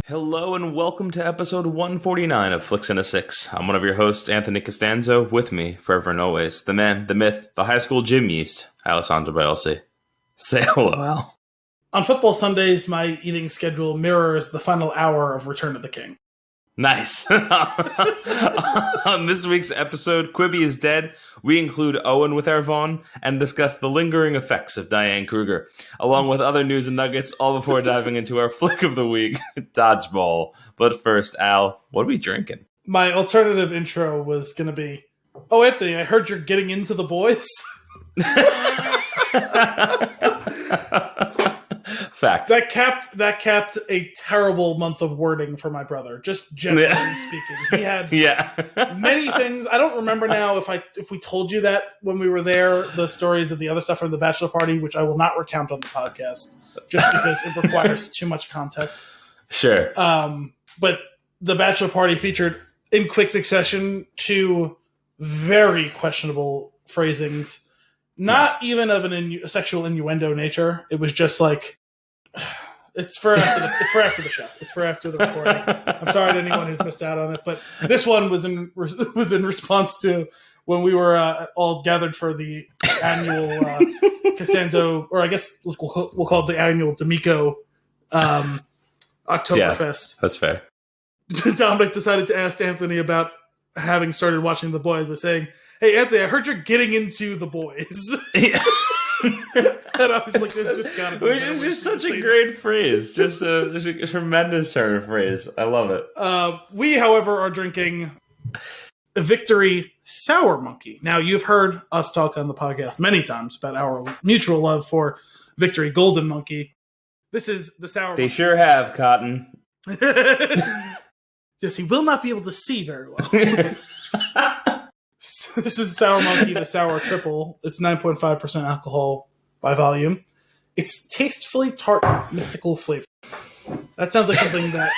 Hello and welcome to episode 149 of Flix and a Six. I'm one of your hosts, Anthony Costanzo. With me, forever and always, the man, the myth, the high school gym yeast, Alessandro Bielsi. Say hello, Al. On football Sundays, my eating schedule mirrors the final hour of Return of the King. Nice. On this week's episode, Quibi is dead. We include Owen with our Vaughn and discuss the lingering effects of Diane Kruger, along with other news and nuggets, all before diving into our flick of the week, Dodgeball. But first, Al, what are we drinking? My alternative intro was going to be, "Oh, Anthony, I heard you're getting into the boys." Fact. That capped a terrible month of wording for my brother, just generally speaking. He had many things. I don't remember now if we told you that when we were there, the stories of the other stuff from the bachelor party, which I will not recount on the podcast, just because it requires too much context. Sure. But the bachelor party featured, in quick succession, two very questionable phrasings. Not even of a sexual innuendo nature. It was just like, it's for after the show. It's for after the recording. I'm sorry to anyone who's missed out on it, but this one was in response to when we were all gathered for the annual Costanzo, or I guess we'll call it the annual D'Amico Oktoberfest. Yeah, that's fair. Dominic decided to ask Anthony about having started watching The Boys, but saying, "Hey, Anthony, I heard you're getting into The Boys." Yeah. And I was like, "There's just gotta be." Which is just such a great phrase. Just a tremendous turn of phrase. I love it. We, however, are drinking a Victory Sour Monkey. Now, you've heard us talk on the podcast many times about our mutual love for Victory Golden Monkey. This is the Sour Monkey. They sure have, Cotton. Yes, he will not be able to see very well. This is Sour Monkey, the Sour Triple. It's 9.5% alcohol by volume. It's tastefully tart, mystical flavor. That sounds like something that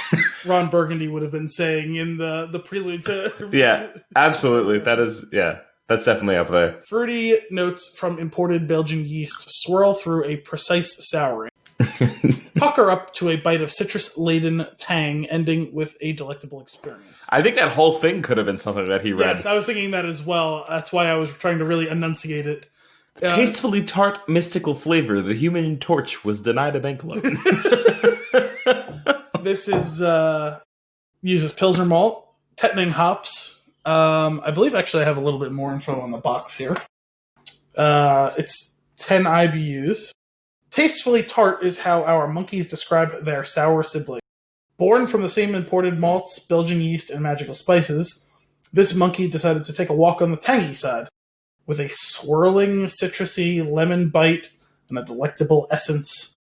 Ron Burgundy would have been saying in the prelude to... Yeah, absolutely. That's definitely up there. Fruity notes from imported Belgian yeast swirl through a precise souring. Pucker up to a bite of citrus-laden tang, ending with a delectable experience. I think that whole thing could have been something that he read. Yes, I was thinking that as well. That's why I was trying to really enunciate it. Tastefully tart, mystical flavor. The Human Torch was denied a bank loan. This is uses Pilsner malt, Tettnang hops. I believe actually I have a little bit more info on the box here. It's 10 IBUs. Tastefully tart is how our monkeys describe their sour sibling. Born from the same imported malts, Belgian yeast, and magical spices, this monkey decided to take a walk on the tangy side, with a swirling, citrusy lemon bite and a delectable essence.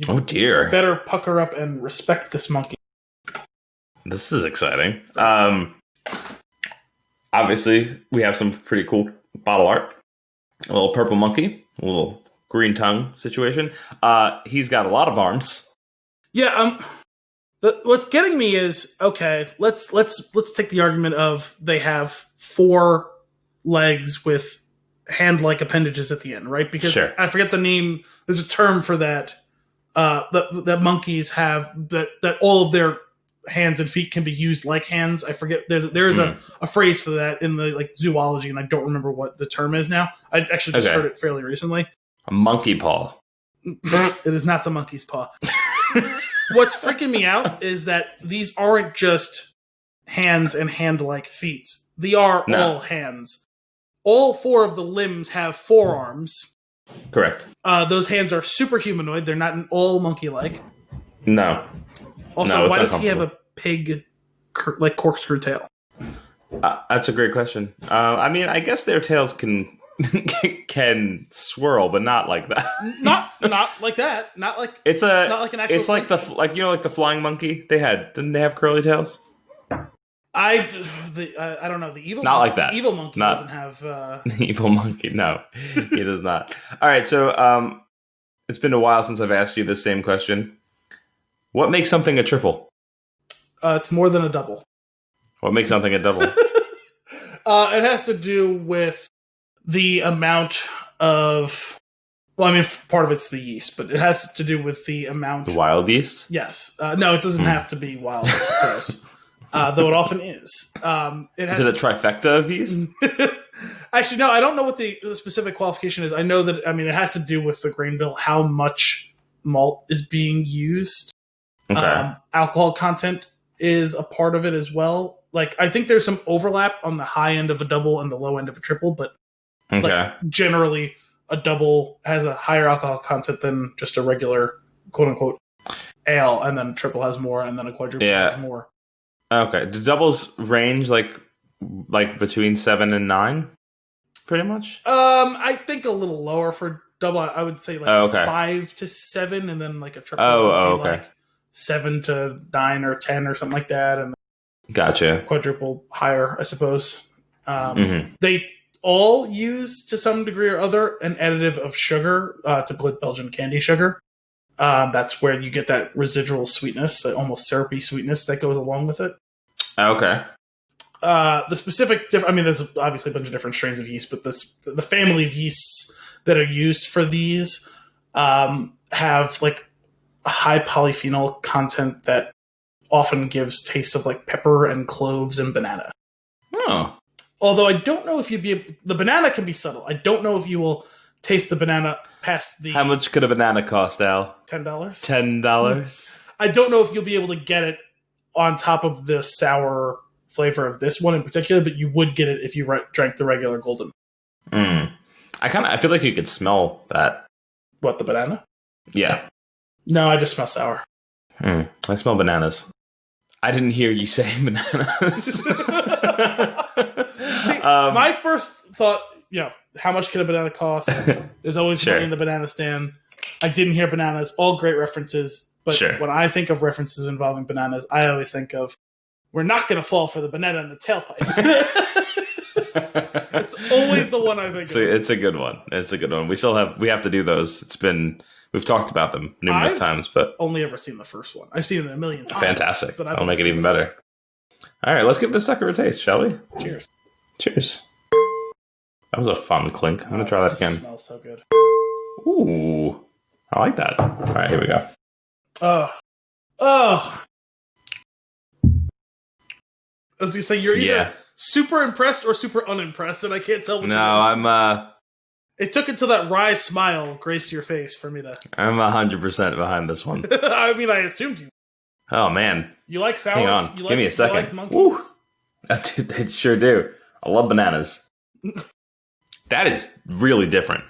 Oh dear. Better pucker up and respect this monkey. This is exciting. Obviously, we have some pretty cool bottle art. A little purple monkey, a little green tongue situation. He's got a lot of arms. Yeah. What's getting me is, okay, let's take the argument of they have 4 legs with hand-like appendages at the end, right? Because sure. I forget the name. There's a term for that. That monkeys have that all of their hands and feet can be used like hands. I forget. There's a phrase for that in the zoology, and I don't remember what the term is now. I actually just heard it fairly recently. A monkey paw. It is not the monkey's paw. What's freaking me out is that these aren't just hands and hand-like feet. They are all hands. All 4 of the limbs have forearms. Correct. Those hands are super humanoid. They're not all monkey-like. No. Also, why does he have a pig, corkscrew tail? That's a great question. I mean, I guess their tails can swirl, but not like that. not like that. Not like an actual. It's like the flying monkey they had. Didn't they have curly tails? I don't know. The evil not monkey, like that. The evil monkey doesn't have. Evil monkey, no, he does not. All right, so it's been a while since I've asked you this same question. What makes something a triple? It's more than a double. What makes something a double? It has to do with the amount of Well, I mean, part of it's the yeast, but it has to do with the amount. The wild yeast? Yes. No, it doesn't have to be wild, I suppose. Though it often is. Is it a trifecta of yeast? Actually, no, I don't know what the specific qualification is. I know that, it has to do with the grain bill, how much malt is being used. Okay. Alcohol content is a part of it as well. Like, I think there's some overlap on the high end of a double and the low end of a triple, but generally a double has a higher alcohol content than just a regular quote-unquote ale, and then a triple has more, and then a quadruple has more. Okay. Do doubles range like between 7 and 9? Pretty much? I think a little lower for double. I would say 5 to 7, and then like a triple would be like 7 to 9 or 10 or something like that, and gotcha. Quadruple higher, I suppose. They all use, to some degree or other, an additive of sugar, typically Belgian candy sugar. That's where you get that residual sweetness, that almost syrupy sweetness that goes along with it. Okay. The specific, there's obviously a bunch of different strains of yeast, but the family of yeasts that are used for these have like a high polyphenol content that often gives tastes of like pepper and cloves and banana. Oh. Although I don't know if the banana can be subtle. I don't know if you will taste the banana past the... How much could a banana cost, Al? $10. $10? I don't know if you'll be able to get it on top of the sour flavor of this one in particular, but you would get it if you drank the regular golden. I feel like you could smell that. What, the banana? Yeah. No, I just smell sour. I smell bananas. I didn't hear you say bananas. See, my first thought, how much can a banana cost? There's always money in the banana stand. I didn't hear bananas. All great references. But when I think of references involving bananas, I always think of, we're not going to fall for the banana in the tailpipe. It's always the one I think of. It's a good one. It's a good one. We have to do those. We've talked about them numerous times, but only ever seen the first one. I've seen it a million times. Fantastic. But I'll make it even better. All right, let's give this sucker a taste, shall we? Cheers. Cheers. That was a fun clink. I'm going to try that again. It smells so good. Ooh. I like that. All right, here we go. Oh. As you say, you're either super impressed or super unimpressed, and I can't tell which I'm It took until that wry smile graced your face for me to... I'm 100% behind this one. I assumed you... Oh, man. You like sours? Hang on. Give me a second. You like monkeys? They sure do. I love bananas. That is really different.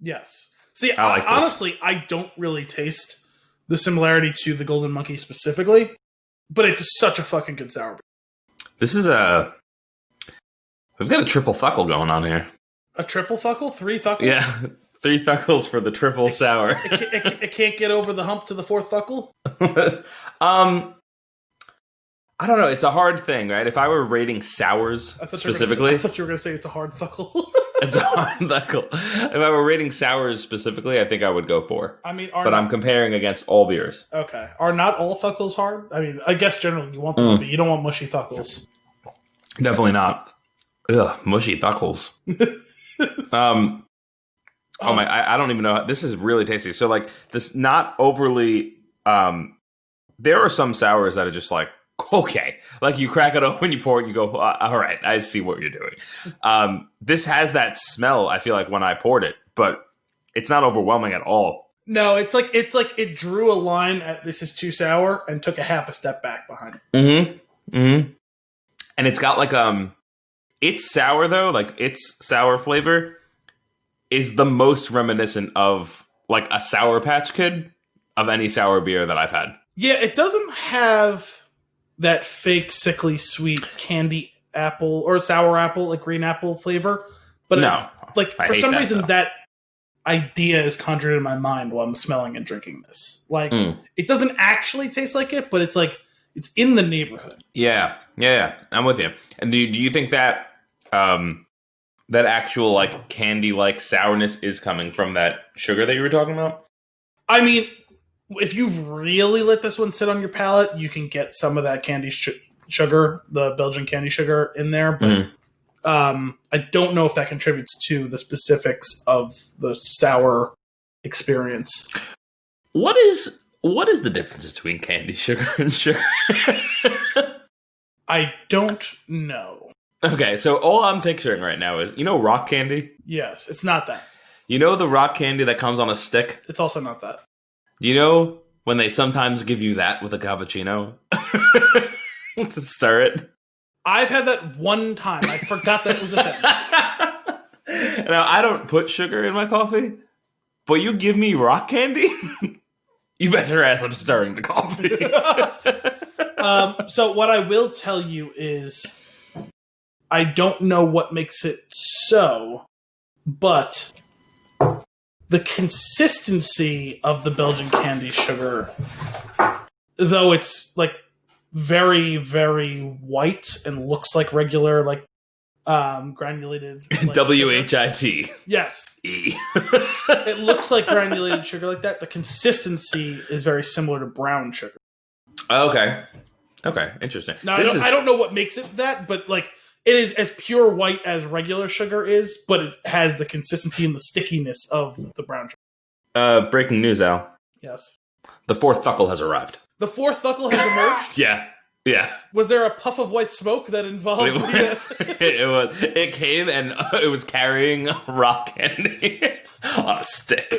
Yes. See, honestly, I don't really taste the similarity to the Golden Monkey specifically, but it's such a fucking good sour beer. This is we've got a triple thuckle going on here. A triple thuckle? 3 thuckles? Yeah, 3 thuckles for the triple sour. It can't get over the hump to the 4th thuckle? I don't know. It's a hard thing, right? If I were rating sours specifically... I thought you were going to say it's a hard thuckle. It's a hard thuckle. If I were rating sours specifically, I think I would go 4. I'm comparing against all beers. Okay. Are not all thuckles hard? I guess generally you want them, but you don't want mushy thuckles. Definitely not. Ugh, mushy thuckles. Oh my! I don't even know. This is really tasty. So like this, not overly. There are some sours that are just like okay, like you crack it open, you pour it, and you go, all right, I see what you're doing. This has that smell. I feel like when I poured it, but it's not overwhelming at all. No, it's like it drew a line at this is too sour and took a half a step back behind it. Mm-hmm. Mm-hmm. And it's got like it's sour though, like its sour flavor is the most reminiscent of like a Sour Patch Kid of any sour beer that I've had. Yeah, it doesn't have that fake sickly sweet candy apple or sour apple, like green apple flavor. But no, for some reason that idea is conjured in my mind while I'm smelling and drinking this. Like it doesn't actually taste like it, but it's like it's in the neighborhood. Yeah. I'm with you. And do you think that that actual like candy like sourness is coming from that sugar that you were talking about? I mean, if you really let this one sit on your palate, you can get some of that candy sugar, the Belgian candy sugar in there. But I don't know if that contributes to the specifics of the sour experience. What is the difference between candy sugar and sugar? I don't know. Okay, so all I'm picturing right now is, rock candy? Yes, it's not that. You know the rock candy that comes on a stick? It's also not that. You know when they sometimes give you that with a cappuccino? To stir it? I've had that one time. I forgot that was a thing. Now, I don't put sugar in my coffee, but you give me rock candy? You bet your ass I'm stirring the coffee. So what I will tell you is I don't know what makes it so, but the consistency of the Belgian candy sugar, though it's like very, very white and looks like regular, like granulated like, WHIT. sugar. Yes. E. It looks like granulated sugar like that. The consistency is very similar to brown sugar. Okay, interesting. Now, I don't know what makes it that, but like it is as pure white as regular sugar is, but it has the consistency and the stickiness of the brown sugar. Breaking news, Al. Yes. The fourth thuckle has arrived. The fourth thuckle has emerged? Yeah. Was there a puff of white smoke that involved yes? It came and it was carrying rock candy on a stick.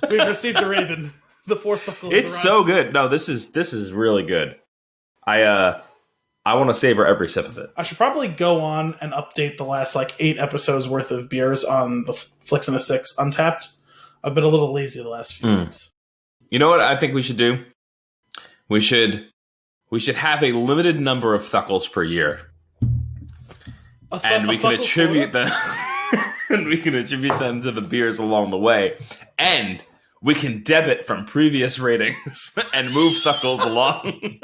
We've received the raven. The fourth thuckle has It's arrived. so good. No, this is really good. I want to savor every sip of it. I should probably go on and update the last 8 episodes worth of beers on the Flix and a Six Untapped. I've been a little lazy the last few weeks. You know what I think we should do? We should have a limited number of thuckles per year, and we can attribute them. And we can attribute them to the beers along the way, and we can debit from previous ratings and move thuckles along.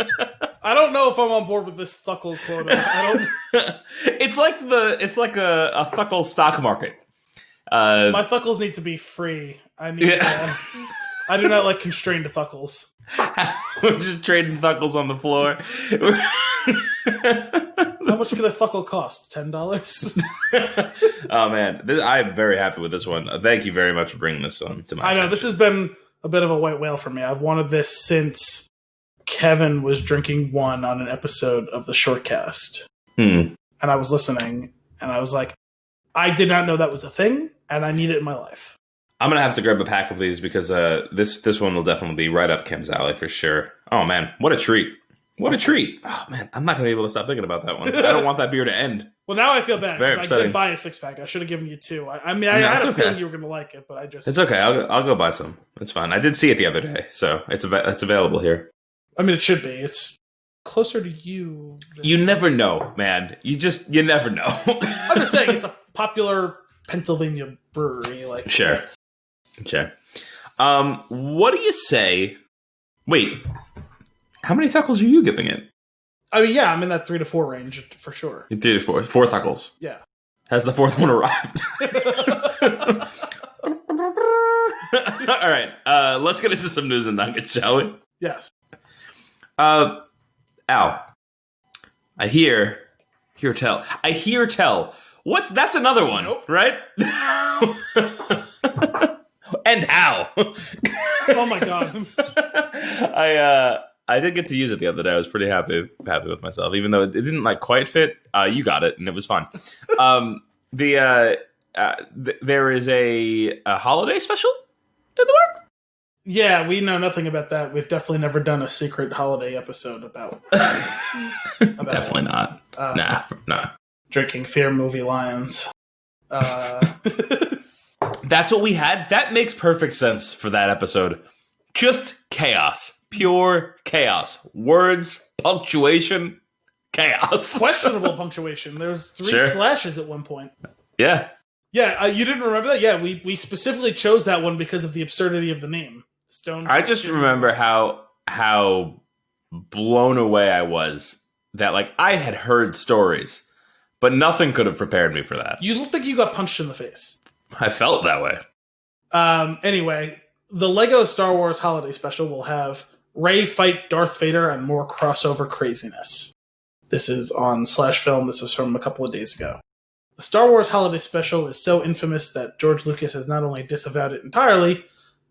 I don't know if I'm on board with this thuckle quota. It's like a thuckle stock market. My thuckles need to be free. I do not like constrained thuckles. We're just trading thuckles on the floor. How much could a thuckle cost? $10? Oh man, I'm very happy with this one. Thank you very much for bringing this on to my I know, attention. this has been a bit of a white whale for me. I've wanted this since Kevin was drinking one on an episode of the Shortcast. And I was listening, and I was like, I did not know that was a thing, and I need it in my life. I'm gonna have to grab a pack of these because this one will definitely be right up Kim's alley for sure. Oh man, what a treat! What a treat! Oh man, I'm not gonna be able to stop thinking about that one. I don't want that beer to end. Well, now I feel bad very because I upsetting. did buy a 6-pack. I should have given you 2. I had a feeling you were going to like it, but I just... It's okay. I'll go buy some. It's fine. I did see it the other day, so it's available here. I mean, it should be. It's closer to you. You never know, man. You never know. I'm just saying, it's a popular Pennsylvania brewery. Sure. What do you say? Wait, how many thuckles are you giving it? I mean, yeah, I'm in that 3 to 4 range for sure. 3 to 4 thuckles. Yeah. Has the fourth one arrived? All right, let's get into some news and nuggets, shall we? Yes. Al, I hear tell. That's another one, Nope. right? And how? Oh my god. I did get to use it the other day. I was pretty happy with myself, even though it didn't quite fit. You got it, and it was fun. There is a holiday special in the works. Yeah, we know nothing about that. We've definitely never done a secret holiday episode about Definitely not. Nah. Drinking Fear Movie Lions. That's what we had. That makes perfect sense for that episode. Just chaos. Pure chaos. Words, punctuation, chaos. Questionable punctuation. There was 3 Sure. slashes at one point. Yeah. Yeah, you didn't remember that? Yeah, we specifically chose that one because of the absurdity of the name. Stone. I just remember how blown away I was that I had heard stories, but nothing could have prepared me for that. You looked like you got punched in the face. I felt that way. Anyway, the Lego Star Wars Holiday Special will have Rey fight Darth Vader and more crossover craziness. This is on /film. This was from a couple of days ago. The Star Wars Holiday Special is so infamous that George Lucas has not only disavowed it entirely,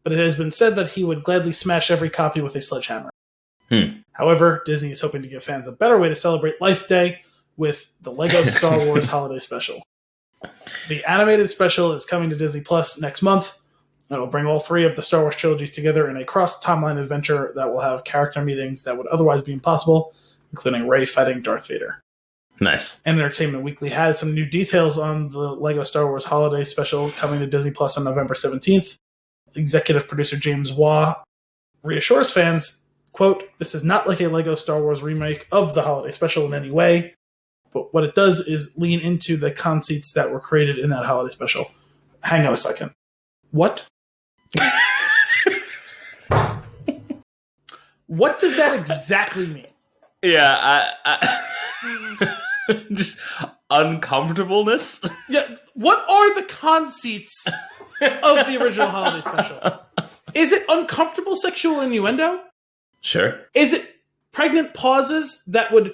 but it has been said that he would gladly smash every copy with a sledgehammer. Hmm. However, Disney is hoping to give fans a better way to celebrate Life Day with the LEGO Star Wars Holiday Special. The animated special is coming to Disney Plus next month. It will bring all three of the Star Wars trilogies together in a cross-timeline adventure that will have character meetings that would otherwise be impossible, including Rey fighting Darth Vader. Nice. And Entertainment Weekly has some new details on the LEGO Star Wars Holiday Special coming to Disney Plus on November 17th. Executive producer James Waugh reassures fans, quote, "This is not like a LEGO Star Wars remake of the Holiday Special in any way, but what it does is lean into the conceits that were created in that Holiday Special." Hang on a second. What? What does that exactly mean? Yeah, just uncomfortableness. Yeah, what are the conceits of the original Holiday Special? Is it uncomfortable sexual innuendo? Sure. Is it pregnant pauses that would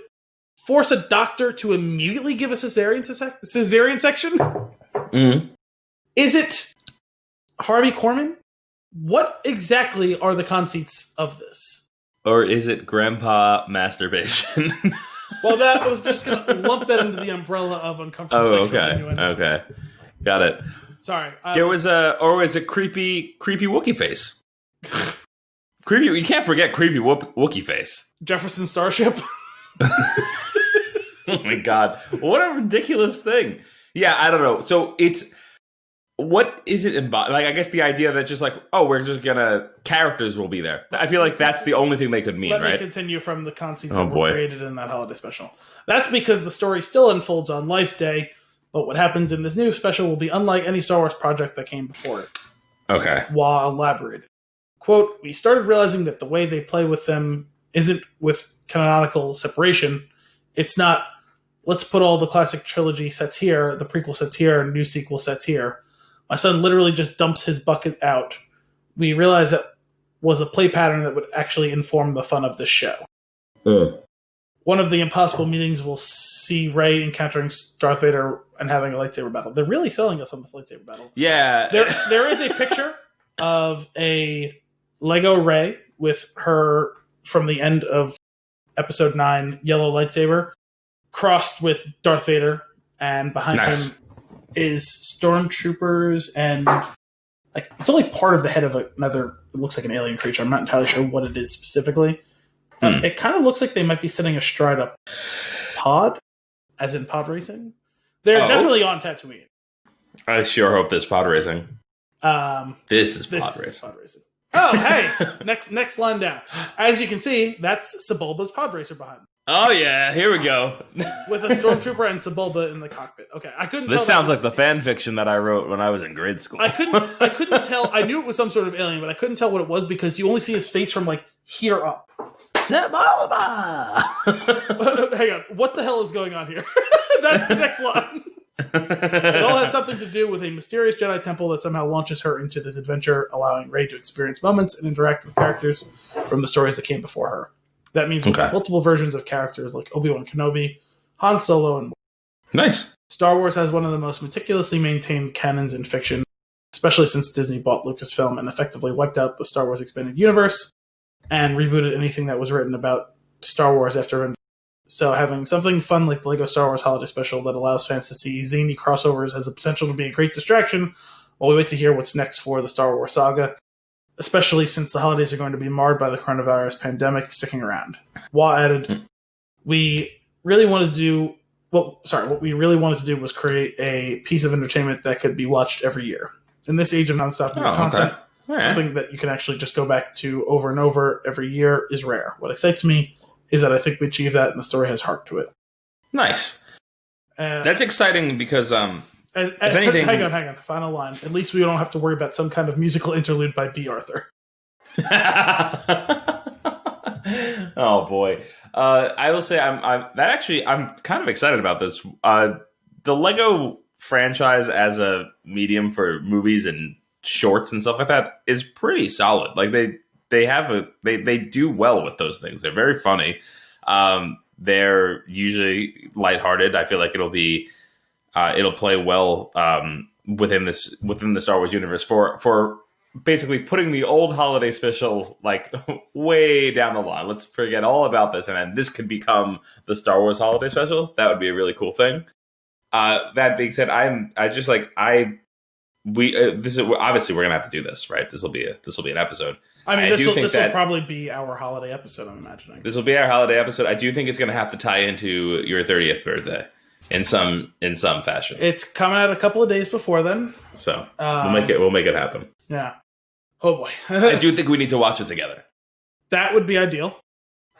force a doctor to immediately give a cesarean section? Mm-hmm. Is it Harvey Korman? What exactly are the conceits of this? Or is it grandpa masturbation? Well, I was just going to lump that into the umbrella of uncomfortable sexual innuendo. Okay. Got it. Sorry. There was or was it creepy Wookiee face? Creepy. You can't forget creepy Wookiee face. Jefferson Starship. Oh my god! What a ridiculous thing. Yeah, I don't know. So what is it like? I guess the idea that just like, oh, we're just gonna characters will be there. I feel like that's the only thing they could mean, right? Let me continue from the conceits that were created in that holiday special. That's because the story still unfolds on Life Day, but what happens in this new special will be unlike any Star Wars project that came before it. Okay. Waugh elaborated. Quote, "We started realizing that the way they play with them isn't with canonical separation. It's not, let's put all the classic trilogy sets here, the prequel sets here, and new sequel sets here. My son literally just dumps his bucket out. We realized that was a play pattern that would actually inform the fun of this show." One of the impossible meetings will see Rey encountering Darth Vader and having a lightsaber battle. They're really selling us on this lightsaber battle. Yeah. There is a picture of a Lego Rey with her from the end of Episode 9 yellow lightsaber crossed with Darth Vader, and behind him is stormtroopers, and like it's only part of the head of another. It looks like an alien creature. I'm not entirely sure what it is specifically. It kind of looks like they might be sitting astride a pod, as in pod racing. They're definitely on Tatooine. I sure hope there's pod racing. This is pod racing. Oh, hey! next line down. As you can see, that's Sebulba's pod racer behind them. Oh yeah, here we go. With a stormtrooper and Sebulba in the cockpit. Okay, I couldn't. This sounds like the fan fiction that I wrote when I was in grade school. I couldn't tell. I knew it was some sort of alien, but I couldn't tell what it was because you only see his face from like here up. Sebulba. Hang on, what the hell is going on here? That's the next line. It all has something to do with a mysterious Jedi temple that somehow launches her into this adventure, allowing Rey to experience moments and interact with characters from the stories that came before her. That means multiple versions of characters like Obi-Wan Kenobi, Han Solo, and more. Nice. Star Wars has one of the most meticulously maintained canons in fiction, especially since Disney bought Lucasfilm and effectively wiped out the Star Wars Expanded Universe and rebooted anything that was written about Star Wars after. So having something fun like the LEGO Star Wars Holiday Special that allows fans to see zany crossovers has the potential to be a great distraction while we wait to hear what's next for the Star Wars saga, especially since the holidays are going to be marred by the coronavirus pandemic sticking around. Waugh added, what we really wanted to do was create a piece of entertainment that could be watched every year. In this age of nonstop content, something that you can actually just go back to over and over every year is rare. What excites me is that I think we achieved that and the story has heart to it. Nice. That's exciting because, if anything... Hang on. Final line. At least we don't have to worry about some kind of musical interlude by B. Arthur. Oh, boy. I will say I'm kind of excited about this. The Lego franchise as a medium for movies and shorts and stuff like that is pretty solid. Like they do well with those things. They're very funny. They're usually lighthearted. I feel like it'll play well within the Star Wars universe for basically putting the old holiday special like way down the line. Let's forget all about this, and then this could become the Star Wars holiday special. That would be a really cool thing. That being said, this is obviously we're gonna have to do this, right? This will be an episode. I mean, this will probably be our holiday episode. I'm imagining this will be our holiday episode. I do think it's gonna have to tie into your 30th birthday in some fashion. It's coming out a couple of days before then, so we'll make it happen. Yeah. Oh boy. I do think we need to watch it together. That would be ideal.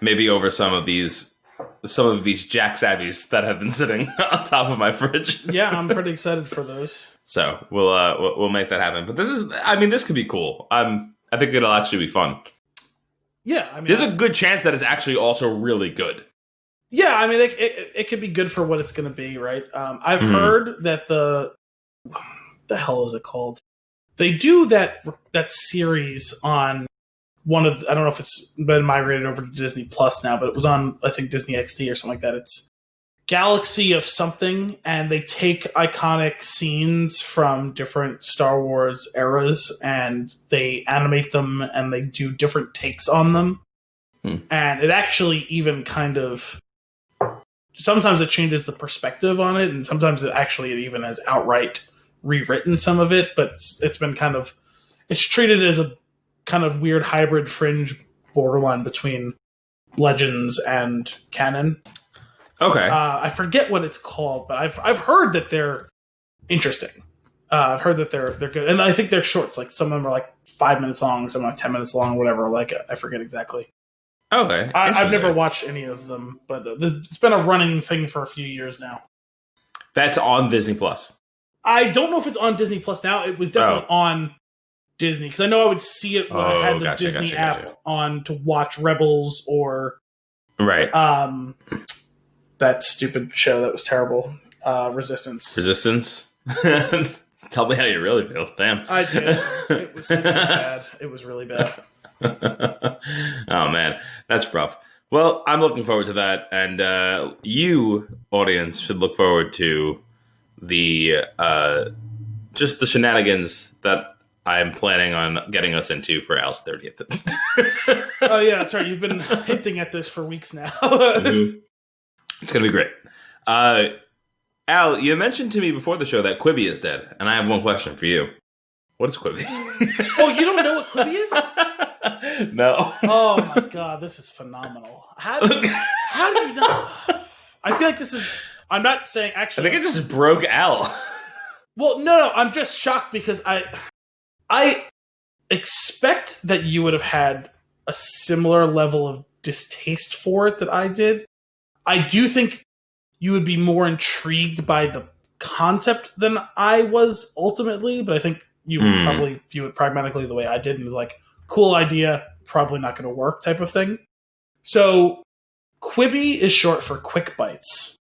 Maybe over some of these Jack Sabbies that have been sitting on top of my fridge. Yeah, I'm pretty excited for those. So we'll make that happen. But this could be cool. I think it'll actually be fun. Yeah, I mean, there's a good chance that it's actually also really good. Yeah, I mean, it could be good for what it's going to be, right? I've heard that the hell is it called? They do that series on one of I don't know if it's been migrated over to Disney Plus now, but it was on I think Disney XD or something like that. It's Galaxy of something, and they take iconic scenes from different Star Wars eras and they animate them and they do different takes on them. And it actually even kind of sometimes it changes the perspective on it, and sometimes it even has outright rewritten some of it, but it's been it's treated as a kind of weird hybrid fringe borderline between Legends and canon. Okay. I forget what it's called, but I've heard that they're interesting. I've heard that they're good, and I think they're shorts. Like some of them are like 5 minutes long, some are like 10 minutes long, whatever. Like I forget exactly. Okay. I've never watched any of them, but it's been a running thing for a few years now. That's on Disney Plus. I don't know if it's on Disney Plus now. It was definitely on Disney, because I know I would see it when I had the Disney app on to watch Rebels or that stupid show that was terrible, Resistance. Tell me how you really feel. Damn. I did. It was bad. It was really bad. Oh man, that's rough. Well, I'm looking forward to that, and you, audience, should look forward to the just the shenanigans that I'm planning on getting us into for Al's 30th. Oh yeah, that's right. You've been hinting at this for weeks now. It's gonna be great. Al, you mentioned to me before the show that Quibi is dead, and I have one question for you. What is Quibi? Oh, you don't know what Quibi is? No. Oh my god, this is phenomenal. How do you know? I feel like this is. I'm not saying actually. I think it just broke Al. Well, no, I'm just shocked because I expect that you would have had a similar level of distaste for it that I did. I do think you would be more intrigued by the concept than I was ultimately, but I think you would probably view it pragmatically the way I did, and was like, cool idea, probably not going to work type of thing. So, Quibi is short for Quick Bites.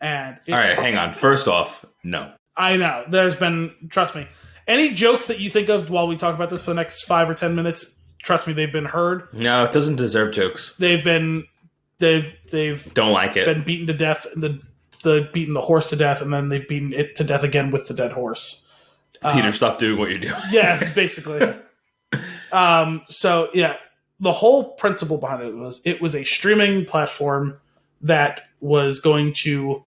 And all right, hang on. First off, no. I know. There's been, trust me, any jokes that you think of while we talk about this for the next 5 or 10 minutes, trust me, they've been heard. No, it doesn't deserve jokes. They've don't like it. Been beaten to death, beaten the horse to death, and then they've beaten it to death again with the dead horse. Peter, stop doing what you're doing. Yes, basically. So yeah, the whole principle behind it was a streaming platform that was going to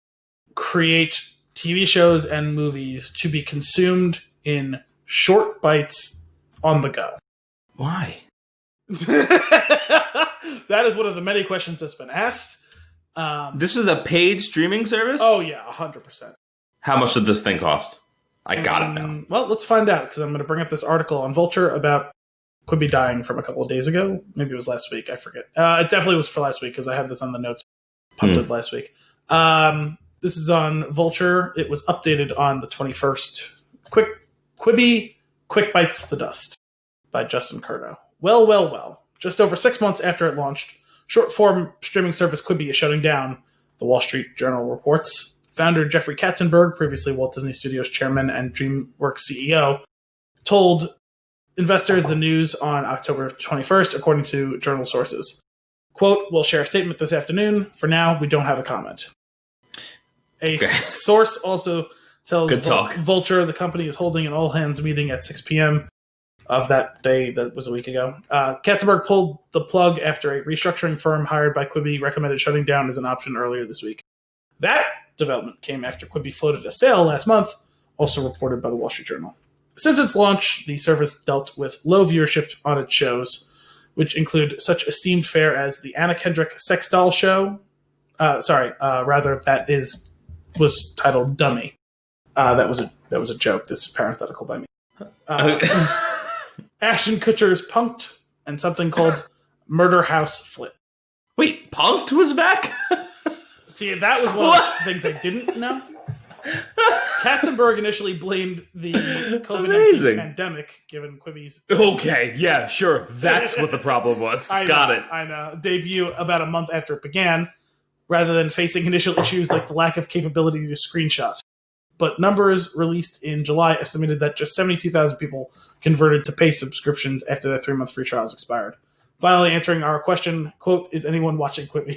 create TV shows and movies to be consumed in short bites on the go. Why? That is one of the many questions that's been asked. This is a paid streaming service? Oh yeah, 100%. How much did this thing cost? I got it now. Well, let's find out, because I'm going to bring up this article on Vulture about Quibi dying from a couple of days ago. Maybe it was last week. I forget. It definitely was for last week, because I had this on the notes punted last week. This is on Vulture. It was updated on the 21st. Quibi Quick Bites the Dust by Justin Curto. Well. Just over 6 months after it launched, short-form streaming service Quibi is shutting down, the Wall Street Journal reports. Founder Jeffrey Katzenberg, previously Walt Disney Studios chairman and DreamWorks CEO, told investors the news on October 21st, according to Journal sources. Quote, "We'll share a statement this afternoon. For now, we don't have a comment." A source also tells Vulture the company is holding an all-hands meeting at 6 p.m. of that day that was a week ago. Katzenberg pulled the plug after a restructuring firm hired by Quibi recommended shutting down as an option earlier this week. That development came after Quibi floated a sale last month, also reported by the Wall Street Journal. Since its launch, the service dealt with low viewership on its shows, which include such esteemed fare as the Anna Kendrick Sex Doll Show. Was titled Dummy. That was a joke. That's parenthetical by me. Ashton Kutcher's Punked, and something called Murder House Flip. Wait, Punked was back? See, that was one of the things I didn't know. Katzenberg initially blamed the COVID-19 pandemic, given Quibi's... Okay, yeah, sure. That's what the problem was. Got it. I know. Debut about a month after it began, rather than facing initial issues like the lack of capability to screenshot. But numbers released in July estimated that just 72,000 people converted to pay subscriptions after their 3-month free trials expired. Finally answering our question, quote, is anyone watching Quibi?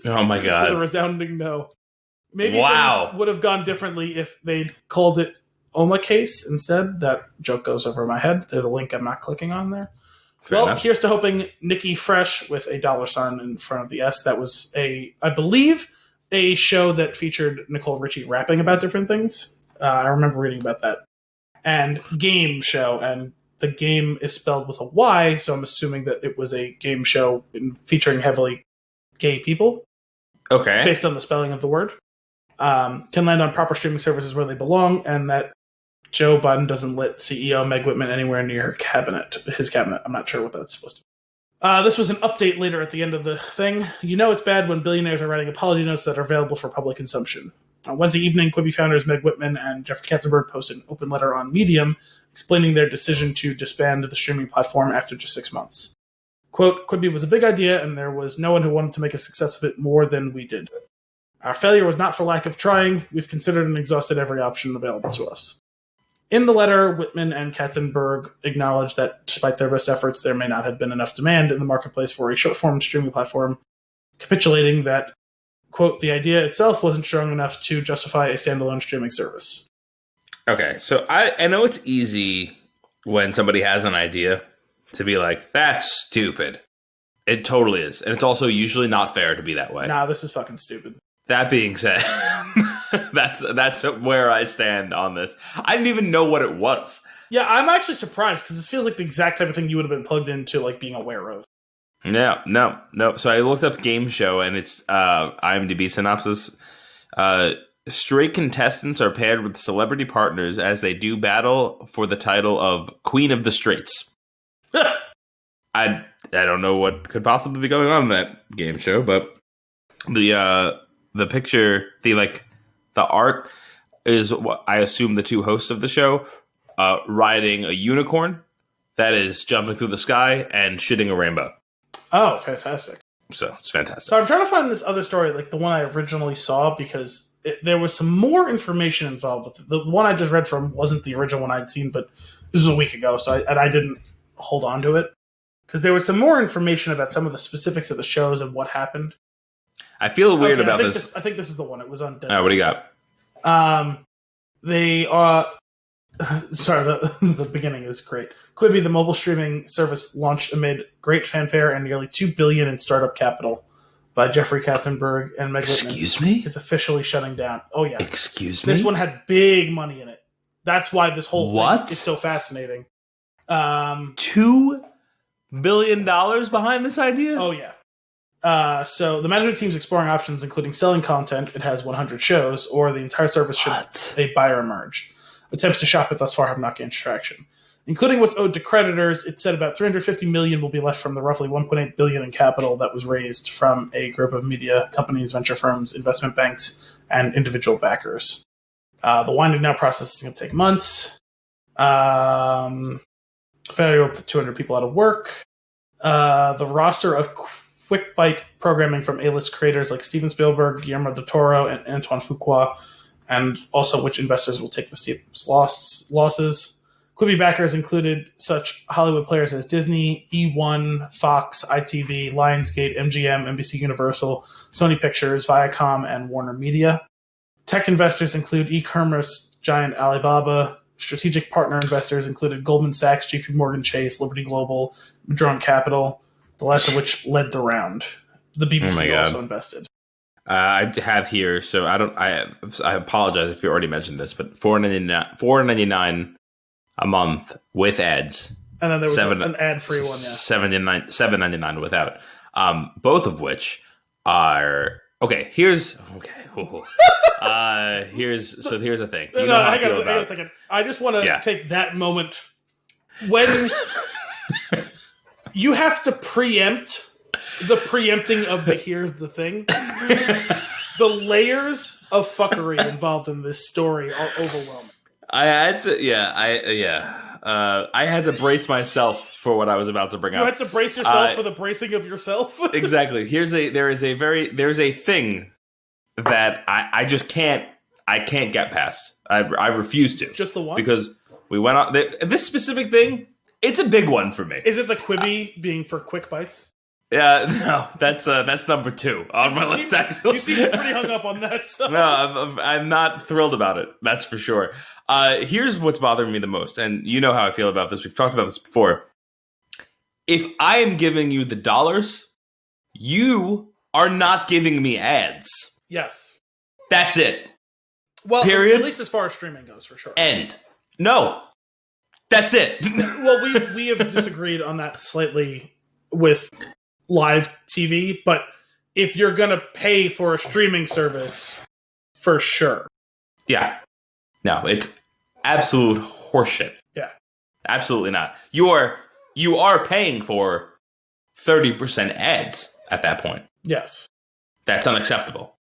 Oh my God. With a resounding no. Maybe things would have gone differently if they'd called it Oma Case instead. That joke goes over my head. There's a link I'm not clicking on there. Fair enough. Here's to hoping Nikki Fresh with a $sign in front of the S. That was I believe, a show that featured Nicole Richie rapping about different things. I remember reading about that. And game show, and the game is spelled with a Y, so I'm assuming that it was a game show featuring heavily gay people. Okay. Based on the spelling of the word. Can land on proper streaming services where they belong, and that Joe Biden doesn't let CEO Meg Whitman anywhere near his cabinet. I'm not sure what that's supposed to be. This was an update later at the end of the thing. You know it's bad when billionaires are writing apology notes that are available for public consumption. On Wednesday evening, Quibi founders Meg Whitman and Jeffrey Katzenberg posted an open letter on Medium explaining their decision to disband the streaming platform after just 6 months. Quote, Quibi was a big idea, and there was no one who wanted to make a success of it more than we did. Our failure was not for lack of trying. We've considered and exhausted every option available to us. In the letter, Whitman and Katzenberg acknowledged that despite their best efforts, there may not have been enough demand in the marketplace for a short-form streaming platform, capitulating that, quote, the idea itself wasn't strong enough to justify a standalone streaming service. Okay, so I know it's easy when somebody has an idea to be like, that's stupid. It totally is. And it's also usually not fair to be that way. Nah, this is fucking stupid. That being said, that's where I stand on this. I didn't even know what it was. Yeah, I'm actually surprised because this feels like the exact type of thing you would have been plugged into, like being aware of. No. So I looked up game show, and it's IMDb synopsis. Straight contestants are paired with celebrity partners as they do battle for the title of Queen of the Straights. I don't know what could possibly be going on in that game show, but the picture, the art is what I assume the two hosts of the show riding a unicorn that is jumping through the sky and shitting a rainbow. Oh, fantastic. So it's fantastic. So I'm trying to find this other story, like the one I originally saw, because there was some more information involved with it. The one I just read from wasn't the original one I'd seen, but this was a week ago, so I didn't hold on to it. Because there was some more information about some of the specifics of the shows and what happened. I feel weird about this. I think this is the one. It was on Dead. All right, what do you got? They sorry, the beginning is great. Quibi, the mobile streaming service, launched amid great fanfare and nearly $2 billion in startup capital by Jeffrey Katzenberg and Meg Whitman. Excuse me? Is officially shutting down. Oh yeah. Excuse me? This one had big money in it. That's why this whole thing is so fascinating. $2 billion behind this idea? Oh yeah. So the management team's exploring options, including selling content. It has 100 shows, or the entire service should a buyer merge. Attempts to shop it thus far have not gained traction. Including what's owed to creditors, it said about $350 million will be left from the roughly $1.8 billion in capital that was raised from a group of media companies, venture firms, investment banks, and individual backers. The winding down process is going to take months. Failure will put 200 people out of work. The roster of quick bite programming from A-list creators like Steven Spielberg, Guillermo del Toro, and Antoine Fuqua, and also which investors will take the steepest losses. Quibi backers included such Hollywood players as Disney, E1, Fox, ITV, Lionsgate, MGM, NBC Universal, Sony Pictures, Viacom, and Warner Media. Tech investors include e-commerce giant Alibaba, Strategic partner investors included Goldman Sachs, JP Morgan Chase, Liberty Global, Madrone Capital, the last of which led the round. The BBC also invested. I have here, so I apologize if you already mentioned this, but $4.99 a month with ads. And then there was an ad-free one, yeah. $7.99 without. Both of which are here's the thing. Hang on a second. I just want to take that moment when you have to preempt the preempting of the here's the thing. The layers of fuckery involved in this story are overwhelming. I had to brace myself for what I was about to bring up. You had to brace yourself for the bracing of yourself. Exactly. There is a thing that I just can't get past. I refuse to. Just the one? Because we went on this specific thing. It's a big one for me. Is it the Quibi being for quick bites? No, that's number 2 on my list. Actually, you seem pretty hung up on that. So. No, I'm not thrilled about it. That's for sure. Here's what's bothering me the most, and you know how I feel about this. We've talked about this before. If I am giving you the dollars, you are not giving me ads. Yes, that's it. Well, period. At least as far as streaming goes, for sure. End. No, that's it. Well, we have disagreed on that slightly with live TV, but if you're gonna pay for a streaming service, for sure. Yeah. No, it's absolute horseshit. Yeah. Absolutely not. You are paying for 30% ads at that point. Yes. That's unacceptable.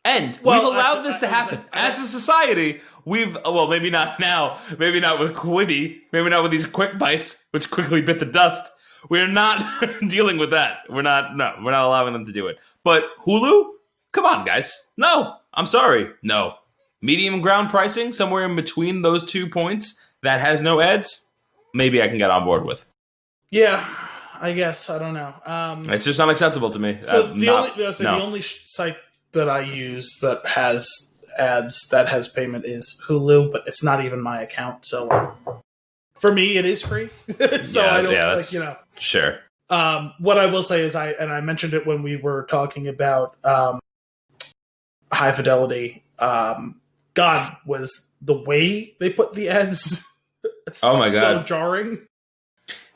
And we've allowed this to happen. As a society, maybe not now, maybe not with Quibi, maybe not with these quick bites, which quickly bit the dust. We're not dealing with that. We're not allowing them to do it. But Hulu? Come on, guys. No, I'm sorry. No. Medium ground pricing, somewhere in between those 2 points that has no ads, maybe I can get on board with. Yeah, I guess. I don't know. It's just unacceptable to me. So the only site that I use that has ads, that has payment, is Hulu, but it's not even my account, so... For me, it is free, so I don't Sure. What I will say is, I mentioned it when we were talking about high fidelity. God, was the way they put the ads oh my God, so jarring.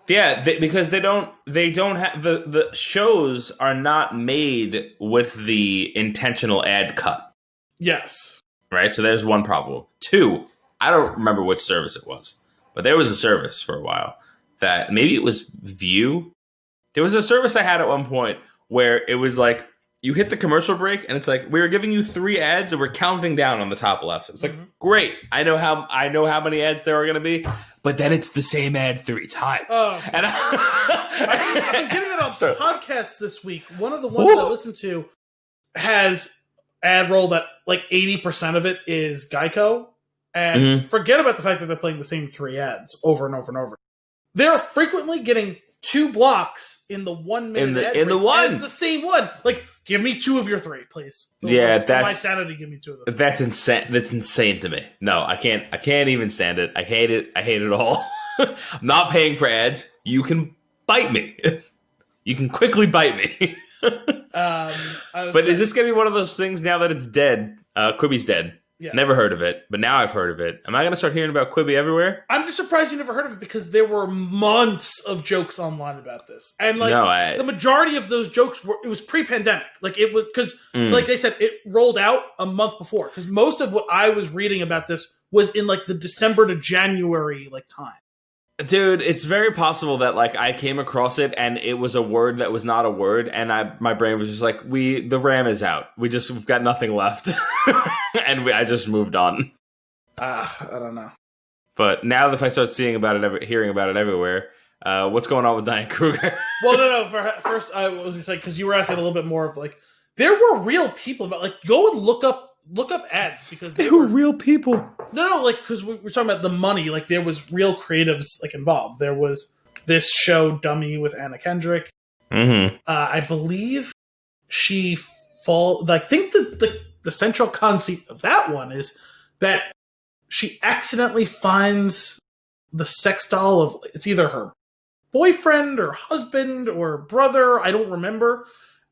Yeah, because they don't have the shows are not made with the intentional ad cut. Yes. Right. So there's one problem. 2, I don't remember which service it was. But there was a service for a while that maybe it was View. There was a service I had at one point where it was like you hit the commercial break and it's like we're giving you 3 ads and we're counting down on the top left. It's like great. I know how many ads there are going to be, but then it's the same ad 3 times. And I've been getting it on podcasts this week. One of the ones I listened to has ad roll that like 80% of it is Geico. And forget about the fact that they're playing the same 3 ads over and over and over. They're frequently getting 2 blocks in the 1 minute ad in the one. And it's the same one. Like, give me 2 of your 3, please. For my sanity, give me 2 of them. That's insane. That's insane to me. No, I can't even stand it. I hate it. I hate it all. I'm not paying for ads. You can bite me. You can quickly bite me. But is this going to be one of those things now that it's dead? Quibi's dead. Yes. Never heard of it, but now I've heard of it. Am I going to start hearing about Quibi everywhere? I'm just surprised you never heard of it because there were months of jokes online about this. And the majority of those jokes it was pre-pandemic. Like it was because like they said, it rolled out a month before because most of what I was reading about this was in like the December to January time. Dude, it's very possible that I came across it and it was a word that was not a word, and my brain was just like, the RAM is out. We've got nothing left, and I just moved on. I don't know. But now if I start hearing about it everywhere, what's going on with Diane Kruger? Well, no. First, I was just because you were asking a little bit more of there were real people about go and look up ads because they were real people. No, because we're talking about the money. There was real creatives involved. There was this show Dummy with Anna Kendrick. Mm-hmm. I believe she I think the central conceit of that one is that she accidentally finds the sex doll of, it's either her boyfriend or husband or brother, I don't remember,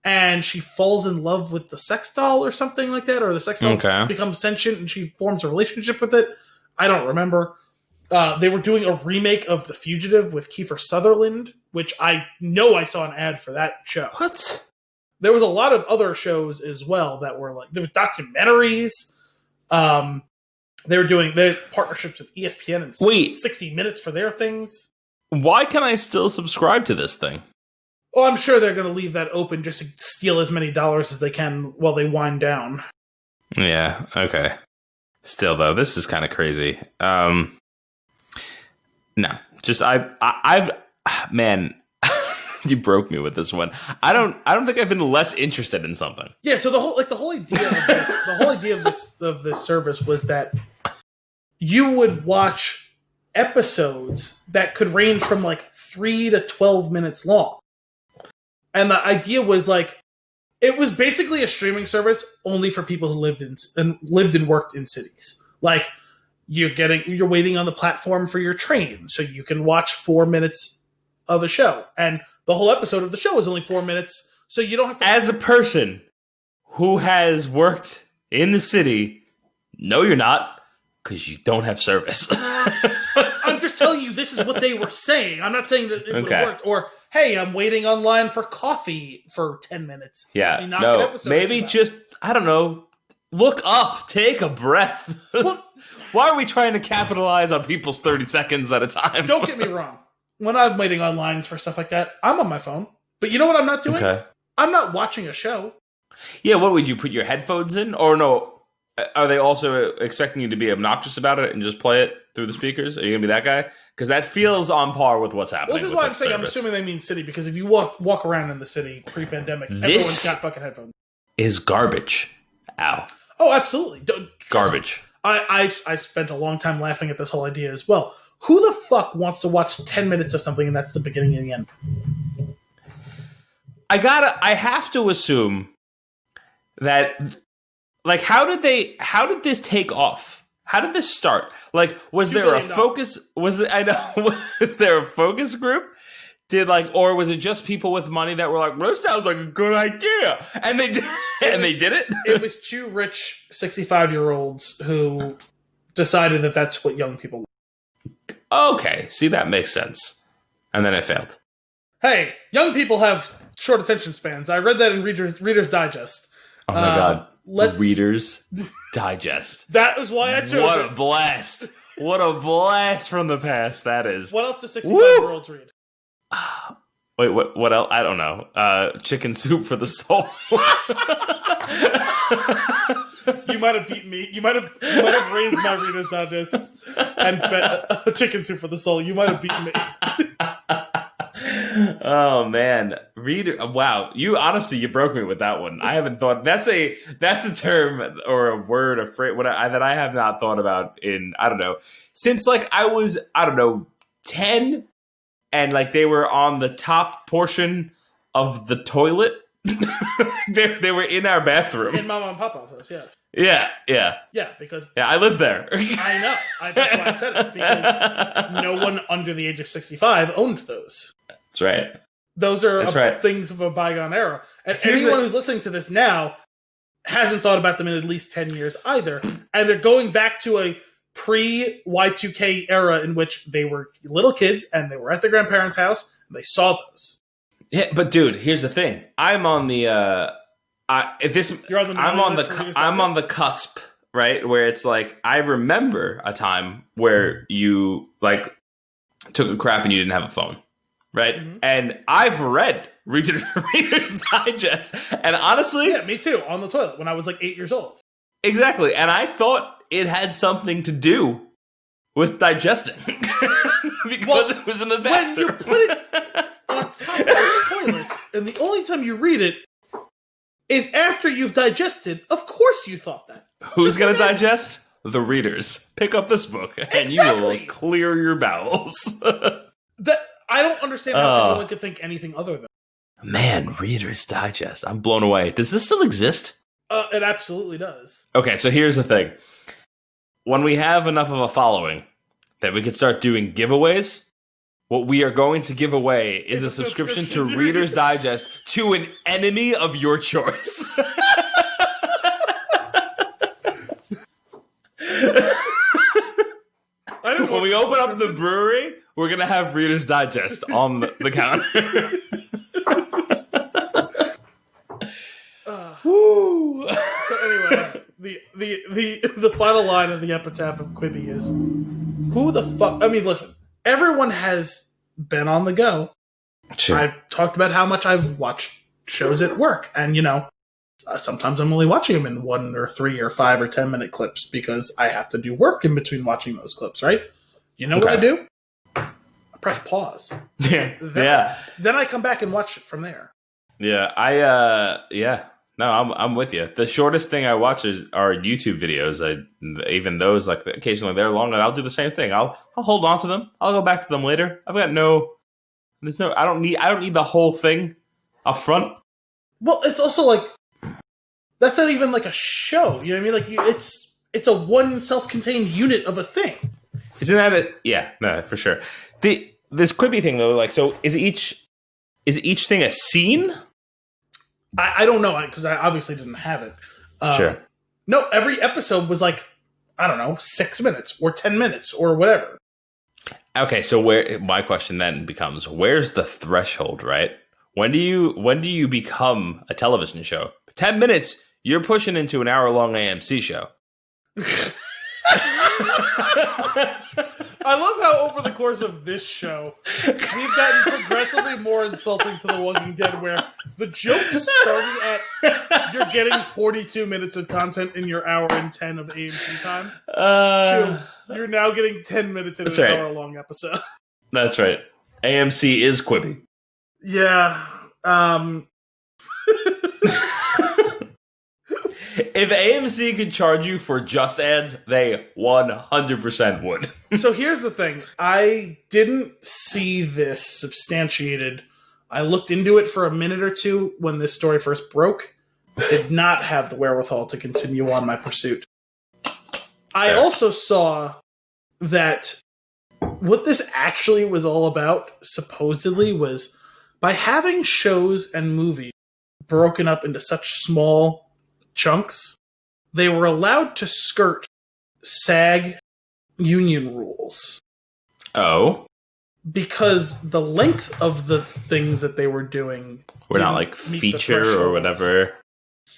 and she falls in love with the sex doll or something like that, or the sex doll becomes sentient and she forms a relationship with it. I don't remember. They were doing a remake of The Fugitive with Kiefer Sutherland, which I know I saw an ad for that show. What? There was a lot of other shows as well that were like, there was documentaries. They were doing their partnerships with ESPN and 60 Minutes for their things. Why can I still subscribe to this thing? Oh, I'm sure they're going to leave that open just to steal as many dollars as they can while they wind down. Yeah, okay. Still, though, this is kind of crazy. No, just I've man, you broke me with this one. I don't think I've been less interested in something. Yeah, so the whole idea of this, of this service was that you would watch episodes that could range from like 3 to 12 minutes long. And the idea was like, it was basically a streaming service only for people who lived and worked in cities. Like, you're waiting on the platform for your train, so you can watch 4 minutes of a show, and the whole episode of the show is only 4 minutes, so you don't have to. As a person who has worked in the city, no, you're not, because you don't have service. I'm just telling you, this is what they were saying. I'm not saying that it would have worked. Or, hey, I'm waiting online for coffee for 10 minutes. Yeah, no, maybe just, I don't know, look up, take a breath. Well, why are we trying to capitalize on people's 30 seconds at a time? Don't get me wrong. When I'm waiting online for stuff like that, I'm on my phone. But you know what I'm not doing? Okay. I'm not watching a show. Yeah, what would you put your headphones in? Or no, are they also expecting you to be obnoxious about it and just play it through the speakers? Are you going to be that guy? Because that feels on par with what's happening. Well, this is why I'm saying I'm assuming they mean city, because if you walk around in the city pre-pandemic, everyone's got fucking headphones. Is garbage. Ow. Oh, absolutely. Garbage. I spent a long time laughing at this whole idea as well. Who the fuck wants to watch 10 minutes of something and that's the beginning and the end? I have to assume that, like, how did this take off? How did this start? Like, was there a focus? Was there a focus group? Or was it just people with money that were like, well, this sounds like a good idea, and they did, and they did it? It was two rich 65-year-olds who decided that that's what young people want. Okay, see, that makes sense. And then it failed. Hey, young people have short attention spans. I read that in Reader's Digest. Oh my God. Reader's Digest. That is why I chose it. What a blast. What a blast from the past that is. What else do 65-year-olds read? Wait, what else? I don't know. Chicken Soup for the Soul. You might have beaten me. You might have raised my Reader's Digest and bet Chicken Soup for the Soul. You might have beaten me. Oh man, wow, you broke me with that one. I haven't thought that's a term or a word, a phrase that I have not thought about in, I don't know, since like I was, I don't know, 10, and like they were on the top portion of the toilet. they were in our bathroom in Mama and Papa's house. Yes. Yeah, because I live there. I know. That's why I said it, because no one under the age of 65 owned those. That's right. Those are things of a bygone era. And anyone who's listening to this now hasn't thought about them in at least 10 years either. And they're going back to a pre-Y2K era in which they were little kids and they were at their grandparents' house and they saw those. Yeah, but dude, here's the thing. I'm on the I'm on the cusp, right? Where it's like I remember a time where you like took a crap and you didn't have a phone, right? Mm-hmm. And I've read Reader's Digest, and honestly, yeah, me too, on the toilet when I was like 8 years old. Exactly, and I thought it had something to do with digesting because it was in the bathroom. When you put it on top of the toilet, and the only time you read it is after you've digested, of course you thought that. Who's going to digest? The readers. Pick up this book, and you will clear your bowels. I don't understand how anyone could think anything other than. Man, Reader's Digest. I'm blown away. Does this still exist? It absolutely does. Okay, so here's the thing. when we have enough of a following that we can start doing giveaways, what we are going to give away is a subscription to Reader's Digest to an enemy of your choice. When we open up the brewery, we're going to have Reader's Digest on the counter. Woo! So anyway, the final line of the epitaph of Quibi is, who the fuck... I mean, listen, everyone has been on the go. Sure. I've talked about how much I've watched shows at work, and, sometimes I'm only watching them in 1 or 3 or 5 or 10 minute clips because I have to do work in between watching those clips, right? You know what I do? I press pause. Yeah. Then I come back and watch it from there. Yeah, No, I'm with you. The shortest thing I watch are YouTube videos. Even those, like, occasionally they're long, and I'll do the same thing. I'll hold on to them. I'll go back to them later. I don't need the whole thing up front. Well, it's also like, that's not even like a show. You know what I mean? Like, it's a one self-contained unit of a thing. Isn't that it? Yeah, no, for sure. This Quibi thing though, like, so is each thing a scene? I don't know, because I obviously didn't have it. Sure. No, every episode was like, I don't know, 6 minutes or 10 minutes or whatever. Okay, so my question then becomes, where's the threshold, right? When do you become a television show? 10 minutes, you're pushing into an hour-long AMC show. I love how over the course of this show, we've gotten progressively more insulting to The Walking Dead, where the jokes starting at you're getting 42 minutes of content in your hour and 10 of AMC time, to you're now getting 10 minutes in an hour-long episode. That's right. AMC is Quibi. Yeah. If AMC could charge you for just ads, they 100% would. So here's the thing. I didn't see this substantiated. I looked into it for a minute or two when this story first broke. Did not have the wherewithal to continue on my pursuit. I also saw that what this actually was all about, supposedly, was by having shows and movies broken up into such small chunks, they were allowed to skirt SAG union rules. Oh. Because the length of the things that they were doing were not like feature or whatever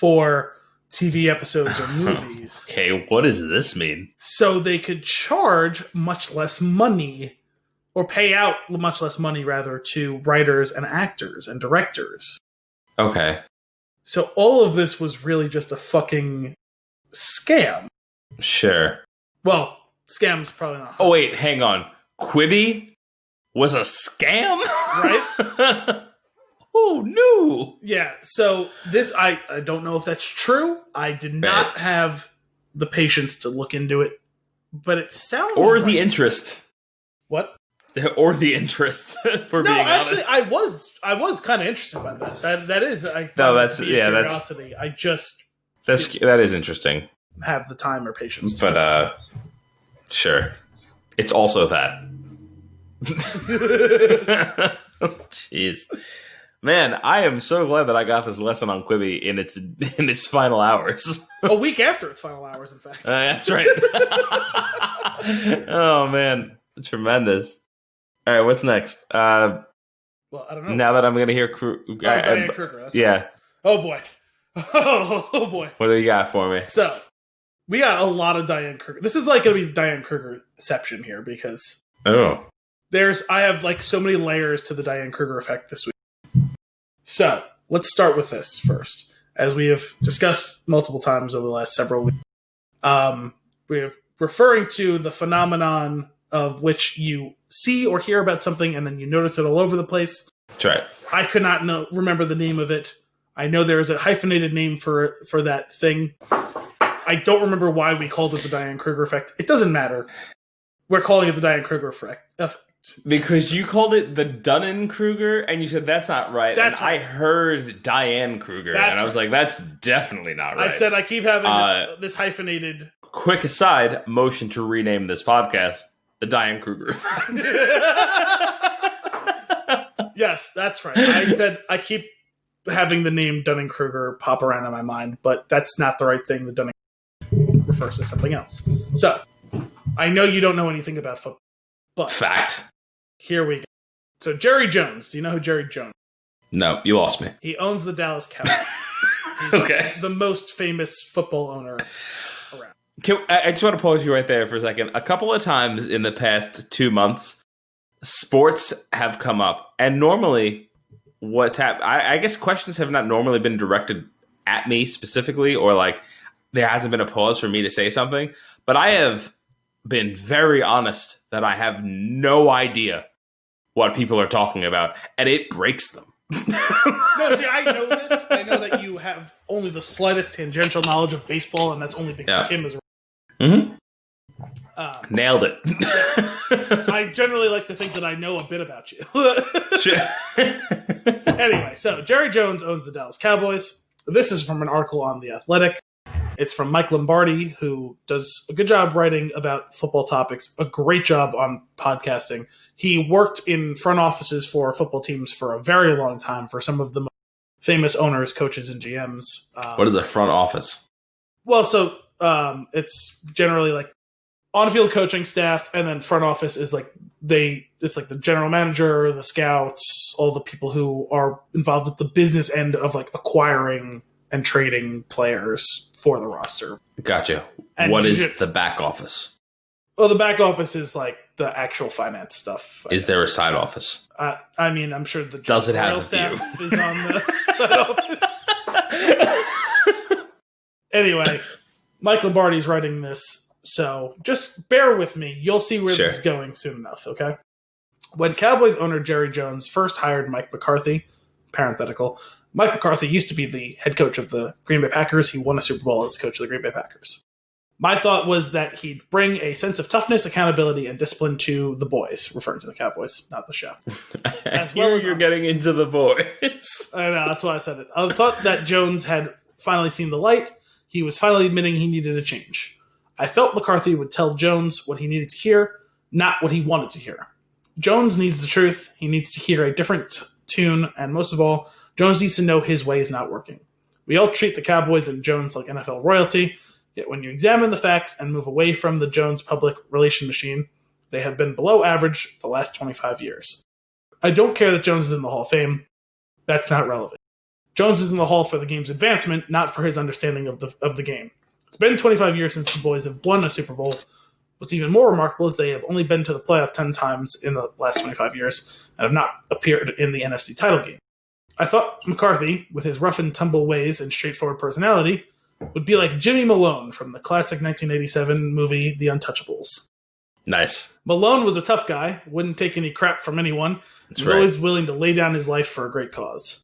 for TV episodes or movies. Okay, what does this mean? So they could charge much less money, or pay out much less money, rather, to writers and actors and directors. Okay. So all of this was really just a fucking scam. Sure. Well, scam's probably not. Oh, wait, hang on. Quibi was a scam? Right? Oh, no. Yeah, so this, I don't know if that's true. I did not have the patience to look into it, but it sounds Or the interest. What? Or the interest, for being honest. No, actually, I was kind of interested by that. That is, I found that's curiosity. I just that is interesting. Have the time or patience. But sure, it's also that. Jeez, man, I am so glad that I got this lesson on Quibi in its final hours. A week after its final hours, in fact. That's right. Oh man, tremendous. All right, what's next? Well, I don't know. Now that I'm going to hear Diane Kruger. Yeah. Right. Oh, boy. Oh, boy. What do you got for me? So, we got a lot of Diane Kruger. This is like going to be Diane Kruger-ception here, because I have like so many layers to the Diane Kruger effect this week. So, let's start with this first. As we have discussed multiple times over the last several weeks, we're referring to the phenomenon of which you see or hear about something and then you notice it all over the place. That's right. I could not remember the name of it. I know there is a hyphenated name for that thing. I don't remember why we called it the Diane Kruger effect. It doesn't matter. We're calling it the Diane Kruger effect. Because you called it the Dunning-Kruger, and you said that's not right. That's and right. I heard Diane Kruger, and I was like, that's definitely not right. I said I keep having this hyphenated quick aside, motion to rename this podcast the Diane Kruger Effect. Yes, that's right. I said I keep having the name Dunning-Kruger pop around in my mind, but that's not the right thing. The Dunning refers to something else. So, I know you don't know anything about football, but Fact. here we go. So, Jerry Jones. Do you know who Jerry Jones is? No, you lost me. He owns the Dallas Cowboys. He's Okay. the most famous football owner around. I just want to pause you right there for a second. A couple of times in the past 2 months, sports have come up, and normally what's happened, I guess questions have not normally been directed at me specifically, or like there hasn't been a pause for me to say something, but I have been very honest that I have no idea what people are talking about, and it breaks them. No, see, I know this. I know that you have only the slightest tangential knowledge of baseball, and that's only because Kim is. Mm-hmm. Nailed it. Yes. I generally like to think that I know a bit about you. Sure. Anyway, so Jerry Jones owns the Dallas Cowboys. This is from an article on The Athletic. It's from Mike Lombardi, who does a good job writing about football topics, a great job on podcasting. He worked in front offices for football teams for a very long time for some of the most famous owners, coaches, and GMs. What is a front office? Well, so it's generally like on-field coaching staff, and then front office is like it's like the general manager, the scouts, all the people who are involved with the business end of like acquiring and trading players for the roster. Gotcha. And what is the back office? Well, the back office is like the actual finance stuff. Is there a side office? I mean, I'm sure the does it have a staff view? is on the side office. Anyway, Mike Lombardi's writing this, so just bear with me. You'll see where this is going soon enough, okay? When Cowboys owner Jerry Jones first hired Mike McCarthy, parenthetical, Mike McCarthy used to be the head coach of the Green Bay Packers. He won a Super Bowl as coach of the Green Bay Packers. My thought was that he'd bring a sense of toughness, accountability, and discipline to the boys, referring to the Cowboys, not the show. As well as you're getting into the boys. I know, that's why I said it. I thought that Jones had finally seen the light. He was finally admitting he needed a change. I felt McCarthy would tell Jones what he needed to hear, not what he wanted to hear. Jones needs the truth. He needs to hear a different tune, and most of all, Jones needs to know his way is not working. We all treat the Cowboys and Jones like NFL royalty, yet when you examine the facts and move away from the Jones public relation machine, they have been below average the last 25 years. I don't care that Jones is in the Hall of Fame. That's not relevant. Jones is in the Hall for the game's advancement, not for his understanding of the game. It's been 25 years since the boys have won a Super Bowl. What's even more remarkable is they have only been to the playoff 10 times in the last 25 years and have not appeared in the NFC title game. I thought McCarthy, with his rough and tumble ways and straightforward personality, would be like Jimmy Malone from the classic 1987 movie The Untouchables. Nice. Malone was a tough guy, wouldn't take any crap from anyone, was always willing to lay down his life for a great cause.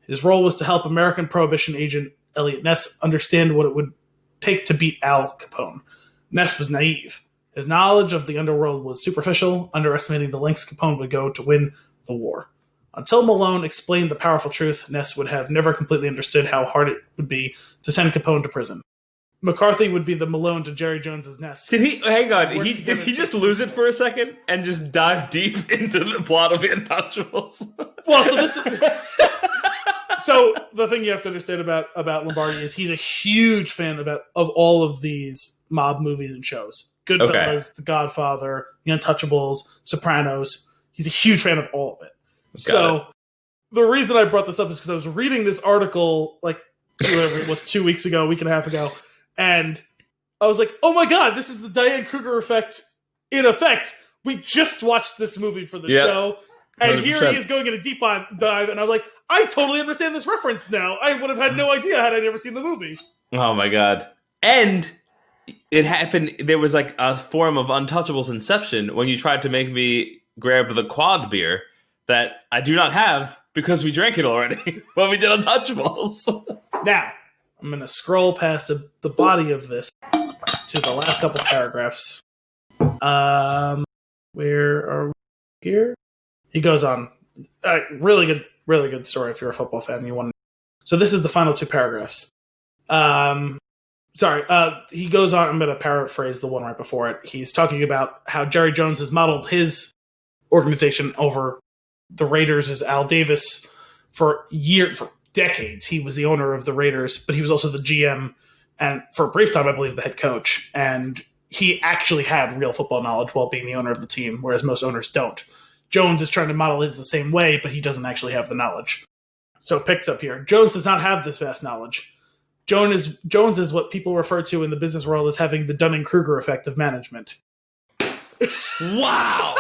His role was to help American Prohibition agent Elliot Ness understand what it would take to beat Al Capone. Ness was naive. His knowledge of the underworld was superficial, underestimating the lengths Capone would go to win the war. Until Malone explained the powerful truth, Ness would have never completely understood how hard it would be to send Capone to prison. McCarthy would be the Malone to Jerry Jones's Ness. Did he? Hang on. Did he just lose it for a second and just dive deep into the plot of The Untouchables? Well, so this is... So the thing you have to understand about Lombardi is he's a huge fan of all of these mob movies and shows. Goodfellas, The Godfather, The Untouchables, Sopranos. He's a huge fan of all of it. So the reason I brought this up is because I was reading this article like whatever it was 2 weeks ago, a week and a half ago, and I was like, oh my god, this is the Diane Kruger effect in effect. We just watched this movie for the show, and 100%. Here he is going in a deep dive, and I'm like, I totally understand this reference now. I would have had no idea had I never seen the movie. Oh my god. And it happened, there was like a form of Untouchables inception when you tried to make me grab the quad beer that I do not have because we drank it already when we did Untouchables. Now, I'm going to scroll past the body of this to the last couple paragraphs. Where are we here? He goes on. Really good story if you're a football fan and you want to. So this is the final two paragraphs. Sorry, he goes on. I'm going to paraphrase the one right before it. He's talking about how Jerry Jones has modeled his organization over the Raiders as Al Davis for decades. He was the owner of the Raiders, but he was also the GM and for a brief time, I believe, the head coach. And he actually had real football knowledge while being the owner of the team, whereas most owners don't. Jones is trying to model his the same way, but he doesn't actually have the knowledge. So it picks up here. Jones does not have this vast knowledge. Jones is what people refer to in the business world as having the Dunning-Kruger effect of management. Wow!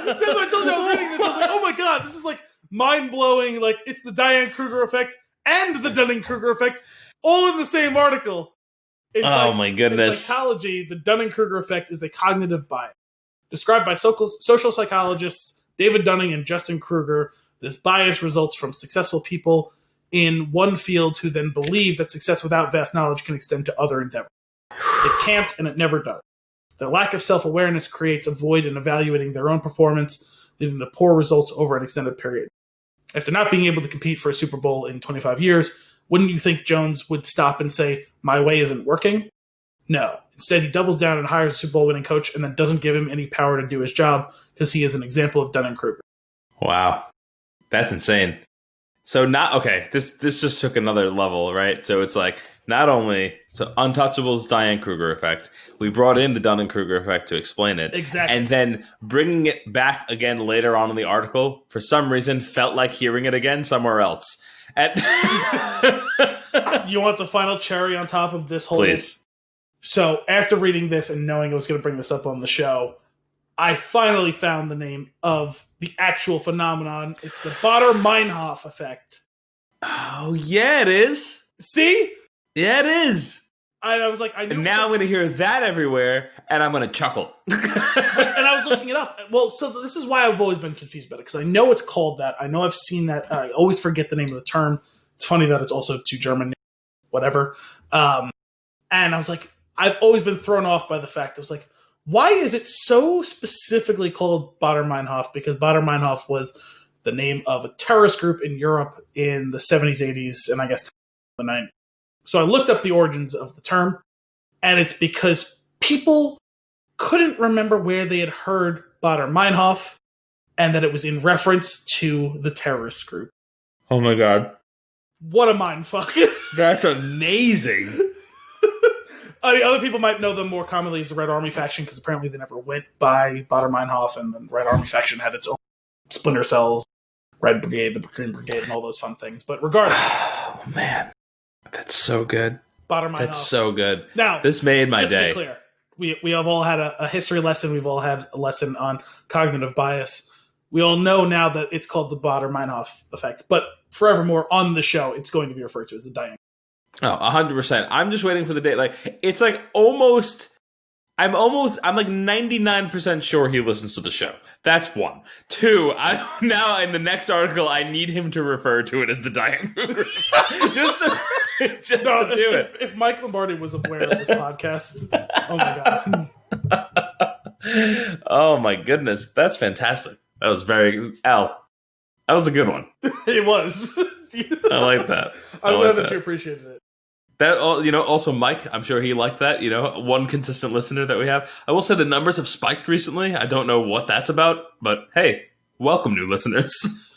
That's what I told you I was reading this. I was like, oh my god, this is like mind-blowing. Like, it's the Diane Kruger effect and the Dunning-Kruger effect all in the same article. My goodness. In psychology, the Dunning-Kruger effect is a cognitive bias. Described by social psychologists David Dunning and Justin Kruger, this bias results from successful people in one field who then believe that success without vast knowledge can extend to other endeavors. It can't, and it never does. Their lack of self-awareness creates a void in evaluating their own performance, leading to poor results over an extended period. After not being able to compete for a Super Bowl in 25 years, wouldn't you think Jones would stop and say, my way isn't working? No. Instead, he doubles down and hires a Super Bowl winning coach and then doesn't give him any power to do his job because he is an example of Dunning-Kruger. Wow. That's insane. So this just took another level, right? So it's like not only Untouchable's Diane Kruger effect, we brought in the Dunning-Kruger effect to explain it. Exactly. And then bringing it back again later on in the article, for some reason, felt like hearing it again somewhere else. You want the final cherry on top of this whole... Please. So after reading this and knowing I was going to bring this up on the show, I finally found the name of the actual phenomenon. It's the Baader-Meinhof effect. Oh, yeah, it is. See? Yeah, it is. I was like, I knew. And now I'm going to hear that everywhere, and I'm going to chuckle. And I was looking it up. Well, so this is why I've always been confused about it, because I know it's called that. I know I've seen that. I always forget the name of the term. It's funny that it's also two German, whatever. And I was like, I've always been thrown off by the fact. I was like, why is it so specifically called Baader-Meinhof? Because Baader-Meinhof was the name of a terrorist group in Europe in the 70s, 80s, and I guess the 90s. So I looked up the origins of the term, and it's because people couldn't remember where they had heard Baader-Meinhof, and that it was in reference to the terrorist group. Oh my god. What a mindfuck. That's amazing. I mean, other people might know them more commonly as the Red Army faction, because apparently they never went by Baader-Meinhof, and the Red Army faction had its own splinter cells, Red Brigade, the Green Brigade, and all those fun things. But regardless... Oh, man. That's so good. Baader-Meinhof. That's so good. Now, this made my just day. To be clear, we have all had a history lesson. We've all had a lesson on cognitive bias. We all know now that it's called the Baader-Meinhof effect. But forevermore on the show, it's going to be referred to as the Diane. Oh, 100%. I'm just waiting for the day. Like, it's like I'm like 99% sure he listens to the show. That's one. Two, now in the next article, I need him to refer to it as the Diane Kruger. just to do it. If Mike Lombardi was aware of this podcast, oh my God. Oh my goodness. That's fantastic. That was that was a good one. It was. I like that. I'm glad that you appreciated it. That, also Mike, I'm sure he liked that. One consistent listener that we have. I will say the numbers have spiked recently. I don't know what that's about, but hey, welcome new listeners.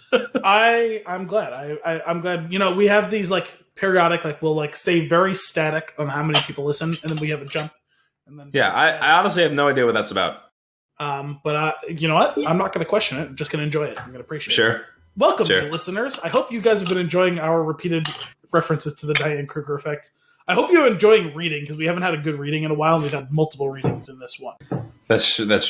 I'm glad. I'm glad. We have these like periodic, like we'll like stay very static on how many people listen, and then we have a jump. And then yeah, I honestly have no idea what that's about. But you know what? I'm not going to question it. I'm just going to enjoy it. I'm going to appreciate it. Sure. Welcome, new listeners. I hope you guys have been enjoying our repeated references to the Diane Kruger effect. I hope you're enjoying reading, because we haven't had a good reading in a while, and we've had multiple readings in this one. That's true. That's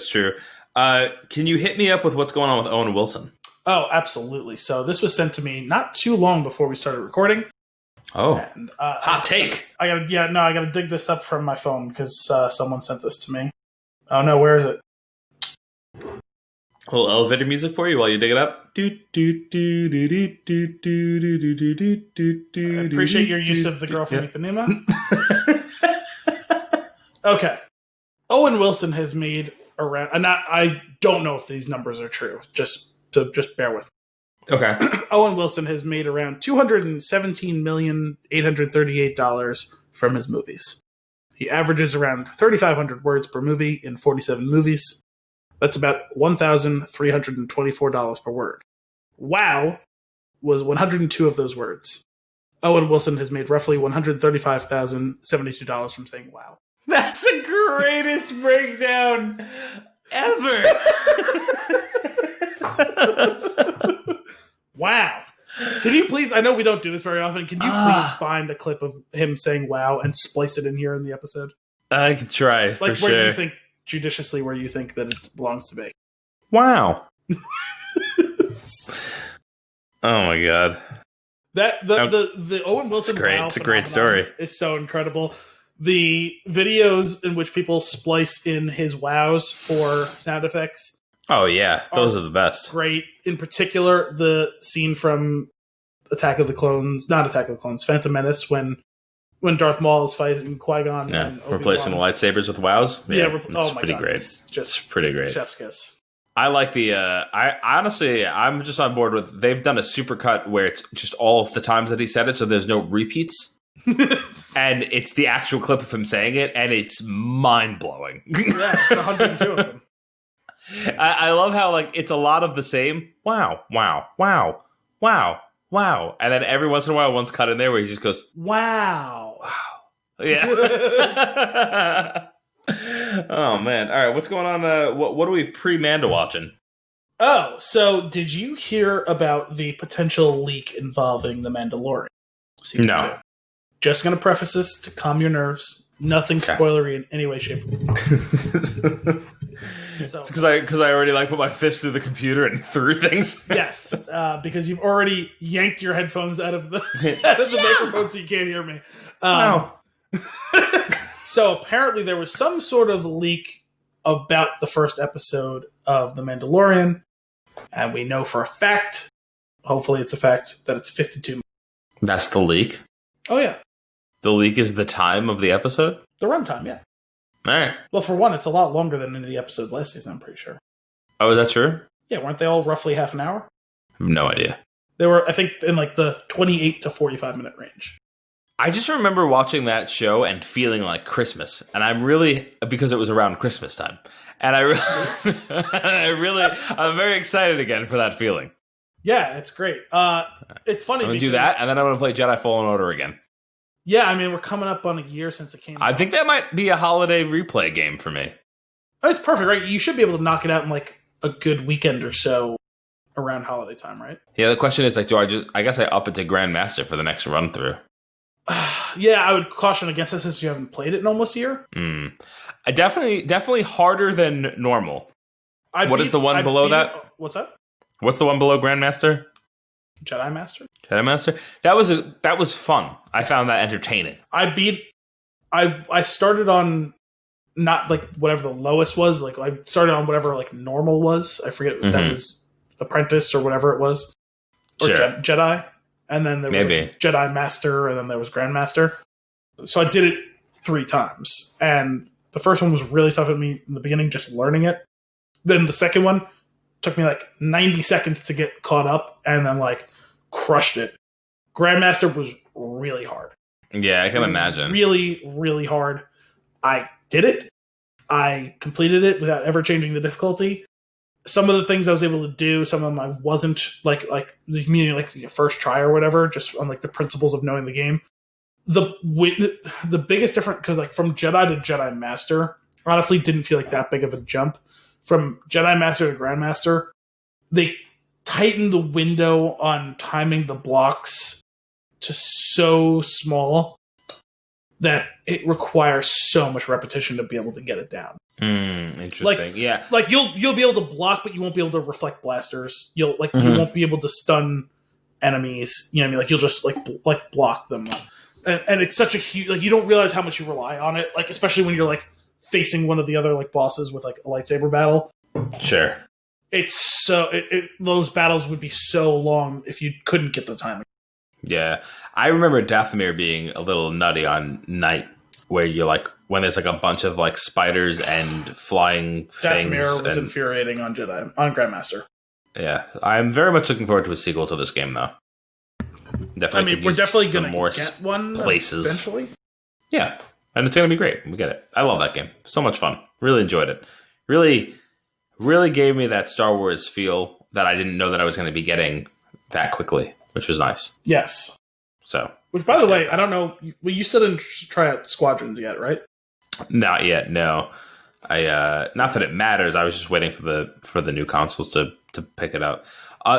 true. Can you hit me up with what's going on with Owen Wilson? Oh, absolutely. So this was sent to me not too long before we started recording. Oh, and, hot take. I gotta dig this up from my phone because someone sent this to me. Oh no, where is it? A little elevator music for you while you dig it up. I appreciate your use of the girl from Ipanema. Okay. Owen Wilson has made around, and I don't know if these numbers are true. Just bear with me. Okay. Owen Wilson has made around $217,838 from his movies. He averages around 3,500 words per movie in 47 movies. That's about $1,324 per word. Wow was 102 of those words. Owen Wilson has made roughly $135,072 from saying wow. That's the greatest breakdown ever. Wow. Can you please, I know we don't do this very often, can you please find a clip of him saying wow and splice it in here in the episode? I could try, for Like where sure. you think, judiciously where you think that it belongs to be. Wow. Oh my god. The Owen Wilson It's great. wow It's a great phenomenon story. is so incredible. The videos in which people splice in his wows for sound effects, Oh yeah, those are the best. great. In particular, the scene from Phantom Menace, when Darth Maul is fighting Qui-Gon Yeah, and Obi-Wan. replacing the lightsabers with wows. It's it's pretty great. It's just Pretty great. chef's kiss. I like the. I'm just on board with. They've done a supercut where it's just all of the times that he said it, so there's no repeats, and it's the actual clip of him saying it, and it's mind blowing. Yeah, it's 102 of them. I love how like it's a lot of the same. Wow, wow, wow, wow, wow, and then every once in a while, one's cut in there where he just goes, Wow. yeah. Oh man! All right, what's going on? What are we pre-Manda watching? Oh, so did you hear about the potential leak involving The Mandalorian? Season No. 2? Just going to preface this to calm your nerves. Nothing spoilery in any way, shape, or form. So, It's because I already like put my fist through the computer and threw things. yes, because you've already yanked your headphones out of the microphone, so you can't hear me. Wow. So apparently there was some sort of leak about the first episode of The Mandalorian, and we know for a fact, hopefully it's a fact, that it's 52 minutes. That's the leak. Oh yeah, The leak is the time of the episode. the runtime, yeah. All right. Well, for one, it's a lot longer than any of the episodes last season, I'm pretty sure. Oh, is that true? Yeah, weren't they all roughly half an hour? I have no idea. They were, I think, in like the 28 to 45 minute range. I just remember watching that show and feeling like Christmas, and I'm really because it was around Christmas time, and I'm very excited again for that feeling. Yeah, it's great. It's funny. I'm gonna do that, and then I'm gonna play Jedi Fallen Order again. Yeah, I mean, we're coming up on a year since it came out. I think that might be a holiday replay game for me. Oh, it's perfect, right? You should be able to knock it out in like a good weekend or so around holiday time, right? Yeah, the question is like, I guess I up it to Grandmaster for the next run through. Yeah, I would caution against this since you haven't played it in almost a year. I definitely harder than normal. What is the one below that? What's that? What's the one below Grandmaster? Jedi Master? Jedi Master? That was fun. I found that entertaining. I started on not like whatever the lowest was. Like I started on whatever like normal was. I forget if that was Apprentice or whatever it was. Or Sure. Jedi. And then there was like Jedi Master, and then there was Grandmaster. So I did it 3 times. And the first one was really tough at me in the beginning, just learning it. Then the second one took me like 90 seconds to get caught up, and then like crushed it. Grandmaster was really hard. Yeah, I can imagine. Really, really hard. I did it. I completed it without ever changing the difficulty. Some of the things I was able to do, some of them I wasn't, like meaning like your first try or whatever, just on like the principles of knowing the game. The biggest difference, because like from Jedi to Jedi Master, honestly didn't feel like that big of a jump. From Jedi Master to Grandmaster, they tightened the window on timing the blocks to so small that it requires so much repetition to be able to get it down. Interesting. Yeah. Like you'll be able to block, but you won't be able to reflect blasters. You won't be able to stun enemies. You know what I mean? Like you'll just like block them. And it's such a huge, like you don't realize how much you rely on it. Like especially when you're like facing one of the other like bosses with like a lightsaber battle. Sure. It's so those battles would be so long if you couldn't get the timing. Yeah, I remember Dathomir being a little nutty on night, where you're like when there's like a bunch of like spiders and flying things. Dathomir was infuriating on Grandmaster. Yeah, I'm very much looking forward to a sequel to this game, though. Definitely, we're definitely going to get one places eventually. Yeah, and it's going to be great. We get it. I love that game. So much fun. Really enjoyed it. Really, really gave me that Star Wars feel that I didn't know that I was going to be getting that quickly, which was nice. Yes. So, which, by the way, I don't know. You still didn't try out Squadrons yet, right? Not yet. No. Not that it matters. I was just waiting for the new consoles to pick it up.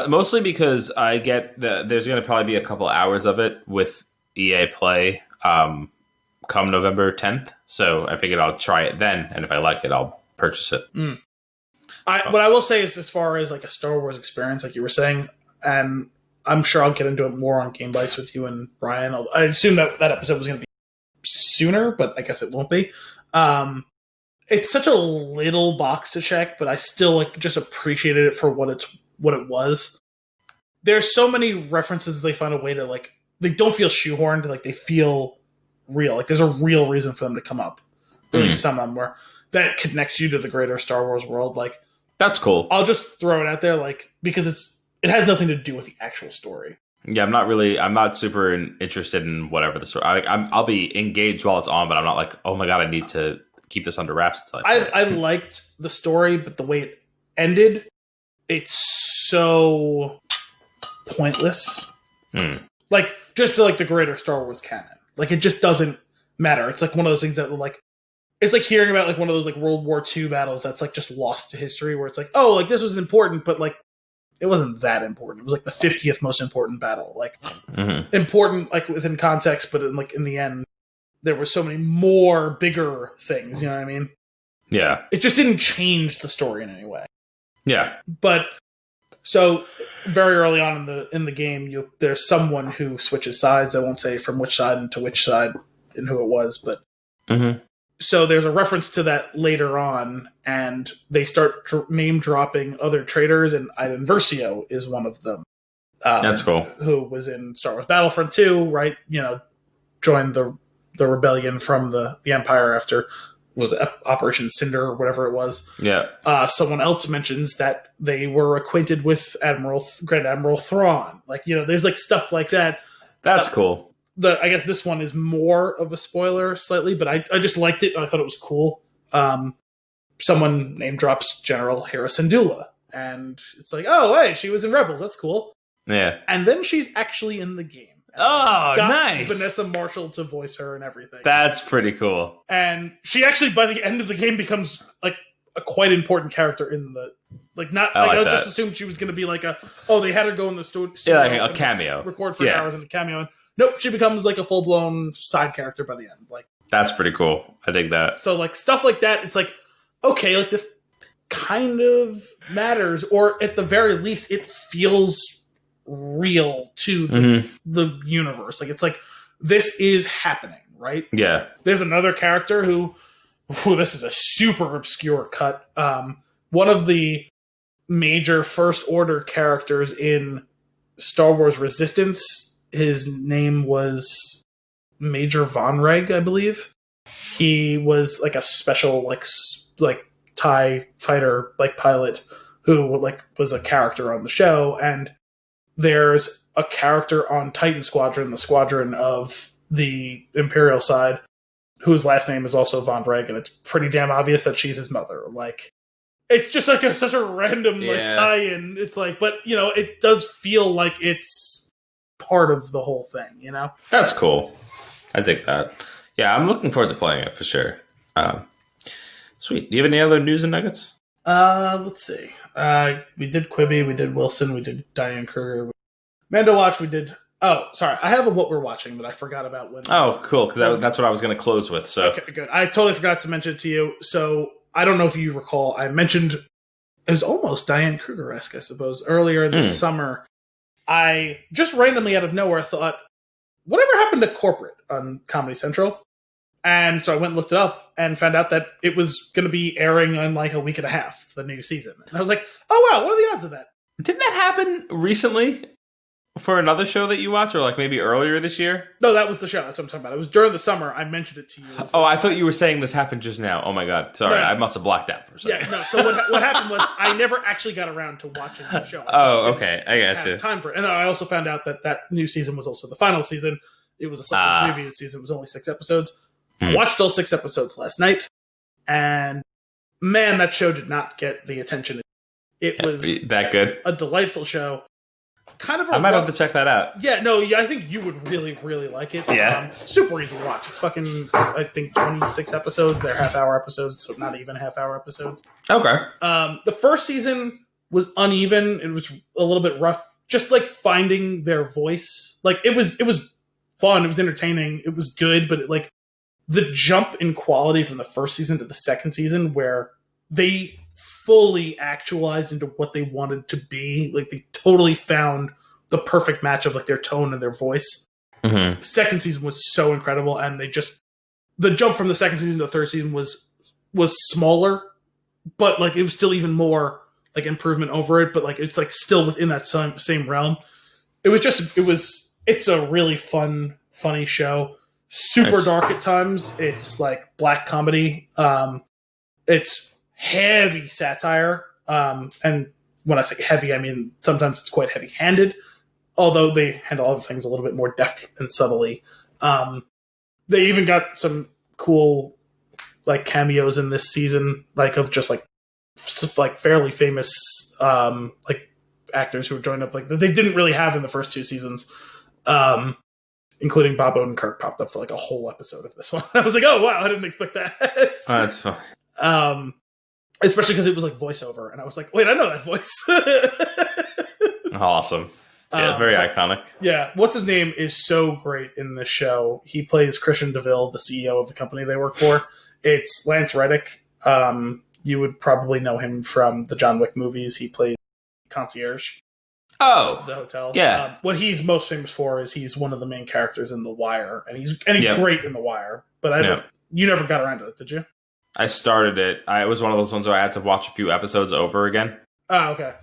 Mostly because I get there's going to probably be a couple hours of it with EA Play come November 10th. So I figured I'll try it then, and if I like it, I'll purchase it. What I will say is, as far as like a Star Wars experience, like you were saying, and I'm sure I'll get into it more on Game Bites with you and Brian. I assume that episode was going to be sooner, but I guess it won't be. It's such a little box to check, but I still like just appreciated it for what it was. There's so many references they find a way to like. They don't feel shoehorned. Like they feel real. Like there's a real reason for them to come up. At least some of them where that connects you to the greater Star Wars world. Like that's cool. I'll just throw it out there, like because it has nothing to do with the actual story. Yeah, I'm not super interested in whatever the story. I'll be engaged while it's on, but I'm not like, oh my god, I need to keep this under wraps. I liked the story, but the way it ended, it's so pointless. Like just to like the greater Star Wars canon, like it just doesn't matter. It's like one of those things that like it's like hearing about like one of those like World War II battles that's like just lost to history, where it's like, oh, like this was important, but like it wasn't that important. It was like the 50th most important battle, like important like within context, but in the end, there were so many more bigger things. You know what I mean? Yeah. It just didn't change the story in any way. Yeah. But so very early on in the game, there's someone who switches sides. I won't say from which side and to which side and who it was, but so there's a reference to that later on, and they start name dropping other traitors, and Iden Versio is one of them. That's cool. Who was in Star Wars Battlefront 2, right? You know, joined the rebellion from the Empire after was Operation Cinder or whatever it was. Yeah. Someone else mentions that they were acquainted with Grand Admiral Thrawn. Like, you know, there's like stuff like that. That's cool. I guess this one is more of a spoiler slightly, but I just liked it and I thought it was cool. Someone name drops General Hera Syndulla, and it's like, oh, hey, she was in Rebels. That's cool. Yeah. And then she's actually in the game. Oh, nice. Vanessa Marshall to voice her and everything. That's pretty cool. And she actually, by the end of the game, becomes like a quite important character in the like. Not like I just assumed she was going to be like they had her go in the studio, like a cameo, record for hours in a cameo. And nope, she becomes like a full blown side character by the end. Like that's pretty cool. I dig that. So like stuff like that, it's like okay, like this kind of matters, or at the very least, it feels real to the universe. Like it's like this is happening, right? Yeah. There's another character who this is a super obscure cut. One of the major First Order characters in Star Wars Resistance, his name was Major Von Reg, I believe. He was like a special like TIE fighter like pilot who like was a character on the show, and there's a character on Titan Squadron, the squadron of the Imperial side, whose last name is also Von Reg, and it's pretty damn obvious that she's his mother. Like, it's just like such a random like tie-in. It's like, but you know, it does feel like it's part of the whole thing. You know, that's cool. I dig that. Yeah, I'm looking forward to playing it for sure. Sweet. Do you have any other news and nuggets? Let's see. We did Quibi, we did Wilson, we did Diane Kruger. Manda Watch, we did... Oh, sorry. I have a what we're watching that I forgot about. Oh, cool. Because that's what I was going to close with. So okay, good. I totally forgot to mention it to you. So I don't know if you recall, I mentioned... It was almost Diane Kruger-esque, I suppose, earlier in the summer. I just randomly out of nowhere thought, whatever happened to Corporate on Comedy Central? And so I went and looked it up and found out that it was going to be airing in like a week and a half, the new season. And I was like, oh, wow, what are the odds of that? Didn't that happen recently? for another show that you watch, or like maybe earlier this year? No, that was the show. That's what I'm talking about. It was during the summer. I mentioned it to you. Oh, I thought you were saying this happened just now. Oh my god, sorry, No. I must have blacked out for a second. Yeah, no. So what happened was I never actually got around to watching the show. Oh, okay, I got you. Time for it, and I also found out that new season was also the final season. It was a slightly preview season. It was only 6 episodes. I watched all 6 episodes last night, and man, that show did not get the attention. It was that good. A delightful show. Kind of. I might have to check that out. Yeah, no, I think you would really, really like it. Yeah. Super easy to watch. It's fucking, I think, 26 episodes. They're half-hour episodes, so not even half-hour episodes. Okay. The first season was uneven. It was a little bit rough. Just like finding their voice. Like it was fun. It was entertaining. It was good, but the jump in quality from the first season to the second season, where they fully actualized into what they wanted to be. Like they totally found the perfect match of like their tone and their voice. Mm-hmm. The second season was so incredible, and the jump from the second season to the third season was smaller, but like it was still even more like improvement over it. But like it's like still within that same realm. It's a really funny show. Super Nice. dark at times. It's like black comedy. It's heavy satire. And when I say heavy, I mean sometimes it's quite heavy-handed. Although they handle other things a little bit more deft and subtly. They even got some cool like cameos in this season, like of just like fairly famous like actors who have joined up, like they didn't really have in the first 2 seasons. Including Bob Odenkirk popped up for like a whole episode of this one. I was like, oh wow, I didn't expect that. Oh, that's fun. Especially because it was like voiceover, and I was like, wait, I know that voice. Awesome. Yeah, very iconic. Yeah, what's his name is so great in this show. He plays Christian DeVille, the CEO of the company they work for. It's Lance Reddick. You would probably know him from the John Wick movies. He played concierge. Oh, The hotel. yeah. What he's most famous for is he's one of the main characters in The Wire, and he's great in The Wire. But you never got around to it, did you? I started it. It was one of those ones where I had to watch a few episodes over again. Oh, okay.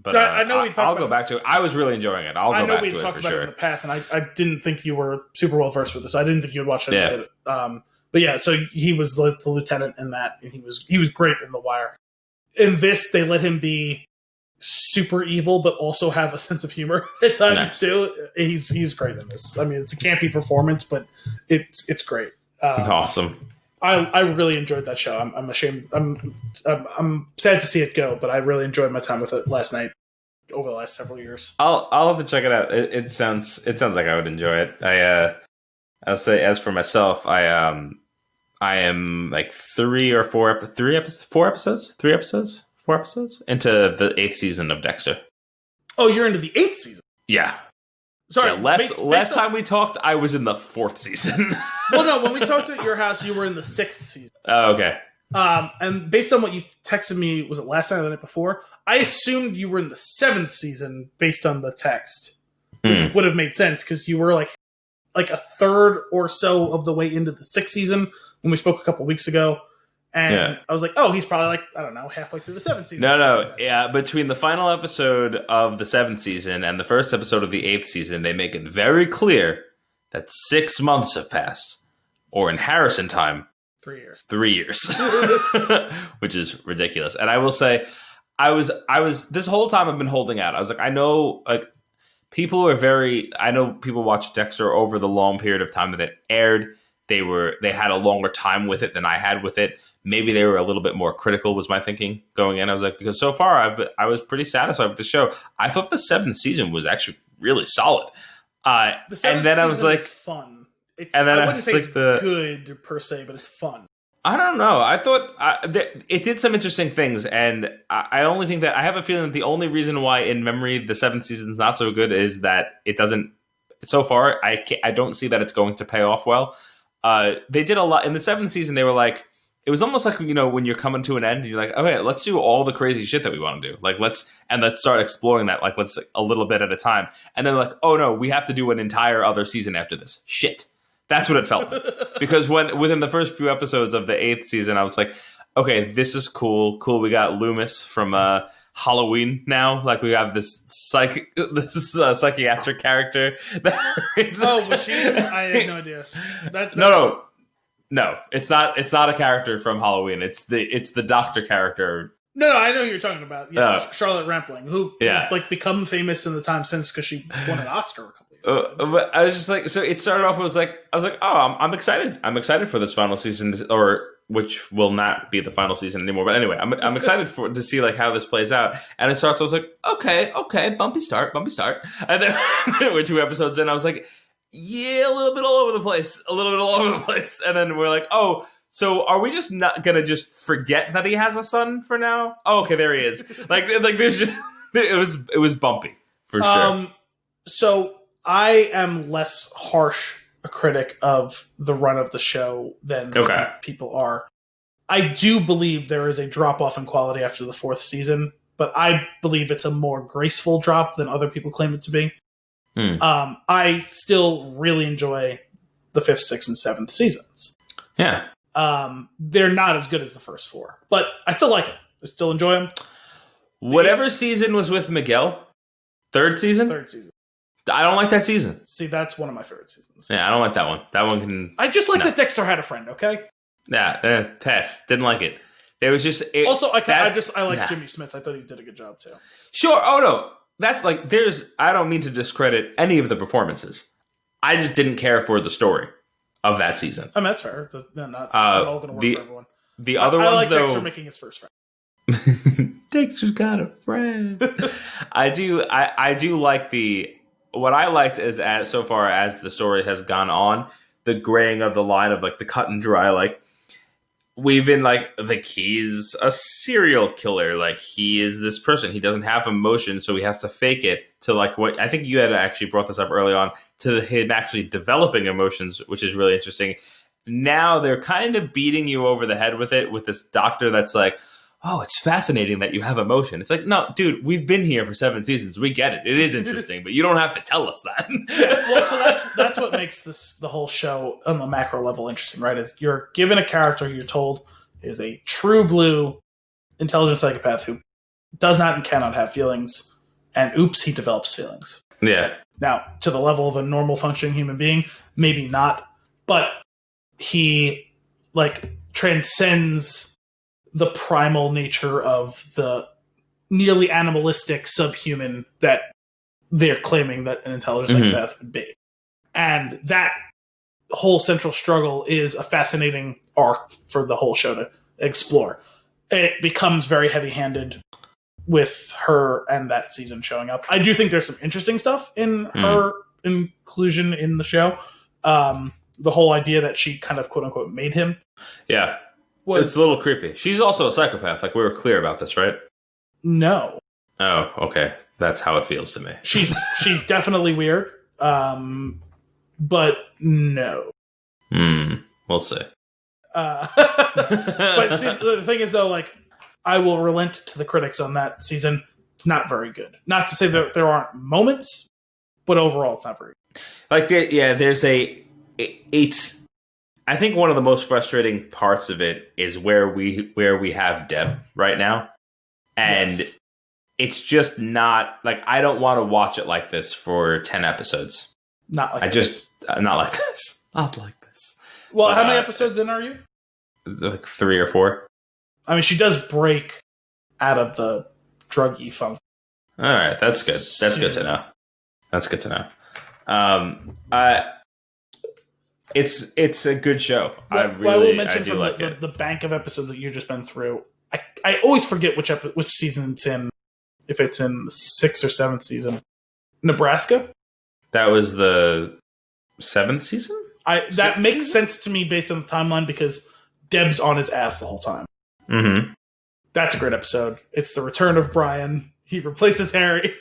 But So I know I'll go back to it. I was really enjoying it. I know we talked about it in the past, and I didn't think you were super well versed with this. I didn't think you would watch it. Yeah. But yeah, so he was the lieutenant in that, and he was great in The Wire. In this, they let him be super evil, but also have a sense of humor at times too. He's great in this. I mean, it's a campy performance, but it's great. Awesome. I really enjoyed that show. I'm ashamed. I'm sad to see it go, but I really enjoyed my time with it last night. Over the last several years, I'll have to check it out. It sounds like I would enjoy it. I'll say as for myself, I am like 4 episodes into the 8th season of Dexter. Oh, you're into the 8th season? Yeah. Sorry. Yeah, last time we talked, I was in the 4th season. Well, no, when we talked at your house, you were in the 6th season. Oh, okay. And based on what you texted me, was it last night or the night before? I assumed you were in the 7th season based on the text, which would have made sense because you were like a third or so of the way into the 6th season when we spoke a couple weeks ago. And I was like, oh, he's probably like, I don't know, halfway through the 7th season. No. Yeah, between the final episode of the 7th season and the first episode of the 8th season, they make it very clear that 6 months have passed. Or in Harrison time, 3 years. 3 years. Which is ridiculous. And I will say, I was this whole time I've been holding out. I was like, I know people watched Dexter over the long period of time that it aired. They had a longer time with it than I had with it. Maybe they were a little bit more critical, was my thinking going in. I was like, because so far I was pretty satisfied with the show. I thought the 7th season was actually really solid. The 7th and then I was like, is fun. And then I wouldn't say it's good per se, but it's fun. I don't know. I thought it did some interesting things, and I only think that I have a feeling that the only reason why in memory the 7th season is not so good is that it doesn't. So far, I don't see that it's going to pay off well. They did a lot in the 7th season. They were like, it was almost like, when you're coming to an end and you're like, okay, let's do all the crazy shit that we want to do. Like, let's start exploring that. Like, let's a little bit at a time. And then like, oh no, we have to do an entire other season after this. Shit. That's what it felt like. Because within the first few episodes of the 8th season, I was like, okay, this is cool. Cool. We got Loomis from Halloween now. Like we have this psychiatric character. Was she? I had no idea. No. It's not a character from Halloween. It's the doctor character. No, I know who you're talking about. Yeah, Charlotte Rampling, who has like become famous in the time since because she won an Oscar a couple years ago. But I was just like, so it started off. I was like, oh, I'm excited. I'm excited for this final season, or which will not be the final season anymore. But anyway, I'm excited to see like how this plays out. And it starts. I was like, okay, bumpy start. And then we're 2 episodes in. I was like, yeah, a little bit all over the place. And then we're like, oh. So are we just not gonna just forget that he has a son for now? Oh, okay, there he is. like there's just it was bumpy for sure. So I am less harsh a critic of the run of the show than some people are. I do believe there is a drop off in quality after the 4th season, but I believe it's a more graceful drop than other people claim it to be. I still really enjoy the 5th, 6th, and 7th seasons. Yeah. They're not as good as the first 4, but I still like it. I still enjoy them. Whatever season was with Miguel, 3rd season? 3rd season. I don't like that season. See, that's one of my favorite seasons. Yeah, I don't like that one. That one can... I just like that Dexter had a friend, okay? Yeah, Tess. Didn't like it. It was just... Also, I like Jimmy Smits. I thought he did a good job, too. Sure. Oh, no. That's like... I don't mean to discredit any of the performances. I just didn't care for the story of that season. I mean, that's fair. It's not all going to work for everyone. The other ones, like though... Dexter making his first friend. Dexter's got a friend. I do like the... What I liked is, as so far as the story has gone on, the graying of the line of like the cut and dry, like we've been like he's a serial killer, like he is this person, he doesn't have emotion, so he has to fake it, to like what I think you had actually brought this up early on, to him actually developing emotions, which is really interesting. Now they're kind of beating you over the head with it, with this doctor that's like, oh, it's fascinating that you have emotion. It's like, no, dude, we've been here for 7 seasons. We get it. It is interesting, but you don't have to tell us that. Well, so that's what makes the whole show on the macro level interesting, right? Is you're given a character who you're told is a true blue intelligent psychopath who does not and cannot have feelings, and oops, he develops feelings. Yeah. Now, to the level of a normal functioning human being, maybe not, but he like transcends the primal nature of the nearly animalistic subhuman that they're claiming that an intelligent psychopath would be. And that whole central struggle is a fascinating arc for the whole show to explore. It becomes very heavy-handed with her and that season showing up. I do think there's some interesting stuff in her inclusion in the show. The whole idea that she kind of quote-unquote made him. Yeah. It's a little creepy. She's also a psychopath. Like, we were clear about this, right? No. Oh, okay. That's how it feels to me. She's definitely weird. But no. We'll see. But see, the thing is, though, like, I will relent to the critics on that season. It's not very good. Not to say that there aren't moments, but overall, it's not very good. Like, it's... I think one of the most frustrating parts of it is where we have Deb right now. And it's just not... Like, I don't want to watch it like this for 10 episodes. Not like this. Not like this. Not like this. Well, how many episodes in are you? Like 3 or 4. I mean, she does break out of the druggy funk. All right, that's good. That's good to know. That's good to know. It's a good show. I will mention from the bank of episodes that you've just been through. I always forget which season it's in. If it's in the 6th or 7th season, Nebraska. That was the 7th season. That makes sense to me based on the timeline because Deb's on his ass the whole time. Mm-hmm. That's a great episode. It's the return of Brian. He replaces Harry.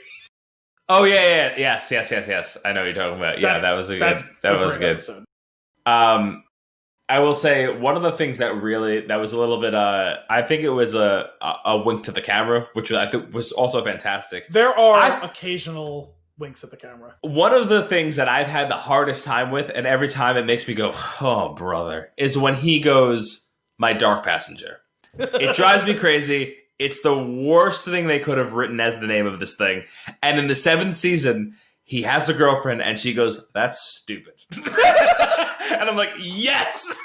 Oh yeah. Yes. I know what you're talking about. Yeah, that was a good. That was good. Episode. I will say one of the things that was a little bit. I think it was a wink to the camera, which I think was also fantastic. There are occasional winks at the camera. One of the things that I've had the hardest time with, and every time it makes me go, "Oh, brother," is when he goes, "My dark passenger." It drives me crazy. It's the worst thing they could have written as the name of this thing. And in the 7th season, he has a girlfriend, and she goes, "That's stupid." And I'm like, yes!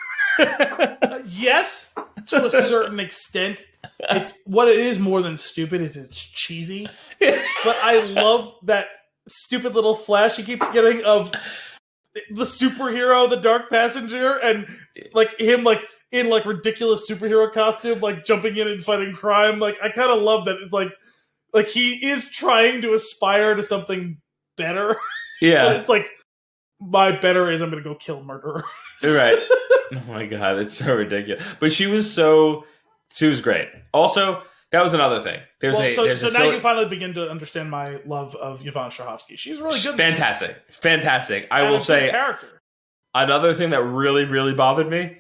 Yes, to a certain extent. It's what it is more than stupid is it's cheesy. But I love that stupid little flash he keeps getting of the superhero, the Dark Passenger, and like him like in like ridiculous superhero costume, like jumping in and fighting crime. Like I kind of love that. It's like he is trying to aspire to something better. Yeah. But it's like my better is I'm going to go kill murderer. Right. Oh my God, it's so ridiculous. But she was great. Also, that was another thing. So now you can finally begin to understand my love of Yvonne Strahovski. She's really good. Fantastic. I will say, character. Another thing that really, really bothered me,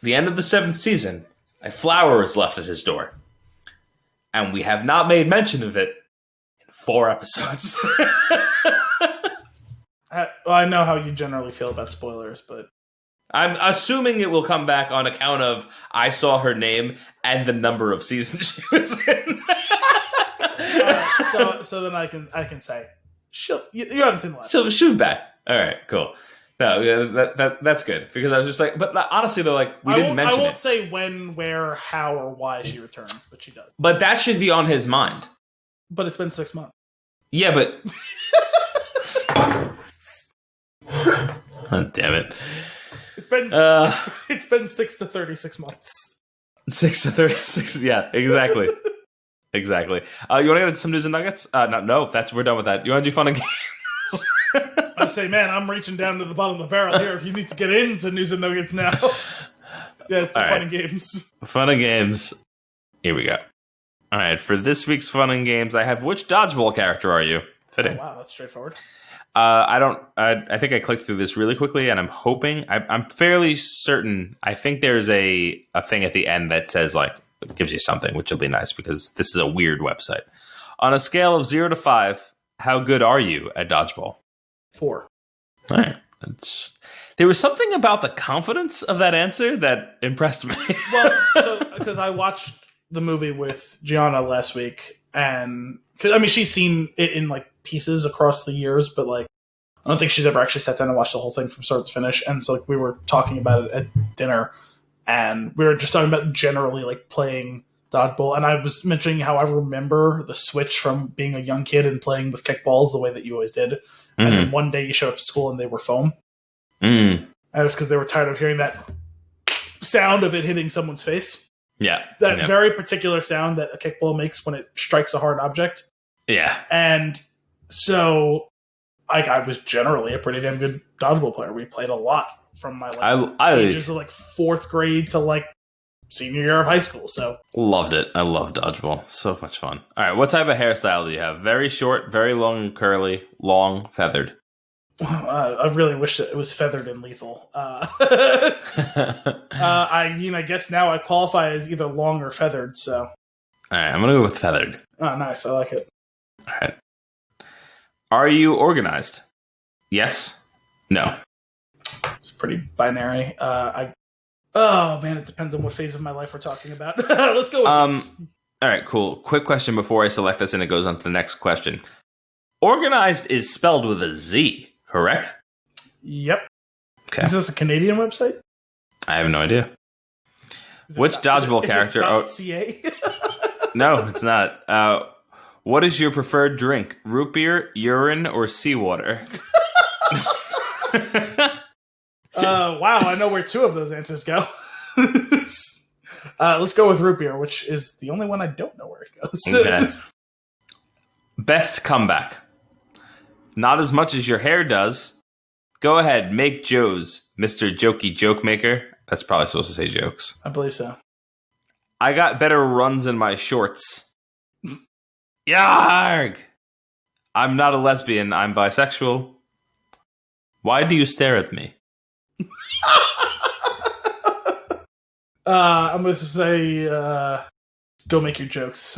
the end of the 7th season, a flower is left at his door. And we have not made mention of it in 4 episodes. I know how you generally feel about spoilers, but I'm assuming it will come back on account of I saw her name and the number of seasons she was in. So then I can say, you haven't seen the last. She'll be back. All right, cool. No, yeah, that's good because I was just like, but honestly, though, like we didn't mention it. I won't say when, where, how, or why she returns, but she does. But that should be on his mind. But it's been 6 months. Yeah, but oh, damn it. It's been 6 to 36 months. 6 to 36. Yeah, exactly. Exactly. You want to get some news and nuggets? No, we're done with that. You want to do fun and games? I say, man, I'm reaching down to the bottom of the barrel here. If you need to get into news and nuggets now, yeah, it's fun and games. Fun and games. Here we go. All right, for this week's fun and games, I have which Dodgeball character are you? Fitting. Oh, wow, that's straightforward. I think I clicked through this really quickly, and I'm hoping. I'm fairly certain. I think there's a thing at the end that says like it gives you something, which will be nice because this is a weird website. On a scale of 0 to 5, how good are you at Dodgeball? 4. All right. There was something about the confidence of that answer that impressed me. Well, because I watched the movie with Gianna last week, and she's seen it in like pieces across the years, but like I don't think she's ever actually sat down and watched the whole thing from start to finish. And so like we were talking about it at dinner, and we were just talking about generally like playing Dodgeball, and I was mentioning how I remember the switch from being a young kid and playing with kickballs the way that you always did. And then one day you showed up to school and they were foam. And it's because they were tired of hearing that sound of it hitting someone's face. Yeah. That very particular sound that a kickball makes when it strikes a hard object. Yeah. And so I was generally a pretty damn good Dodgeball player. We played a lot from my ages of like 4th grade to like senior year of high school. So loved it. I love Dodgeball. So much fun. All right. What type of hairstyle do you have? Very short, very long and curly, long, feathered. I really wish that it was feathered and lethal. I guess now I qualify as either long or feathered. So all right. I'm going to go with feathered. Oh, nice. I like it. All right. Are you organized? Yes. No. It's pretty binary. Oh man, it depends on what phase of my life we're talking about. Let's go with this. All right, cool. Quick question before I select this and it goes on to the next question. Organized is spelled with a Z, correct? Yep. Okay. Is this a Canadian website? I have no idea. Which Dodgeball character? .ca? No, it's not. What is your preferred drink? Root beer, urine, or seawater? Wow, I know where 2 of those answers go. Let's go with root beer, which is the only one I don't know where it goes. Okay. Best comeback. Not as much as your hair does. Go ahead, make Joe's, Mr. Jokey Joke Maker. That's probably supposed to say jokes. I believe so. I got better runs in my shorts. Yarg! I'm not a lesbian, I'm bisexual. Why do you stare at me? I'm going to say, go make your jokes.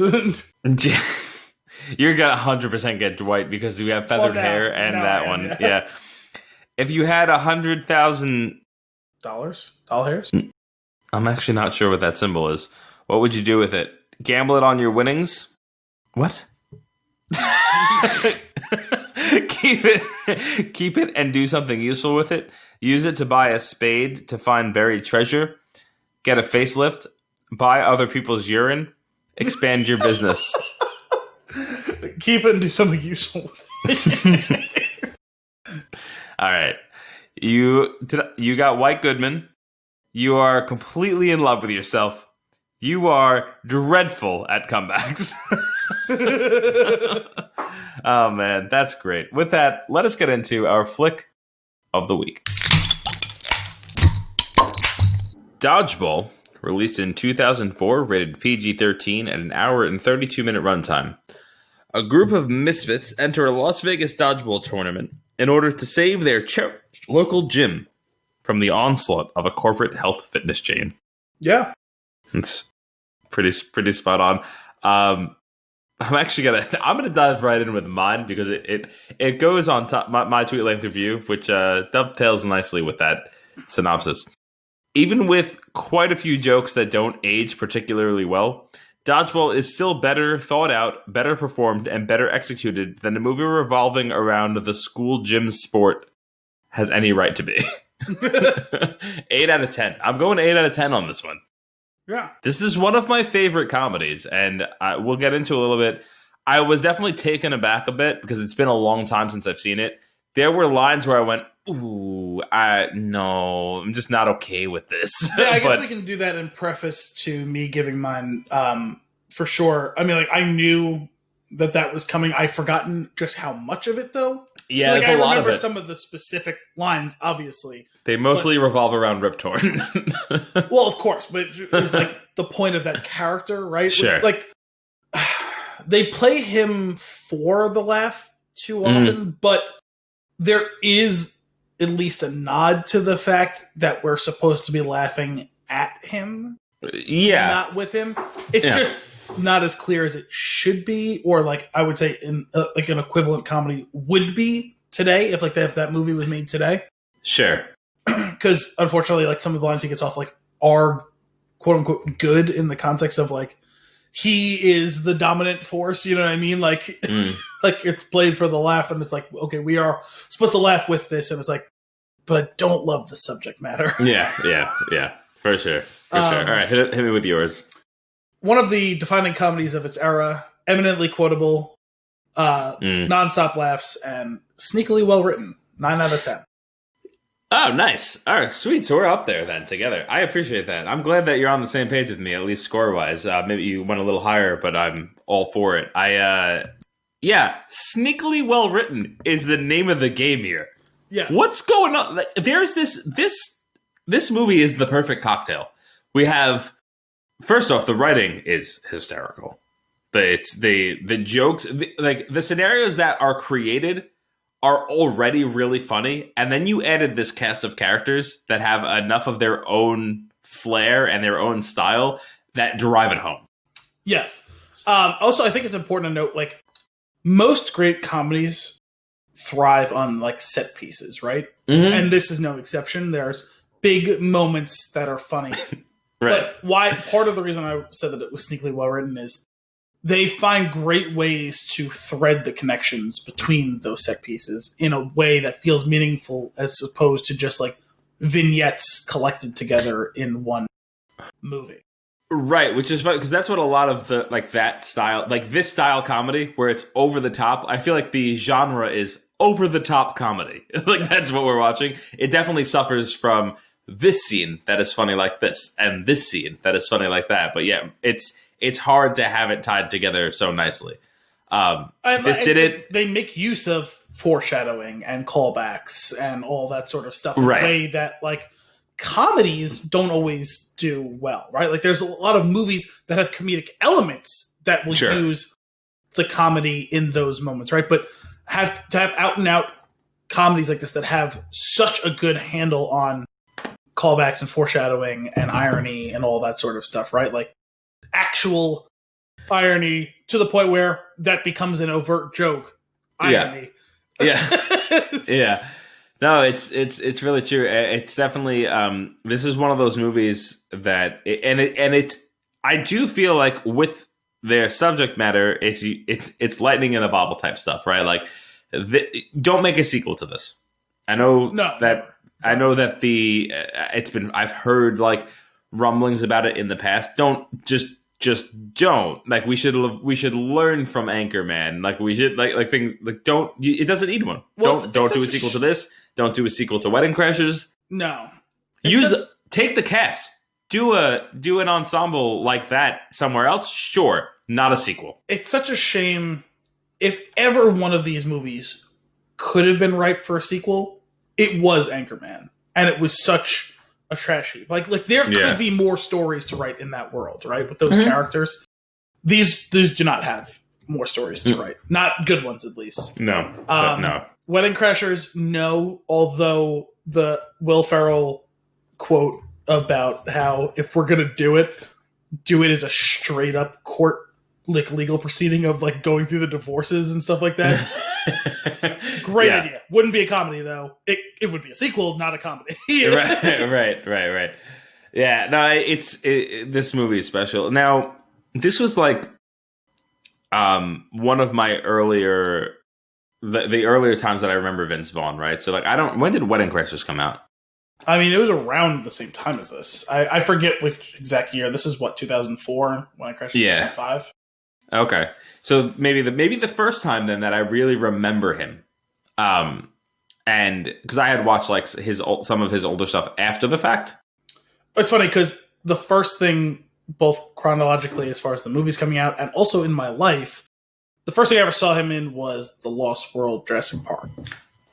You're going to 100% get Dwight because we have feathered hair and that one. Yeah. If you had $100,000... Doll hairs? I'm actually not sure what that symbol is. What would you do with it? gamble it on your winnings. What? Keep it and do something useful with it. Use it to buy a spade to find buried treasure. Get a facelift. Buy other people's urine. Expand your business. Keep it and do something useful. All right. You got White Goodman. You are completely in love with yourself. You are dreadful at comebacks. Oh, man. That's great. With that, let us get into our flick of the week. Dodgeball, released in 2004, rated PG-13 at an hour and 32-minute runtime. A group of misfits enter a Las Vegas dodgeball tournament in order to save their local gym from the onslaught of a corporate health fitness chain. Yeah. It's pretty spot on. I'm gonna dive right in with mine because it goes on top my tweet length review, which dovetails nicely with that synopsis. Even with quite a few jokes that don't age particularly well, Dodgeball is still better thought out, better performed, and better executed than a movie revolving around the school gym sport has any right to be. 8 out of 10. I'm going 8 out of 10 on this one. Yeah. This is one of my favorite comedies, and we'll get into a little bit. I was definitely taken aback a bit because it's been a long time since I've seen it. There were lines where I went, ooh, no, I'm just not okay with this. Yeah, I guess we can do that in preface to me giving mine, for sure. I mean, like, I knew that was coming. I've forgotten just how much of it, though. Yeah, like, there's a lot of it. I remember some of the specific lines, obviously. They mostly revolve around Rip Torn. Well, of course, but it's like the point of that character, right? Sure. It's like, they play him for the laugh too often, but there is at least a nod to the fact that we're supposed to be laughing at him. Yeah. Not with him. It's just not as clear as it should be, or like I would say in like an equivalent comedy would be today if that movie was made today. Sure. Because unfortunately, like some of the lines he gets off like are quote unquote good in the context of like he is the dominant force, you know what I mean? Like like it's played for the laugh, and it's like, okay, we are supposed to laugh with this, and it's like, but I don't love the subject matter. Yeah. For sure. All right, hit me with yours. One of the defining comedies of its era, eminently quotable, nonstop laughs, and sneakily well written. 9 out of 10. Oh, nice. All right, sweet. So we're up there then together. I appreciate that. I'm glad that you're on the same page with me, at least score-wise. Maybe you went a little higher, but I'm all for it. Sneakily well written is the name of the game here. Yes. What's going on? There's this movie is the perfect cocktail. We have, first off, the writing is hysterical. The jokes, the scenarios that are created are already really funny, and then you added this cast of characters that have enough of their own flair and their own style that drive it home. Yes. Also, I think it's important to note, like, most great comedies thrive on, like, set pieces, right? Mm-hmm. And this is no exception. There's big moments that are funny. Right. But part of the reason I said that it was sneakily well written is they find great ways to thread the connections between those set pieces in a way that feels meaningful as opposed to just like vignettes collected together in one movie. Right, which is funny because that's what a lot of the like that style, like this style comedy where it's over the top. I feel like the genre is over the top comedy. Like that's what we're watching. It definitely suffers from this scene that is funny like this and this scene that is funny like that. But yeah, it's hard to have it tied together so nicely. They make use of foreshadowing and callbacks and all that sort of stuff in right. a way that like comedies don't always do well, right? Like there's a lot of movies that have comedic elements that will use the comedy in those moments, right? But have out and out comedies like this that have such a good handle on callbacks and foreshadowing and irony and all that sort of stuff, right? Like actual irony to the point where that becomes an overt joke. Irony. Yeah. No, it's really true. It's definitely this is one of those movies that it's I do feel like with their subject matter, it's lightning in a bottle type stuff, right? Like, don't make a sequel to this. I know that I've heard like rumblings about it in the past. Don't don't. Like, we should learn from Anchorman. Like, we should like things like it doesn't need one. Well, don't do a sequel to this. Don't do a sequel to Wedding Crashers. No. Take the cast. Do an ensemble like that somewhere else. Sure, not a sequel. It's such a shame. If ever one of these movies could have been ripe for a sequel, it was Anchorman, and it was such a trash heap. Like there could be more stories to write in that world, right? With those characters, these do not have more stories to write. Not good ones, at least. No, no. Wedding Crashers, no. Although the Will Ferrell quote about how if we're gonna do it as a straight up court legal proceeding of like going through the divorces and stuff like that. Great idea. Wouldn't be a comedy though. It would be a sequel, not a comedy. right. Yeah, no, this movie is special. Now, this was like one of my earlier times that I remember Vince Vaughn, right? So like when did Wedding Crashers come out? I mean, it was around the same time as this. I forget which exact year. This is what, 2004 when I crashed 2005. Okay. So maybe the first time then that I really remember him. And because I had watched like some of his older stuff after the fact. It's funny because the first thing, both chronologically as far as the movies coming out and also in my life, the first thing I ever saw him in was The Lost World Jurassic Park.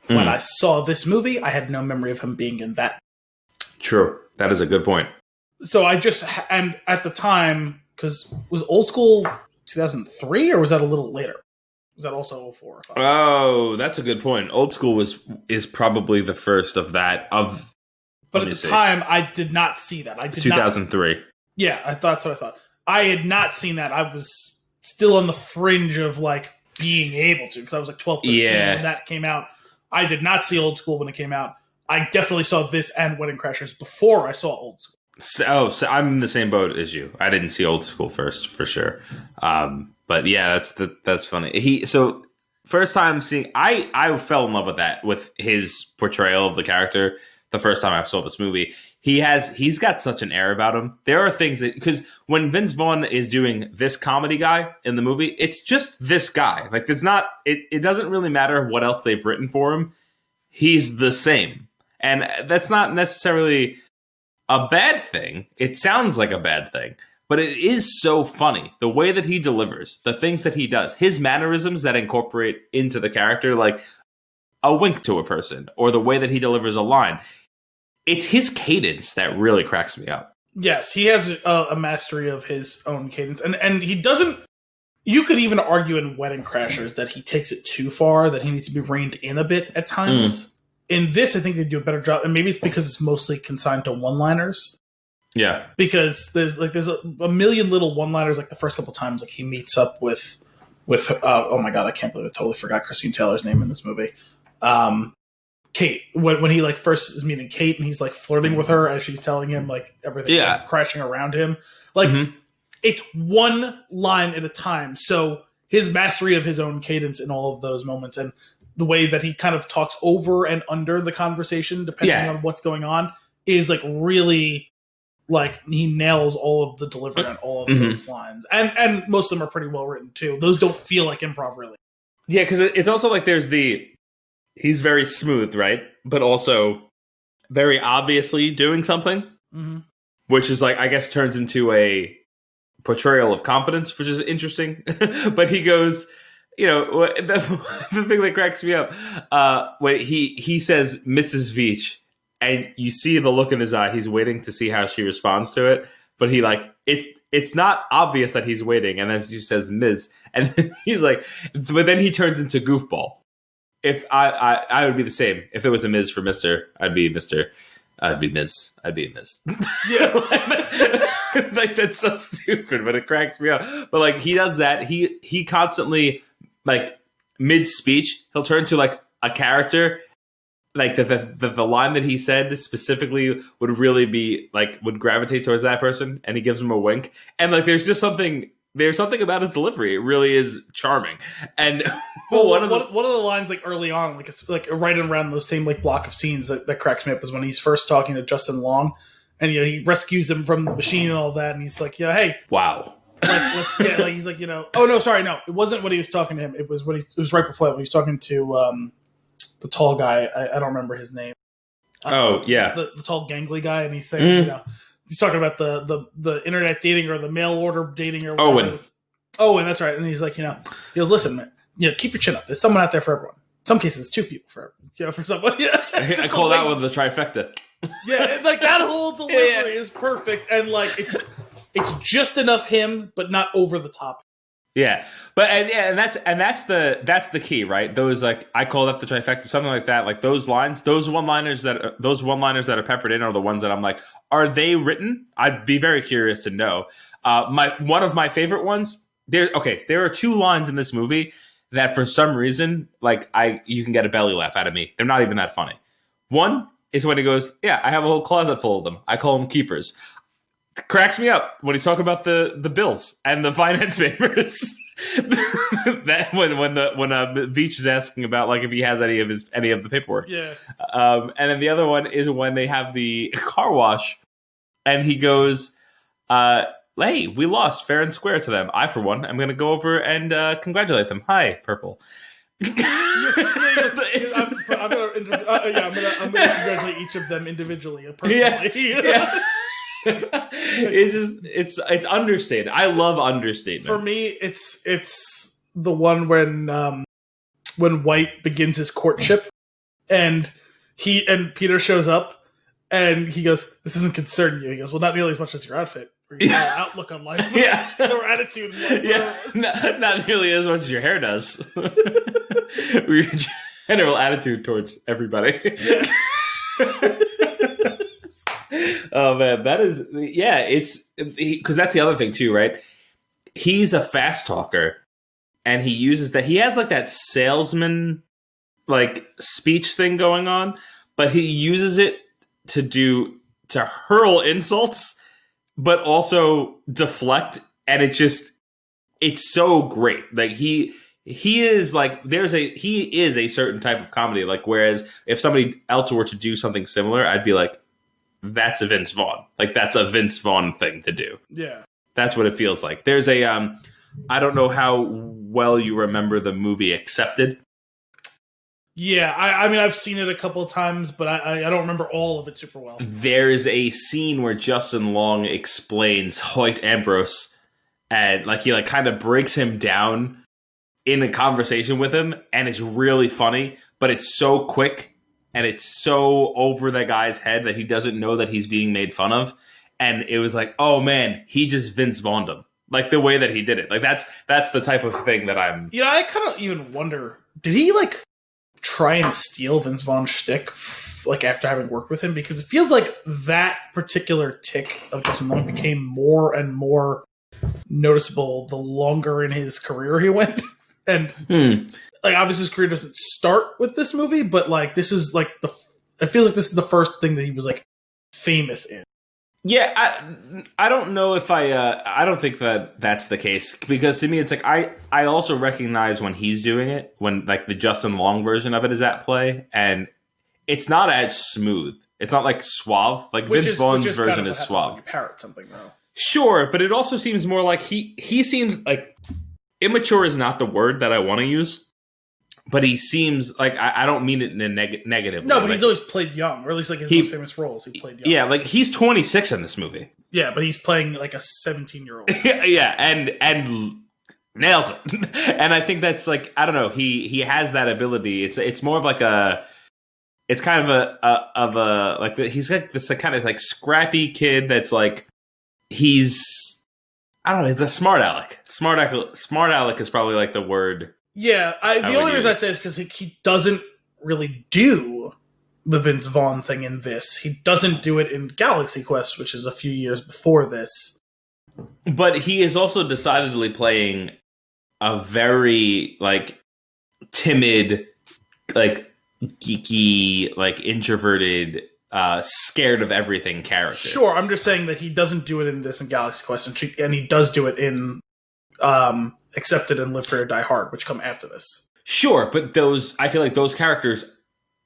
When I saw this movie, I had no memory of him being in that. True. That is a good point. So and at the time, because was Old School 2003 or was that a little later? Was that also 04 or 05? Oh, that's a good point. Old School is probably the first of that. But at the time, I did not see that. I did 2003. Yeah, that's what I thought. I had not seen that. I was still on the fringe of like being able to, because I was like 12, 13 when that came out. I did not see Old School when it came out. I definitely saw this and Wedding Crashers before I saw Old School. So I'm in the same boat as you. I didn't see Old School first, for sure. But yeah, that's funny. So first time seeing, I fell in love with his portrayal of the character the first time I saw this movie. He's got such an air about him. There are things that, because when Vince Vaughn is doing this comedy guy in the movie, it's just this guy. Like, it's not, it doesn't really matter what else they've written for him. He's the same. And that's not necessarily a bad thing. It sounds like a bad thing, but it is so funny. The way that he delivers, the things that he does, his mannerisms that incorporate into the character, like a wink to a person, or the way that he delivers a line. It's his cadence that really cracks me up. Yes, he has a mastery of his own cadence. And he doesn't... You could even argue in Wedding Crashers that he takes it too far, that he needs to be reined in a bit at times. In this, I think they do a better job. And maybe it's because it's mostly consigned to one-liners. Yeah. Because there's a million little one-liners, like the first couple times like he meets up with oh my god, I can't believe I totally forgot Christine Taylor's name in this movie. Kate, when he like first is meeting Kate and he's like flirting with her as she's telling him like everything's like, crashing around him. Like it's one line at a time. So his mastery of his own cadence in all of those moments and the way that he kind of talks over and under the conversation, depending on what's going on, is like really like he nails all of the delivery on all of those lines. And most of them are pretty well written too. Those don't feel like improv really. Yeah, because it's also like he's very smooth, right? But also very obviously doing something, which is like, I guess, turns into a portrayal of confidence, which is interesting. But he goes, the thing that cracks me up, when he says Mrs. Veach, and you see the look in his eye, he's waiting to see how she responds to it. But he like, it's not obvious that he's waiting. And then she says Ms. And then he's like, but then he turns into goofball. If I would be the same. If there was a Ms. for Mr., I'd be Mr. I'd be Ms. I'd be a Ms. Yeah. Like, that's so stupid, but it cracks me up. But like, he does that. He constantly, like, mid-speech, he'll turn to like a character like the line that he said specifically would really be like would gravitate towards that person, and he gives him a wink, and like there's something about his delivery. It really is charming. And one of the lines like early on, like it's like right around those same like block of scenes that cracks me up is when he's first talking to Justin Long, and he rescues him from the machine and all that, and he's like, hey, wow. He's like, oh no, sorry, no, it wasn't when he was talking to him. It was it was right before that when he was talking to the tall guy. I don't remember his name. The tall gangly guy, and he's saying, he's talking about the internet dating or the mail order dating or whatever. Owen, that's right. And he's like, he goes, listen, man, keep your chin up. There's someone out there for everyone. In some cases, two people for everyone. For someone. Yeah. I call that one the trifecta. Yeah, like that whole delivery is perfect, and like it's just enough him, but not over the top. Yeah, but and that's the key, right? Those like I call that the trifecta, something like that. Like those lines, those one-liners that are peppered in are the ones that I'm like, are they written? I'd be very curious to know. One of my favorite ones. There are two lines in this movie that for some reason, like you can get a belly laugh out of me. They're not even that funny. One is when he goes, "Yeah, I have a whole closet full of them. I call them keepers." Cracks me up when he's talking about the bills and the finance papers. That when Veach is asking about like if he has any of the paperwork. Yeah. And then the other one is when they have the car wash, and he goes, "Hey, we lost fair and square to them. I, for one, am going to go over and congratulate them. Hi, Purple." I'm gonna congratulate each of them individually, personally. Yeah. It's understated. I love understatement. For me, it's the one when White begins his courtship, and Peter shows up, and he goes, "This doesn't concern you." He goes, "Well, not nearly as much as your outfit or your outlook on life, or attitude in life." Yeah, not nearly as much as your hair does. Your general attitude towards everybody. Yeah. Oh man, it's because that's the other thing too, right? He's a fast talker, and he uses that. He has like that salesman like speech thing going on, but he uses it to hurl insults, but also deflect, and it's so great. Like he is like he is a certain type of comedy. Like whereas if somebody else were to do something similar, I'd be like, that's a Vince Vaughn. Like that's a Vince Vaughn thing to do. Yeah. That's what it feels like. There's a I don't know how well you remember the movie Accepted. Yeah, I mean I've seen it a couple of times, but I don't remember all of it super well. There's a scene where Justin Long explains Hoyt Ambrose, and like he like kind of breaks him down in a conversation with him, and it's really funny, but it's so quick. And it's so over that guy's head that he doesn't know that he's being made fun of. And it was like, oh man, he just Vince Vaughn'd him. Like the way that he did it. Like that's the type of thing that I'm... I kind of even wonder, did he like try and steal Vince Vaughn's shtick like after having worked with him? Because it feels like that particular tick of Justin Long became more and more noticeable the longer in his career he went. And... Like, obviously, his career doesn't start with this movie, but, like, this is, like, I feel like this is the first thing that he was, like, famous in. Yeah, I don't know if I don't think that that's the case. Because to me, it's like, I also recognize when he's doing it, when, like, the Justin Long version of it is at play, and it's not as smooth. It's not, like, suave. Like, Vince Vaughn's version is suave. Like parrot something, though. Sure, but it also seems more like he seems, like, immature is not the word that I want to use. But he seems like I don't mean it in a negative way. No, but he's always played young, or at least like his most famous roles. He played young. Yeah, like he's 26 in this movie. Yeah, but he's playing like a 17-year-old. Yeah, and nails it. And I think that's like I don't know. He has that ability. It's more of like it's kind of a like he's like this kind of like scrappy kid that's like he's I don't know. He's a smart aleck. Smart aleck is probably like the word. Yeah, the only reason I say is because he doesn't really do the Vince Vaughn thing in this. He doesn't do it in Galaxy Quest, which is a few years before this. But he is also decidedly playing a very, like, timid, like, geeky, like introverted, scared of everything character. Sure, I'm just saying that he doesn't do it in this in Galaxy Quest, and he does do it in Accepted and Live Free or Die Hard, which come after this. Sure, but I feel like those characters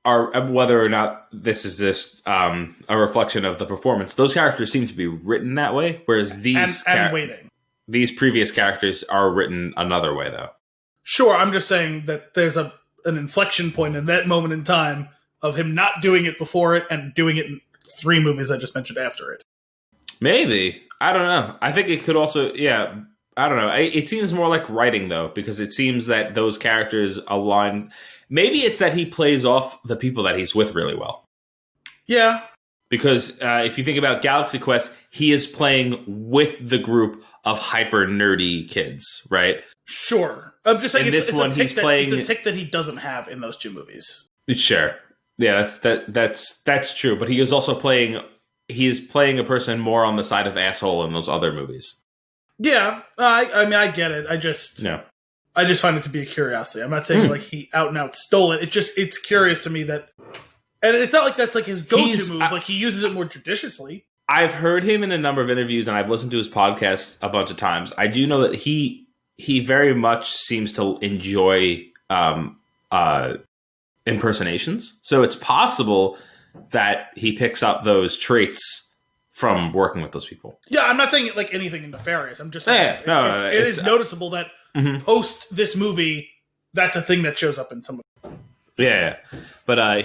are, whether or not this is just a reflection of the performance, those characters seem to be written that way, whereas these previous characters are written another way, though. Sure, I'm just saying that there's an inflection point in that moment in time of him not doing it before it and doing it in 3 movies I just mentioned after it. Maybe. I don't know. I think it could also, I don't know. It seems more like writing, though, because it seems that those characters align. Maybe it's that he plays off the people that he's with really well. Yeah. Because if you think about Galaxy Quest, he is playing with the group of hyper nerdy kids, right? Sure. I'm just saying it's a tick that he doesn't have in those 2 movies. Sure. Yeah, that's true. But he is also playing a person more on the side of asshole in those other movies. Yeah, I mean, I get it. I just find it to be a curiosity. I'm not saying like he out and out stole it. It's curious to me that, and it's not like that's like his go-to move. Like he uses it more judiciously. I've heard him in a number of interviews, and I've listened to his podcast a bunch of times. I do know that he very much seems to enjoy impersonations. So it's possible that he picks up those traits from working with those people. Yeah, I'm not saying like anything nefarious. I'm just saying it is noticeable that post this movie, that's a thing that shows up in some of them. Yeah, but I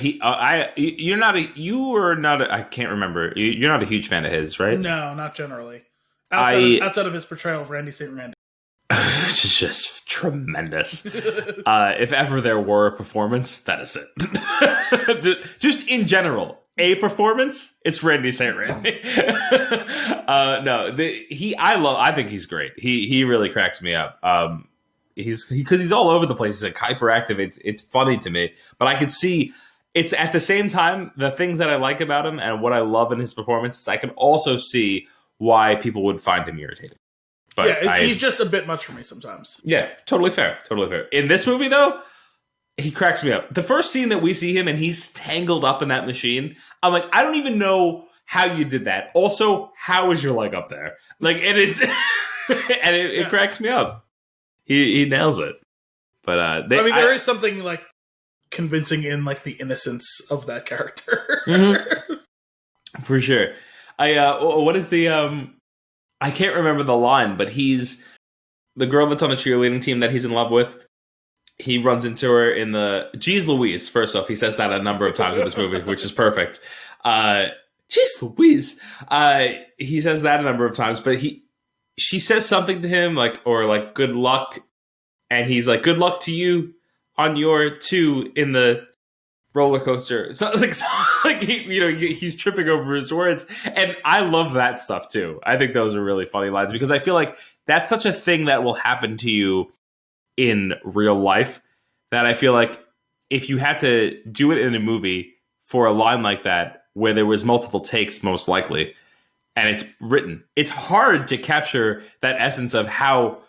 can't remember. You're not a huge fan of his, right? No, not generally. Outside of his portrayal of Randy St. Randy. Which is just tremendous. If ever there were a performance, that is it. Just in general. A performance, it's Randy St. Randy. I think he's great. He really cracks me up. Because he's all over the place. He's like hyperactive. It's funny to me, but I could see it's at the same time the things that I like about him and what I love in his performances. I can also see why people would find him irritating. But he's just a bit much for me sometimes. Yeah, totally fair. Totally fair. In this movie, though, he cracks me up. The first scene that we see him and he's tangled up in that machine, I'm like, I don't even know how you did that. Also, how is your leg up there? Like, and it cracks me up. He nails it. But there is something like convincing in like the innocence of that character. For sure. What is the I can't remember the line, but he's the girl that's on the cheerleading team that he's in love with. He runs into her in the... Jeez Louise, first off. He says that a number of times in this movie, which is perfect. Jeez Louise. He says that a number of times, but she says something to him, like good luck. And he's like, good luck to you on your 2 in the roller coaster. It's not like he's tripping over his words. And I love that stuff too. I think those are really funny lines because I feel like that's such a thing that will happen to you in real life that I feel like if you had to do it in a movie for a line like that, where there was multiple takes, most likely, and it's written, it's hard to capture that essence of how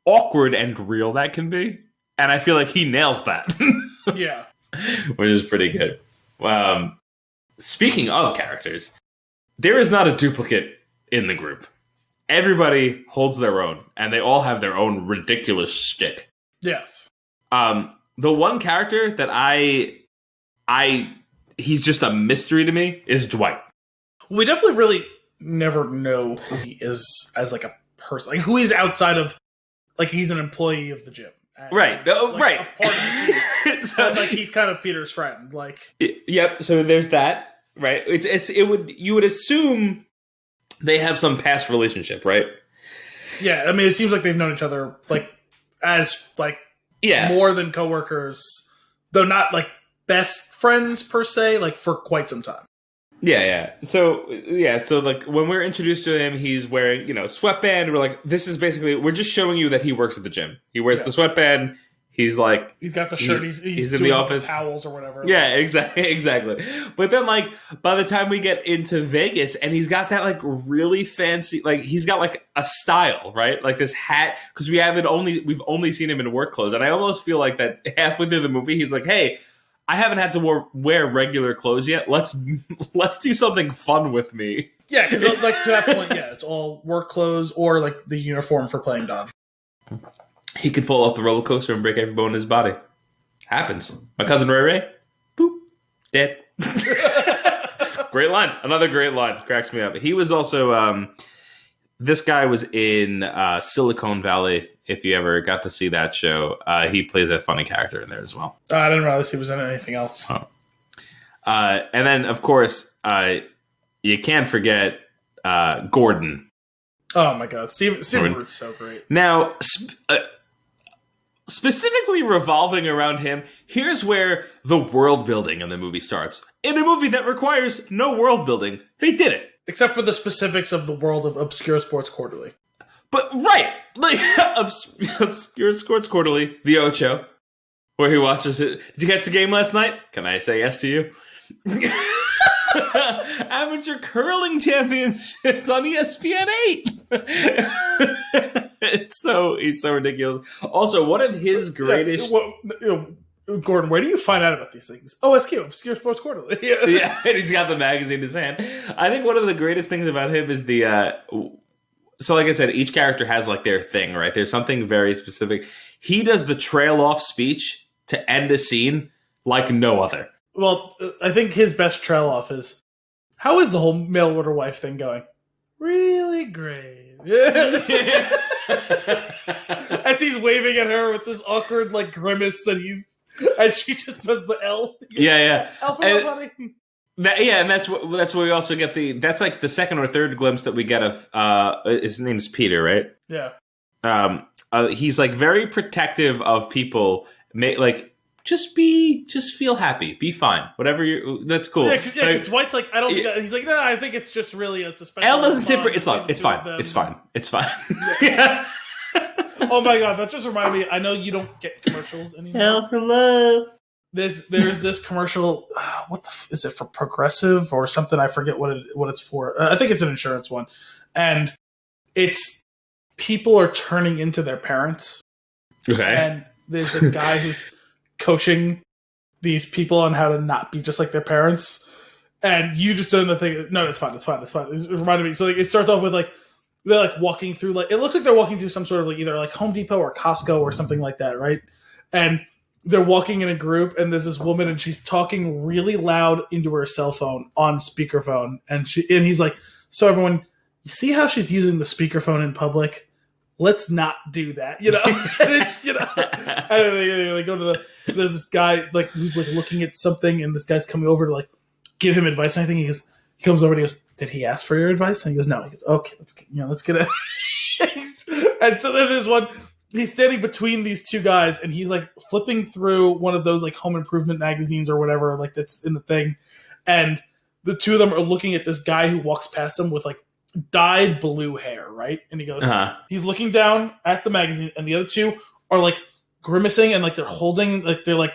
awkward and real that can be. And I feel like he nails that. Yeah. Which is pretty good. Speaking of characters, there is not a duplicate in the group. Everybody holds their own, and they all have their own ridiculous shtick. Yes. The one character that he's just a mystery to me is Dwight. We definitely really never know who he is as like a person, like who he's outside of, like he's an employee of the gym. Right. Right. A part of the team. So, like he's kind of Peter's friend. Like. Yep. So there's that. Right. You would assume they have some past relationship, right? Yeah. I mean, it seems like they've known each other like as like more than coworkers, though not like best friends per se, like for quite some time. Yeah. So like when we're introduced to him, he's wearing, sweatband. We're like, this is basically, we're just showing you that he works at the gym. He wears the sweatband. He's like, he's got the shirt. He's in the office, towels or whatever. Yeah, exactly. But then, like, by the time we get into Vegas, and he's got that like really fancy, like he's got like a style, right? Like this hat, because we've only seen him in work clothes, and I almost feel like that halfway through the movie, he's like, hey, I haven't had to wear regular clothes yet. Let's do something fun with me. Yeah, because like to that point, yeah, it's all work clothes or like the uniform for playing dodge. He could fall off the roller coaster and break every bone in his body. Happens. My cousin Ray Ray, boop, dead. Great line. Another great line. Cracks me up. He was also, this guy was in Silicon Valley. If you ever got to see that show, he plays a funny character in there as well. I didn't realize he was in anything else. Oh. And then, of course, you can't forget Gordon. Oh my God, Steven Root's so great. Now, specifically revolving around him, here's where the world building in the movie starts. In a movie that requires no world building, they did it. Except for the specifics of the world of Obscure Sports Quarterly. But, right, like, Obscure Sports Quarterly, the Ocho, where he watches it. Did you catch the game last night? Can I say yes to you? Amateur curling championships on ESPN 8. He's so ridiculous. Also, one of his greatest. Gordon, where do you find out about these things? OSQ, Obscure Sports Quarterly. Yeah, and he's got the magazine in his hand. I think one of the greatest things about him is the. So, like I said, each character has like their thing, right? There's something very specific. He does the trail off speech to end a scene like no other. Well, I think his best trail off is, how is the whole mail order wife thing going? Really great. As he's waving at her with this awkward like grimace and she just does the L. Yeah. Alpha, buddy. And that's where we also get that's like the second or third glimpse that we get of his name's Peter, right? Yeah. He's like very protective of people. Just feel happy, be fine, whatever that's cool. Yeah, because Dwight's like, I don't think he's like, no, I think it's just really it's a special. L doesn't say for it's fine. Yeah. Oh my God, that just reminded me. I know you don't get commercials anymore. Hell for love. There's this commercial. Is it for Progressive or something? I forget what it's for. I think it's an insurance one, and it's people are turning into their parents. Okay. And there's a guy who's coaching these people on how to not be just like their parents, and you just doing the thing. No, it's fine. It reminded me. So like, it starts off with like they're like walking through like it looks like they're walking through some sort of like either like Home Depot or Costco or something like that, right? And they're walking in a group, and there's this woman, and she's talking really loud into her cell phone on speakerphone, and he's like, "So everyone, you see how she's using the speakerphone in public? Let's not do that, you know." And it's and they go to there's this guy like who's like looking at something, and this guy's coming over to like give him advice and anything. He comes over and he goes, "Did he ask for your advice?" And he goes, "No." He goes, "Okay, let's get it." And so then there's one. He's standing between these two guys, and he's like flipping through one of those like home improvement magazines or whatever, like that's in the thing. And the two of them are looking at this guy who walks past them with like dyed blue hair, right? And he goes, he's looking down at the magazine, and the other two are like grimacing and like they're holding, like they're like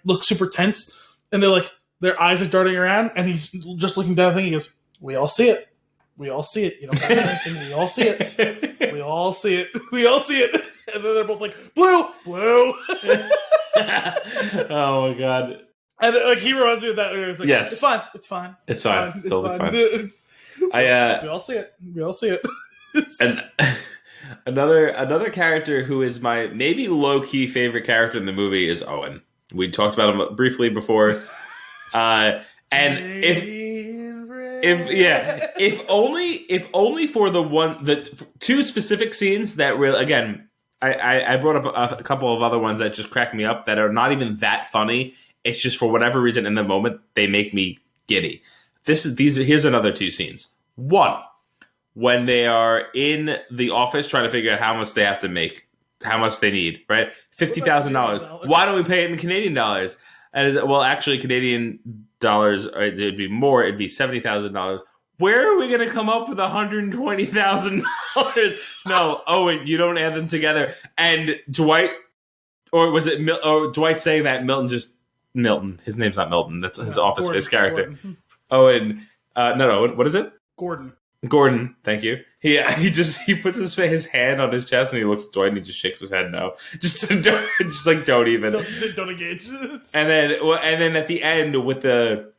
look super tense, and they're like their eyes are darting around, and he's just looking down at the thing. He goes, "We all see it. We all see it. You don't have to say anything. We all see it. We all see it. We all see it." And then they're both like, blue. Oh my God. And like he reminds me of that. Where it's like, yes. It's fine. It's totally fine. We all see it. And another character who is my maybe low key favorite character in the movie is Owen. We talked about him briefly before. And if only for the two specific scenes that really, again, I brought up a couple of other ones that just crack me up that are not even that funny. It's just for whatever reason in the moment they make me giddy. Here's another two scenes. One, when they are in the office trying to figure out how much they have to make, how much they need, right? $50,000. Why don't we pay it in Canadian dollars? And well, actually, Canadian dollars, it'd be more. It'd be $70,000. Where are we going to come up with $120,000? No, Owen, you don't add them together. And Dwight, or was it Dwight saying that Milton? His name's not Milton. That's his Office Space character. Gordon. Owen, no, what is it? Gordon. Gordon, thank you. He puts his hand on his chest and he looks at Dwight and he just shakes his head no. Just like don't even. Don't engage. And then at the end with the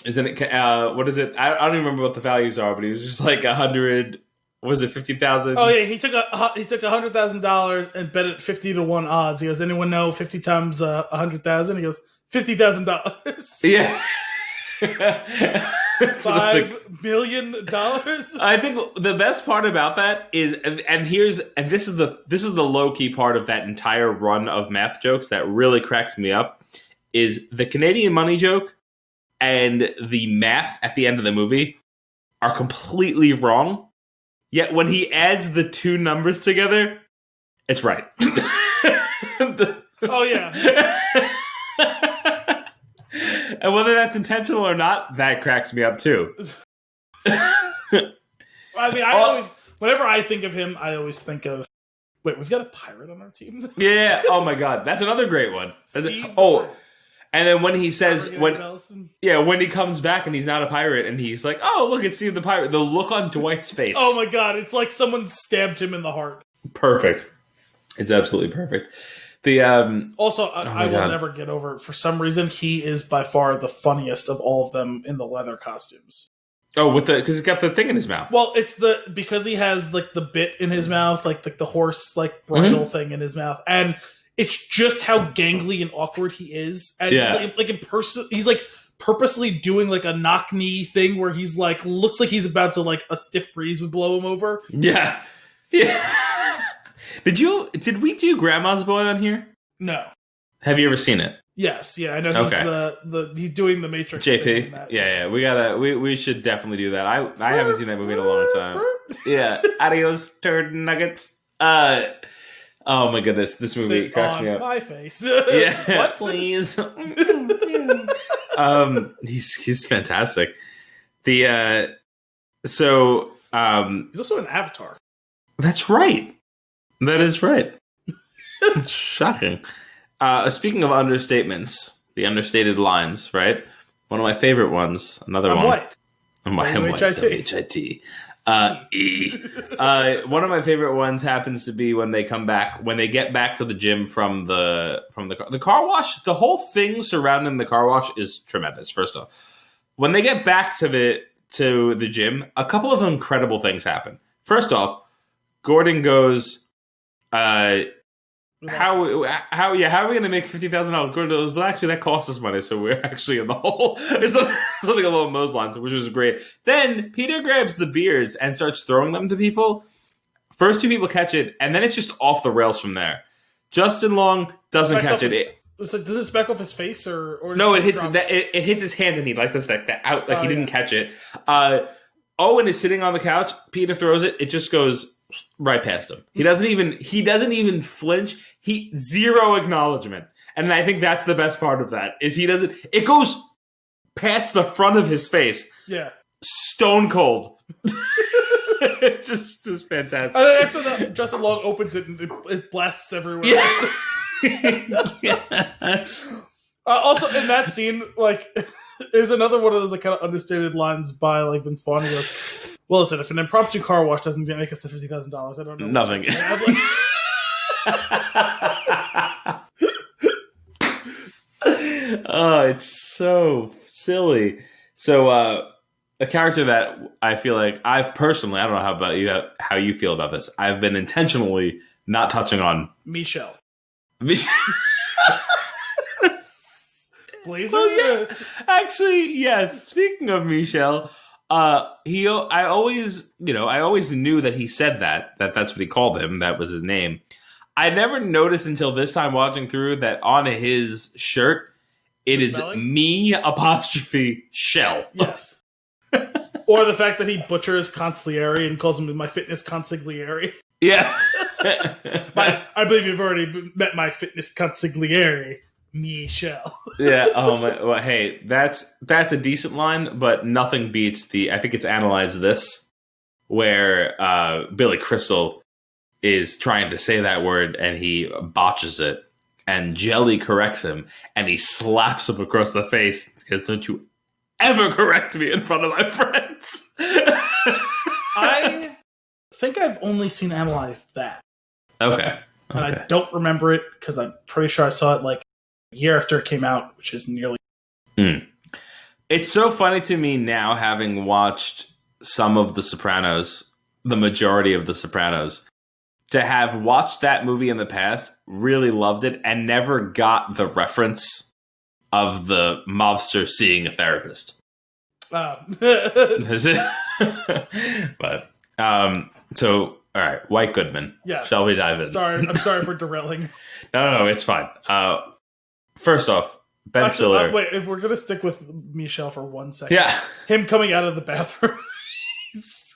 isn't it what is it? I don't even remember what the values are, but he was just like 100. Was it 50,000? Oh yeah, he took $100,000 and bet it 50-1 odds. He goes, anyone know 50 times 100,000? He goes, $50,000. Yeah. $5 million. I think the best part about that is, and this is the low key part of that entire run of math jokes that really cracks me up, is the Canadian money joke and the math at the end of the movie are completely wrong. Yet when he adds the two numbers together, it's right. Oh yeah. And whether that's intentional or not, that cracks me up too. I mean, whenever I think of him, I always think of, wait, we've got a pirate on our team? Yeah. Oh my God. That's another great one. And then when he says, when he comes back and he's not a pirate and he's like, oh, look, it's Steve the pirate. The look on Dwight's face. Oh my God. It's like someone stabbed him in the heart. Perfect. It's absolutely perfect. Also, I will never get over it. For some reason, he is by far the funniest of all of them in the leather costumes. Oh, because he's got the thing in his mouth. Well, it's because he has like the bit in his mouth, like the horse like bridle thing in his mouth, and it's just how gangly and awkward he is. And like in person, he's like purposely doing like a knock knee thing where he's like looks like he's about to like a stiff breeze would blow him over. Yeah. Did we do Grandma's Boy on here? No. Have you ever seen it? Yes, yeah, I know. He's he's doing the Matrix. JP, yeah, we should definitely do that. I haven't seen that movie in a long time. Yeah, adios, turd nuggets. Oh my goodness, this movie cracks me up. My face. Yeah, what? Please. He's fantastic. He's also an Avatar. That's right. That is right. Shocking. Speaking of understatements, the understated lines, right? One of my favorite ones. Another one. White. I'm white. WHIT. One of my favorite ones happens to be when they get back to the gym from the car wash. The whole thing surrounding the car wash is tremendous. First off, when they get back to the gym, a couple of incredible things happen. First off, Gordon goes, how are we going to make $50,000? Gordon goes, well, actually, that costs us money, so we're actually in the hole. There's something along those lines, which was great. Then Peter grabs the beers and starts throwing them to people. First two people catch it, and then it's just off the rails from there. Justin Long doesn't catch it. Does it smack off his face or no? It hits his hand, and he like does that out like he didn't catch it. Owen is sitting on the couch. Peter throws it. It just goes right past him. He doesn't even flinch. Zero acknowledgement. And I think that's the best part of that is it goes past the front of his face. Yeah. Stone cold. It's just fantastic. And then after that, Justin Long opens it and it blasts everywhere. Yeah. Yes. Also in that scene, like there's another one of those like kind of understated lines by like Vince Vaughn. He goes, well, listen, if an impromptu car wash doesn't make us to $50,000, I don't know. Nothing. Oh, it's so silly. So, a character that I feel like I've personally, I don't know how about you, how you feel about this. I've been intentionally not touching on Michelle. Blazer? Oh, yeah. Actually, yes. Speaking of Michelle, I always knew that he said that's what he called him. That was his name. I never noticed until this time watching through that on his shirt, it is me apostrophe Shell. Yes. Or the fact that he butchers consigliere and calls him my fitness consigliere. Yeah. I believe you've already met my fitness consigliere, Michelle. Yeah. Oh my. Well, hey, that's a decent line, but nothing beats I think it's Analyze This, where Billy Crystal is trying to say that word and he botches it, and Jelly corrects him and he slaps him across the face because don't you ever correct me in front of my friends. only seen analyzed that. Okay. And I don't remember it because I'm pretty sure I saw it like a year after it came out, which is nearly... It's so funny to me now, having watched some of The Sopranos, the majority of The Sopranos, to have watched that movie in the past, really loved it, and never got the reference of the mobster seeing a therapist. Is it? But, so, all right, White Goodman. Yes. Shall we dive in? I'm sorry for derailing. No, it's fine. First off, Ben Stiller. Wait, if we're gonna stick with Michelle for 1 second, Yeah, him coming out of the bathroom.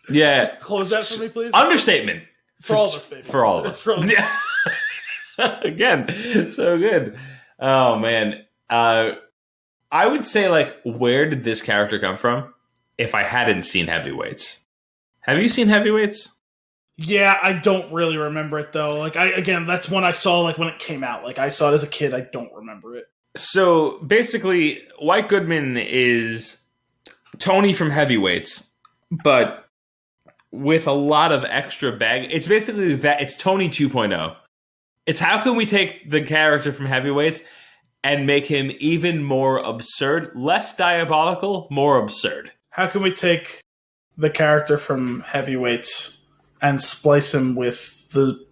yeah. Just close that for me, please. Understatement. For all of us, baby. For all of us. Yes. Again, so good. Oh man. I would say, like, where did this character come from? If I hadn't seen Heavyweights. Have you seen Heavyweights? Yeah, I don't really remember it though. Like, that's one I saw like when it came out. Like, I saw it as a kid. I don't remember it. So basically, White Goodman is Tony from Heavyweights, but with a lot of extra bag. It's basically that. It's Tony 2.0. It's how can we take the character from Heavyweights and make him even more absurd, less diabolical, more absurd. How can we take the character from Heavyweights and splice him with the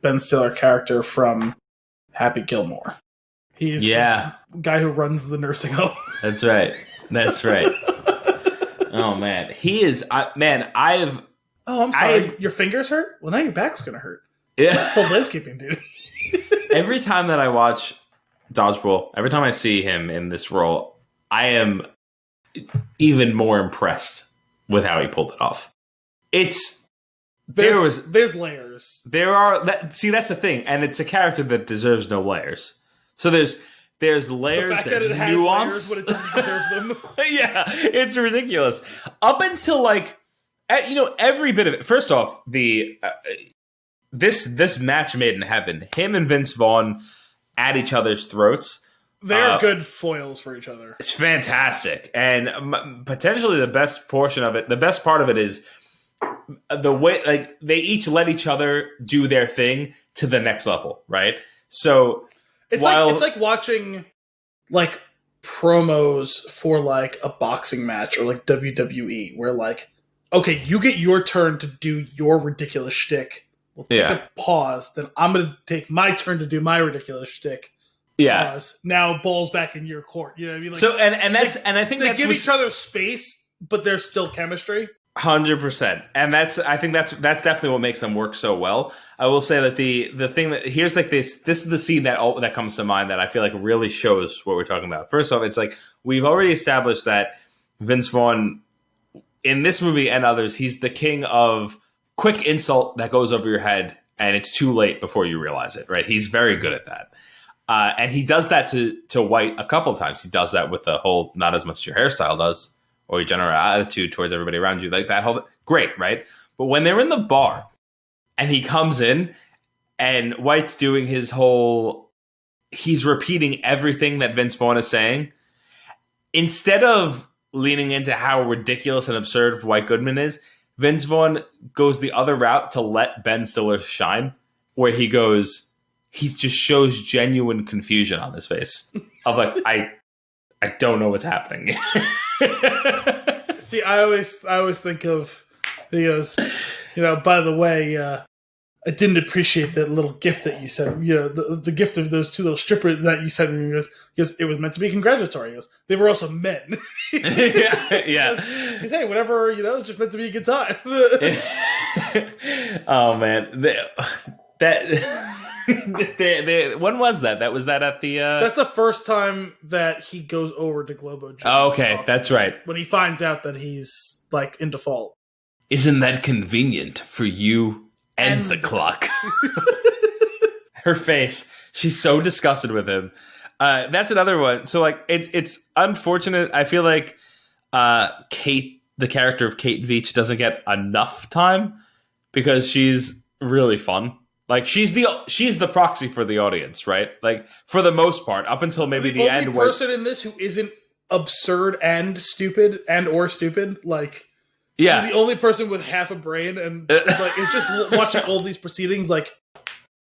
Ben Stiller character from Happy Gilmore? He's the guy who runs the nursing home. That's right. Oh, man. He is... I've... Oh, I'm sorry. Your fingers hurt? Well, now your back's going to hurt. Yeah. Just full landscaping, dude. Every time that I watch Dodgeball, every time I see him in this role, I am even more impressed with how he pulled it off. There's layers. That's the thing, and it's a character that deserves no layers. So there's layers, the fact there's that it has nuance. Layers when it doesn't deserve them. Yeah, it's ridiculous. Up until like, every bit of it. First off, this match made in heaven. Him and Vince Vaughn at each other's throats. They're good foils for each other. It's fantastic, and potentially the best portion of it. The best part of it is the way, like, they each let each other do their thing to the next level, right? So it's like watching like promos for like a boxing match or like WWE, where like, okay, you get your turn to do your ridiculous shtick. We'll take a pause. Then I'm going to take my turn to do my ridiculous shtick. Yeah. Pause. Now ball's back in your court. You know what I mean? Like, so I think they give each other space, but there's still chemistry. 100%, and I think that's definitely what makes them work so well. I will say that the thing that here's like this is the scene that comes to mind that I feel like really shows what we're talking about. First off, it's like we've already established that Vince Vaughn in this movie and others, he's the king of quick insult that goes over your head, and it's too late before you realize it. Right? He's very good at that, and he does that to White a couple of times. He does that with the whole "not as much as your hairstyle does." Or your general attitude towards everybody around you, like that whole great, right? But when they're in the bar and he comes in and White's doing his whole, he's repeating everything that Vince Vaughn is saying. Instead of leaning into how ridiculous and absurd White Goodman is, Vince Vaughn goes the other route to let Ben Stiller shine, where he just shows genuine confusion on his face of like, I don't know what's happening. See, I always think of, he goes, by the way, I didn't appreciate that little gift that you said, the gift of those two little strippers that you said. And he goes, it was meant to be congratulatory. He goes, they were also men. Yeah. He's, hey, whatever, it's just meant to be a good time. Oh man, when was that? That was that at the. That's the first time that he goes over to Globo. Oh, okay, that's right. When he finds out that he's like in default. Isn't that convenient for you and the clock? Her face. She's so disgusted with him. That's another one. So like, it's unfortunate. I feel like Kate, the character of Kate Veach, doesn't get enough time because she's really fun. Like she's the proxy for the audience, right? Like for the most part, up until maybe the end. The only person in this who isn't absurd and stupid, like Yeah. She's the only person with half a brain, and it's just watching all these proceedings. Like,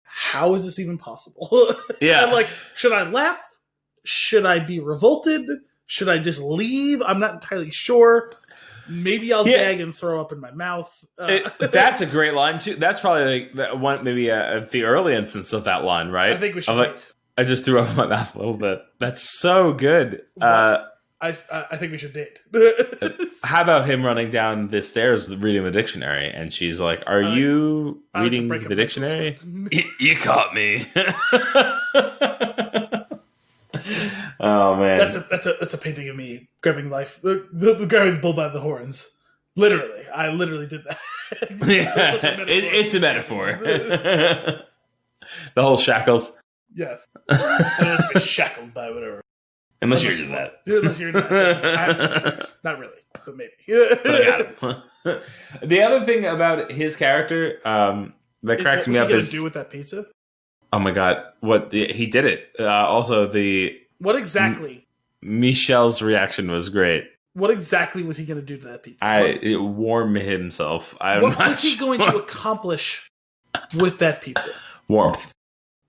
how is this even possible? Yeah. I'm like, should I laugh? Should I be revolted? Should I just leave? I'm not entirely sure. Maybe I'll gag and throw up in my mouth. That's a great line too. That's probably like that one, maybe the early instance of that line, right? I think we should. I just threw up in my mouth a little bit. That's so good. I think we should date. How about him running down the stairs reading the dictionary, and she's like, "Are you reading the dictionary?" You caught me. Oh man, that's a painting of me grabbing grabbing the bull by the horns. Literally, I literally did that. Yeah, it's a metaphor. The whole shackles. Yes, I don't have to be shackled by whatever. Unless you're doing that. Unless you're doing that. I have some upstairs. Not really, but maybe. But I got him. The other thing about his character that cracks me up is... What's he going to do with that pizza? Oh my god. He did it. Also, what exactly? Michelle's reaction was great. What exactly was he going to do to that pizza? Warm himself. What was he going to accomplish with that pizza? Warmth.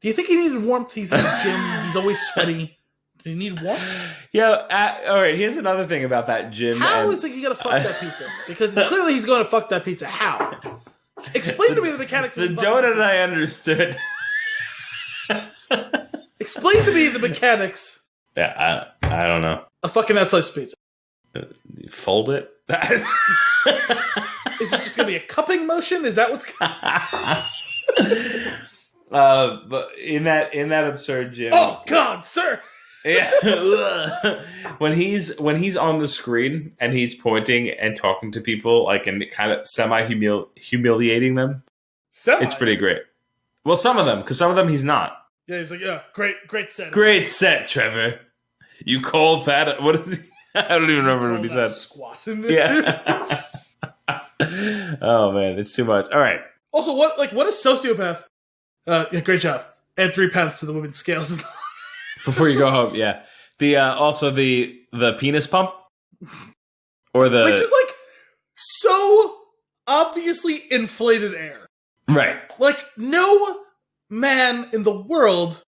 Do you think he needed warmth? He's in the gym. He's always sweaty. Does he need warmth? Yeah. All right. Here's another thing about that gym. How is he going to fuck that pizza? Because clearly he's going to fuck that pizza. How? Explain to me the mechanics. The donut and I understood. Explain to me the mechanics. Yeah, I don't know. A fucking that slice of pizza. Fold it. Is it just gonna be a cupping motion? Is that what's but in that absurd gym. Oh God, sir. Yeah. when he's on the screen and he's pointing and talking to people like and kind of humiliating them. It's pretty great. Well, some of them, because some of them he's not. Yeah, he's like, yeah, great set. Great set, Trevor. You called that. What is he? I don't even remember what he said. Squat. Yeah. Oh man, it's too much. All right. Also, what a sociopath. Yeah, great job. Add 3 pounds to the women's scales. Before you go home, yeah. The also the penis pump, or the which is like so obviously inflated air. Right. Like no man in the world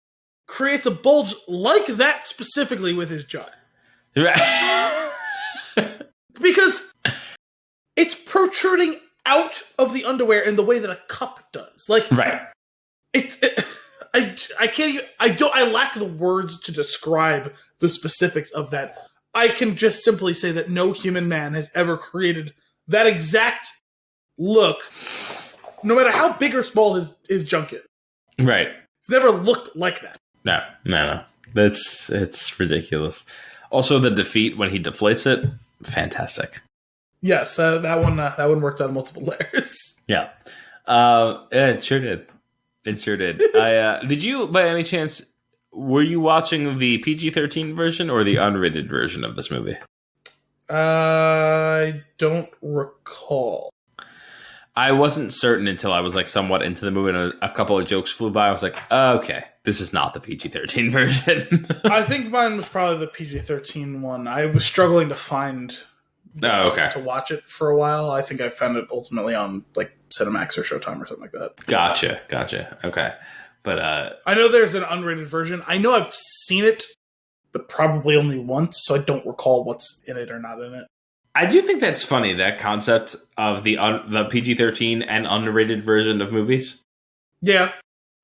creates a bulge like that specifically with his junk. Right. Because it's protruding out of the underwear in the way that a cup does. Like, right. I can't even, I lack the words to describe the specifics of that. I can just simply say that no human man has ever created that exact look, no matter how big or small his junk is. Right. It's never looked like that. No. It's ridiculous. Also, the defeat when he deflates it, fantastic. Yes, that one worked on multiple layers. Yeah, it sure did. It sure did. Did you, by any chance, were you watching the PG-13 version or the unrated version of this movie? I don't recall. I wasn't certain until I was like somewhat into the movie and a couple of jokes flew by. I was like, okay, this is not the PG-13 version. I think mine was probably the PG-13 one. I was struggling to find to watch it for a while. I think I found it ultimately on like Cinemax or Showtime or something like that. Gotcha. Okay. But I know there's an unrated version. I know I've seen it, but probably only once, so I don't recall what's in it or not in it. I do think that's funny, that concept of the PG-13 and unrated version of movies. Yeah.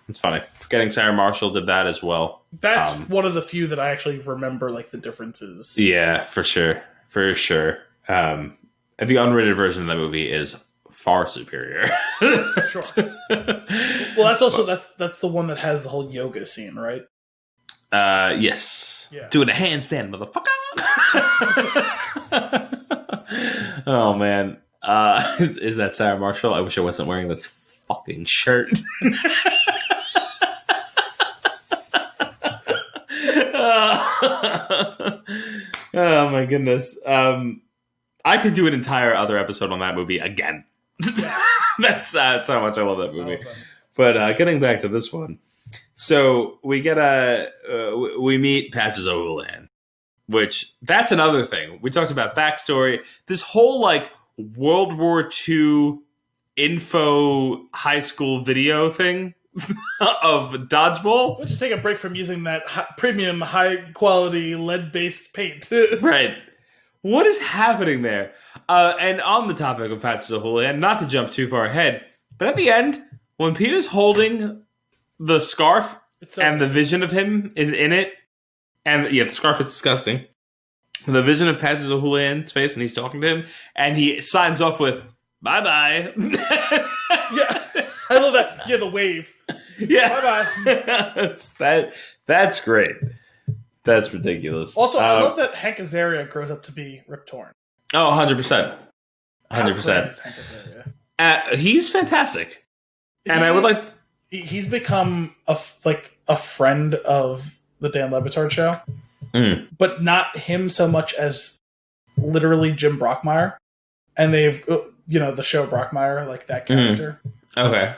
It's funny. Forgetting Sarah Marshall did that as well. That's one of the few that I actually remember, like, the differences. Yeah, for sure. The unrated version of the movie is far superior. Sure. Well, that's also that's the one that has the whole yoga scene, right? Yes. Yeah. Doing a handstand, motherfucker. Oh man. Is that Sarah Marshall? I wish I wasn't wearing this fucking shirt. Oh my goodness. I could do an entire other episode on that movie again. That's how much I love that movie. But getting back to this one. So we get we meet Patches Overland, which that's another thing. We talked about backstory. This whole like World War II info high school video thing of Dodgeball. Let's just take a break from using that premium, high-quality, lead-based paint. Right. What is happening there? And on the topic of Patches O'Houlihan, not to jump too far ahead, but at the end, when Peter's holding the scarf and the vision of him is in it, and yeah, the scarf is disgusting. The vision of Patches O'Houlihan's face, and he's talking to him, and he signs off with, bye-bye. Yeah, I love that. Yeah, the wave. Yeah. Bye-bye. That's great. That's ridiculous. Also, I love that Hank Azaria grows up to be Rip Torn. Oh, 100%. How great 100%. is Hank Azaria? He's fantastic. And I would like to... He's become a friend of the Dan Le Batard show. Mm. But not him so much as literally Jim Brockmire. And they've, the show Brockmire, like that character. Okay.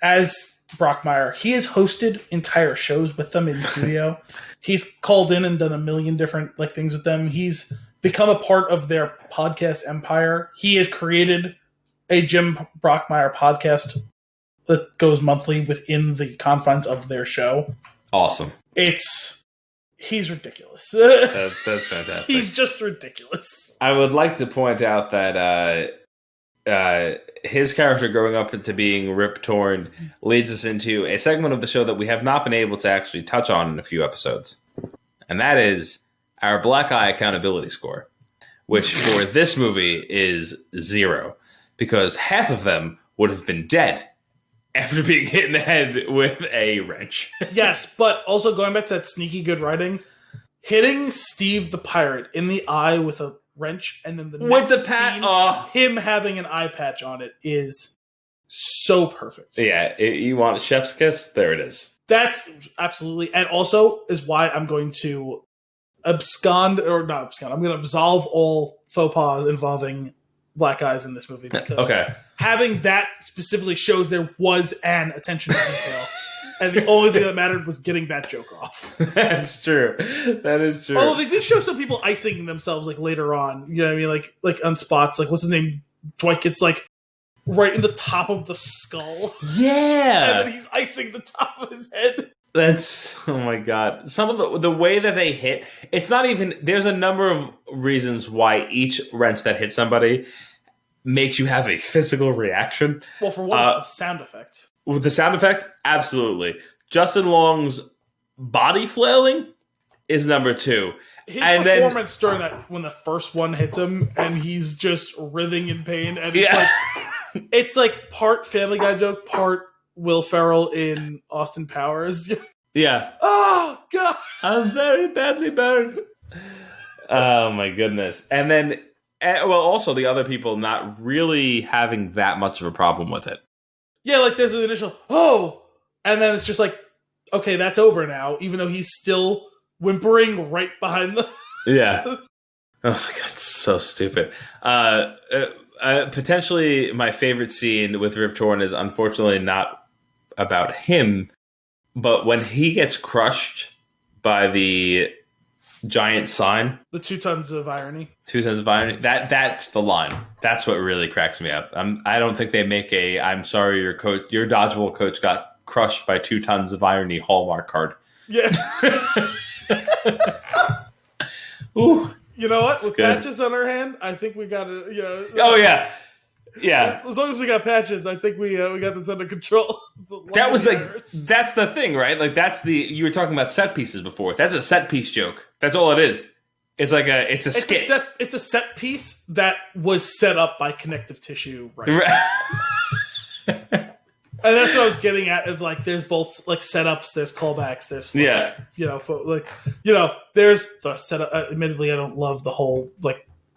As Brockmire, he has hosted entire shows with them in studio. He's called in and done a million different things with them. He's become a part of their podcast empire. He has created a Jim Brockmire podcast that goes monthly within the confines of their show. Awesome. He's ridiculous. That's fantastic. He's just ridiculous. I would like to point out that his character growing up into being Rip Torn leads us into a segment of the show that we have not been able to actually touch on in a few episodes. And that is our Black Eye accountability score, which for this movie is 0, because half of them would have been dead after being hit in the head with a wrench. Yes, but also going back to that sneaky good writing, hitting Steve the pirate in the eye with a wrench, and then the next scene, him having an eye patch on it is so perfect. Yeah, you want a chef's kiss? There it is. That's absolutely, and also is why I'm going to I'm going to absolve all faux pas involving black eyes in this movie, because having that specifically shows there was an attention to detail. And the only thing that mattered was getting that joke off. That's true. That is true. Although they did show some people icing themselves later on. You know what I mean? Like on spots. What's his name? Dwight gets right in the top of the skull. Yeah. And then he's icing the top of his head. That's, oh my god. Some of the way that they hit, it's not even, there's a number of reasons why each wrench that hits somebody makes you have a physical reaction. Well, for one, it's the sound effect. With the sound effect, absolutely. Justin Long's body flailing is number 2. His performance during that, when the first one hits him and he's just writhing in pain, and it's it's part Family Guy joke, part Will Ferrell in Austin Powers. Yeah. Oh god, I'm very badly burned. Oh my goodness. And then, also the other people not really having that much of a problem with it. Yeah, there's an initial, oh! And then it's just okay, that's over now, even though he's still whimpering right behind the... Yeah. Oh my god, it's so stupid. Potentially my favorite scene with Rip Torn is unfortunately not about him, but when he gets crushed by the giant sign. The 2 tons of irony. 2 tons of irony. That's the line. That's what really cracks me up. I don't think they make I'm sorry your dodgeball coach got crushed by 2 tons of irony Hallmark card. Yeah. Ooh. You know what? With good. Patches on our hand, I think we got it. Oh yeah. Yeah. As long as we got Patches, I think we got this under control. That was that's the thing, right? You were talking about set pieces before. That's a set piece joke. That's all it is. It's it's a skit. It's a set piece that was set up by connective tissue, right? And that's what I was getting at. There's both setups, there's callbacks, there's there's the setup. Admittedly, I don't love the whole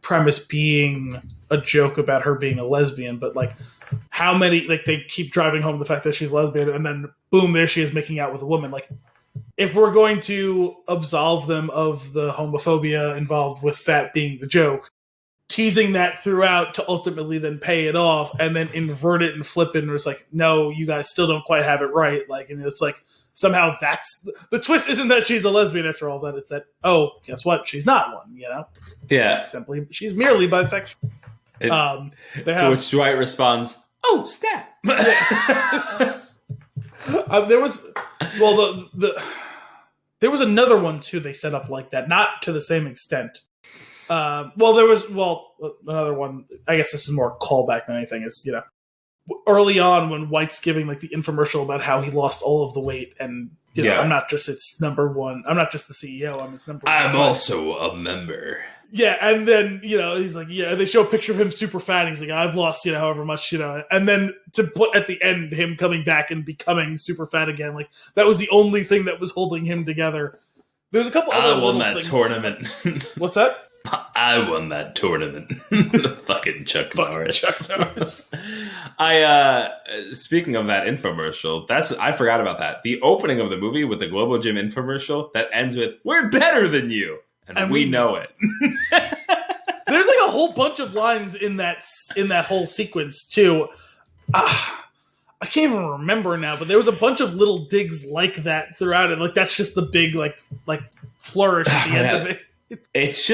premise being a joke about her being a lesbian, but how many they keep driving home the fact that she's lesbian, and then boom, there she is making out with a woman. If we're going to absolve them of the homophobia involved with that being the joke, teasing that throughout to ultimately then pay it off and then invert it and flip it, and it's no, you guys still don't quite have it right. And it's somehow that's the twist. Isn't that she's a lesbian after all that? It's that, oh, guess what? She's not one, Yeah. She's merely bisexual. To which Dwight responds, "Oh, stat." There was there was another one too. They set up like that, not to the same extent. There was another one. I guess this is more callback than anything. Is early on when White's giving like the infomercial about how he lost all of the weight, and I'm not just its number one. I'm not just the CEO. I'm its number. I'm also a member. Yeah, and then he's like, they show a picture of him super fat. And he's like, I've lost however much, and then to put at the end him coming back and becoming super fat again, like that was the only thing that was holding him together. There's a couple other. I won that tournament. What's that? I won that tournament. Fucking Chuck Norris. Chuck Norris. Speaking of that infomercial, I forgot about that. The opening of the movie with the Global Gym infomercial that ends with "We're better than you," and we know it. There's like a whole bunch of lines in that whole sequence too. I can't even remember now, but there was a bunch of little digs like that throughout it. Like that's just the big like flourish at the end of it. It's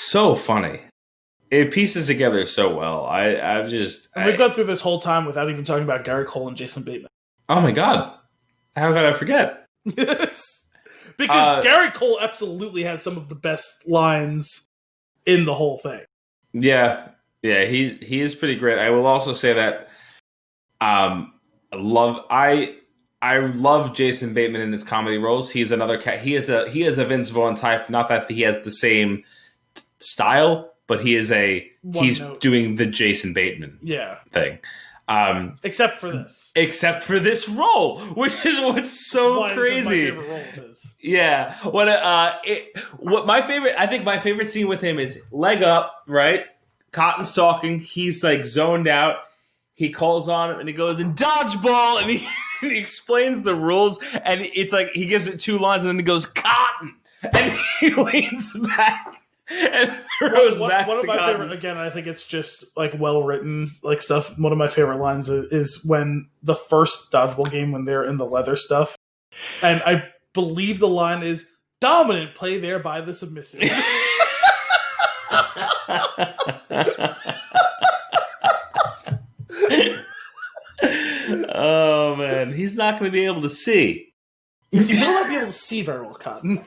so funny. It pieces together so well. We've gone through this whole time without even talking about Gary Cole and Jason Bateman. Oh my god. How could I forget? Yes. Because Gary Cole absolutely has some of the best lines in the whole thing. Yeah. Yeah, he is pretty great. I will also say that I love Jason Bateman in his comedy roles. He's another cat. He is a Vince Vaughn type. Not that he has the same style, but he's doing the Jason Bateman thing. Except for this role, which is what's so crazy. This is my favorite role of his. Yeah. I think my favorite scene with him is leg up, right? Cotton's talking. He's like zoned out. He calls on him and he goes in dodgeball and he explains the rules, and it's like he gives it 2 lines and then he goes Cotton, and he leans back and throws back to Cotton. One of my favorite, again, I think it's just like well written like stuff. One of my favorite lines is when the first dodgeball game when they're in the leather stuff, and I believe the line is "Dominant play there by the submissive." Oh man, he's not going to be able to see. You will not be able to see very well, Cotton.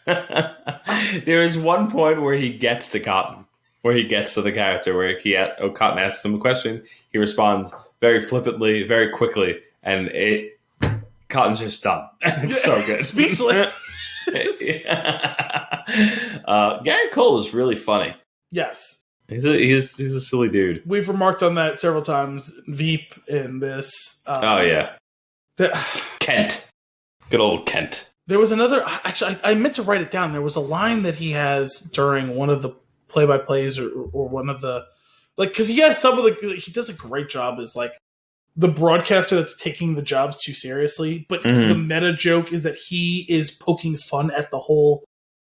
There is one point where he gets to Cotton, where he gets to the character, where Cotton asks him a question, he responds very flippantly, very quickly, and Cotton's just done. It's so good. Speechless. Gary Cole is really funny. Yes. He's a silly dude. We've remarked on that several times. Veep in this. Kent. Good old Kent. There was another... Actually, I meant to write it down. There was a line that he has during one of the play-by-plays or one of the... Like, because he has some of the... He does a great job as, like, the broadcaster that's taking the job too seriously. But the meta joke is that he is poking fun at the whole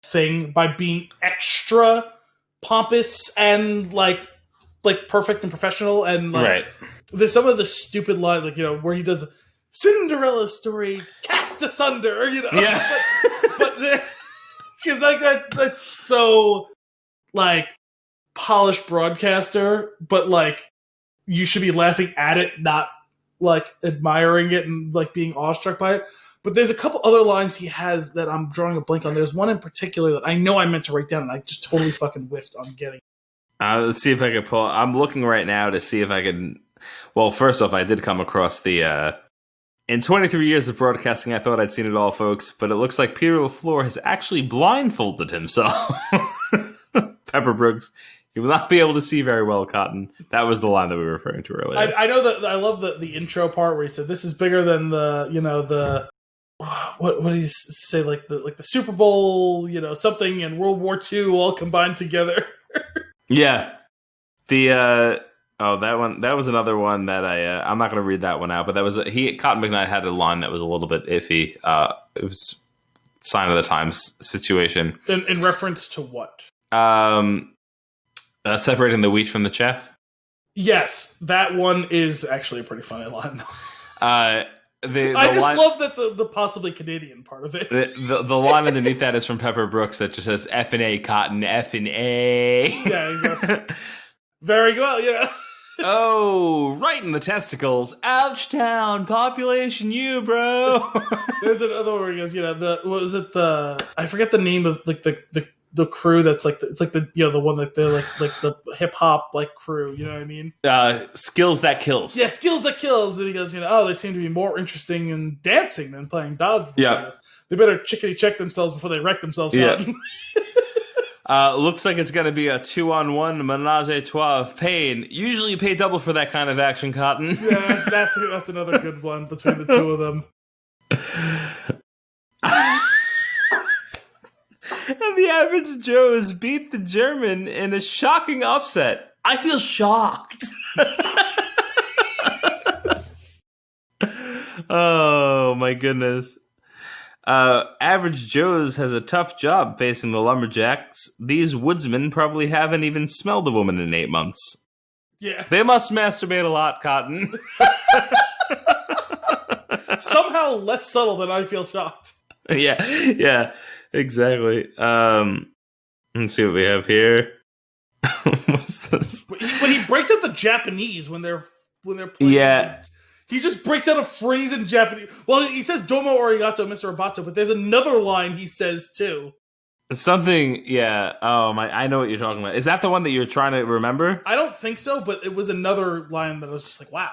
thing by being extra pompous and like perfect and professional, and like there's some of the stupid line where he does Cinderella story cast asunder, but because like that's so like polished broadcaster, but like you should be laughing at it, not like admiring it and like being awestruck by it. But there's a couple other lines he has that I'm drawing a blank on. There's one in particular that I know I meant to write down, and I just totally fucking whiffed on getting. Let's see if I can pull. I'm looking right now to see if I can. Well, first off, I did come across the. In 23 years of broadcasting, I thought I'd seen it all, folks, but it looks like Peter LaFleur has actually blindfolded himself. Pepper Brooks, he will not be able to see very well, Cotton. That was the line that we were referring to earlier. I know that I love the intro part where he said, "This is bigger than the." What did he say? Like the Super Bowl, something, and World War II all combined together. Yeah, that one. That was another one that I'm not going to read that one out, but that was Cotton McKnight had a line that was a little bit iffy. It was sign of the times situation. In reference to what? Separating the wheat from the chaff. Yes, that one is actually a pretty funny line. I just love that the possibly Canadian part of it. The line underneath that is from Pepper Brooks that just says F and A Cotton, F and A. Yeah, he goes, very well, yeah. Oh, right in the testicles. Ouchtown, population you, bro. There's another one where he goes, I forget the name of like the crew that's like it's like the the one that they're like the hip hop like crew, you know what I mean? Skills that kills. Yeah, skills that kills. And he goes, they seem to be more interesting in dancing than playing dodgeball. Yeah. They better chickadee check themselves before they wreck themselves. Yeah. Looks like it's going to be a 2-on-1 menage a trois of pain. Usually you pay double for that kind of action, Cotton. Yeah, that's another good one between the two of them. And the average Joes beat the German in a shocking upset. I feel shocked. Oh, my goodness. Average Joe's has a tough job facing the Lumberjacks. These woodsmen probably haven't even smelled a woman in 8 months. Yeah. They must masturbate a lot, Cotton. Somehow less subtle than I feel shocked. Yeah, exactly. Let's see what we have here. What's this? When he breaks out the Japanese when they're playing. Yeah. He just breaks out a phrase in Japanese. Well, he says "domo arigato, Mr. Roboto," but there's another line he says too. Something, yeah. Oh my! I know what you're talking about. Is that the one that you're trying to remember? I don't think so, but it was another line that I was just like, "Wow."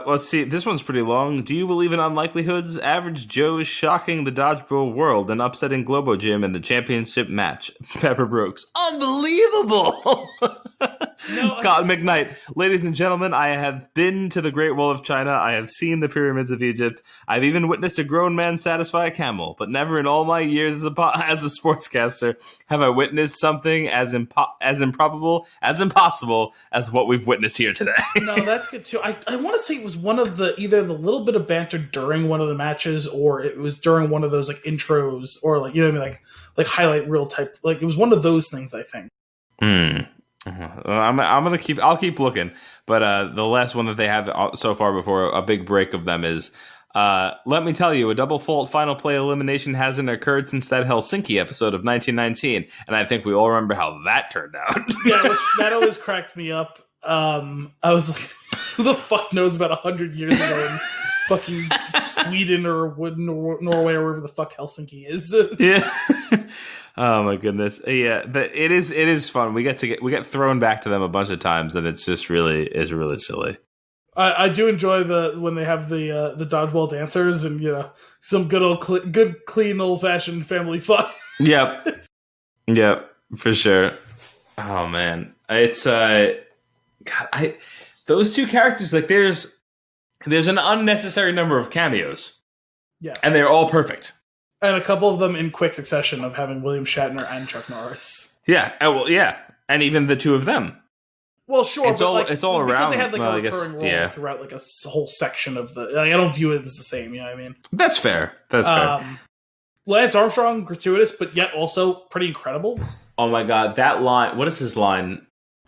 Let's see. This one's pretty long. Do you believe in unlikelihoods? Average Joe is shocking the dodgeball world and upsetting Globo Gym in the championship match. Pepper Brooks. Unbelievable! Cotton McKnight. Ladies and gentlemen, I have been to the Great Wall of China. I have seen the pyramids of Egypt. I've even witnessed a grown man satisfy a camel. But never in all my years as a sportscaster have I witnessed something as improbable, as impossible as what we've witnessed here today. No, that's good too. I want to say it was one of either the little bit of banter during one of the matches, or it was during one of those like intros, or like, you know what I mean, like highlight reel type. Like it was one of those things, I think. I'll keep looking, but the last one that they have so far before a big break of them is let me tell you, a double fault final play elimination hasn't occurred since that Helsinki episode of 1919, and I think we all remember how that turned out. Yeah, which that always cracked me up. I was like, who the fuck knows about 100 years ago in fucking Sweden or Norway or wherever the fuck Helsinki is? Yeah. Oh my goodness. Yeah, it is fun. We get thrown back to them a bunch of times, and it's just really silly. I do enjoy when they have the dodgeball dancers and some good clean old fashioned family fun. Yep, for sure. Oh man, it's God, those two characters, like there's an unnecessary number of cameos. Yeah, and they're all perfect. And a couple of them in quick succession of having William Shatner and Chuck Norris. Yeah, well, yeah, and even the two of them. Well, sure, it's all around. Because they had like a recurring role throughout like a whole section of the. Like, I don't view it as the same. You know what I mean? That's fair. Fair. Lance Armstrong, gratuitous, but yet also pretty incredible. Oh my god, that line! What is his line?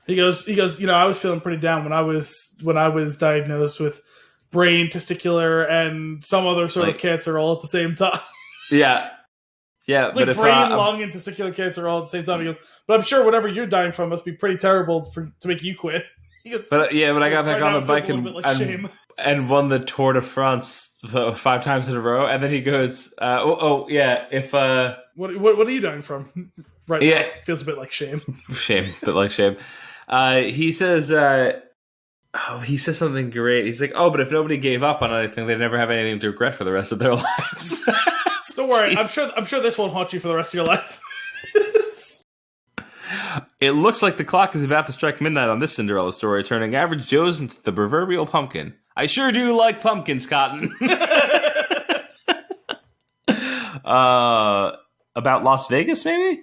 He goes. I was feeling pretty down when I was diagnosed with brain, testicular, and some other sort of cancer all at the same time. Yeah. It's like brain, lung, and testicular cancer all at the same time. He goes, but I'm sure whatever you're dying from must be pretty terrible to make you quit. He goes, but I got back on the bike and won the Tour de France 5 times in a row. And then he goes, if what are you dying from? Right. Yeah, now, it feels a bit like shame. Bit like shame. He says. He says something great. He's like, but if nobody gave up on anything, they'd never have anything to regret for the rest of their lives. Don't worry, I'm sure this won't haunt you for the rest of your life. It looks like the clock is about to strike midnight on this Cinderella story, turning average Joe's into the proverbial pumpkin. I sure do like pumpkins, Cotton. About Las Vegas, maybe?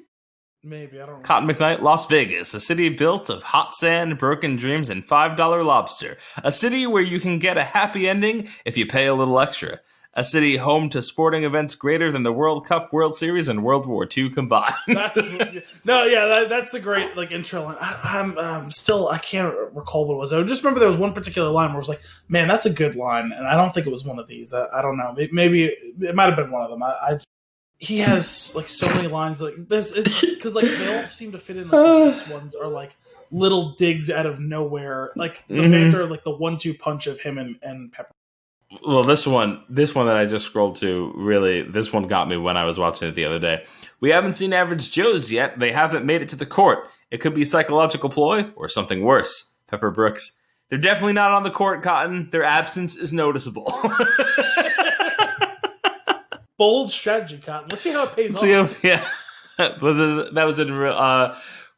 Maybe, I don't know. Cotton McKnight, Las Vegas, a city built of hot sand, broken dreams, and $5 lobster. A city where you can get a happy ending if you pay a little extra. a city home to sporting events greater than the World Cup, World Series, and World War II combined. That's a great like intro line. I can't recall what it was. I just remember there was one particular line where I was like, man, that's a good line, and I don't think it was one of these. I don't know. Maybe it might have been one of them. He has like so many lines like there's because like they all seem to fit in. Like the best ones are like little digs out of nowhere, like the banter, like the 1-2 punch of him and Pepper. Well, this one that I just scrolled to, really, this one got me when I was watching it the other day. We haven't seen Average Joe's yet. They haven't made it to the court. It could be a psychological ploy or something worse. Pepper Brooks. They're definitely not on the court, Cotton. Their absence is noticeable. Bold strategy, Cotton. Let's see how it pays off. Yeah. But that was in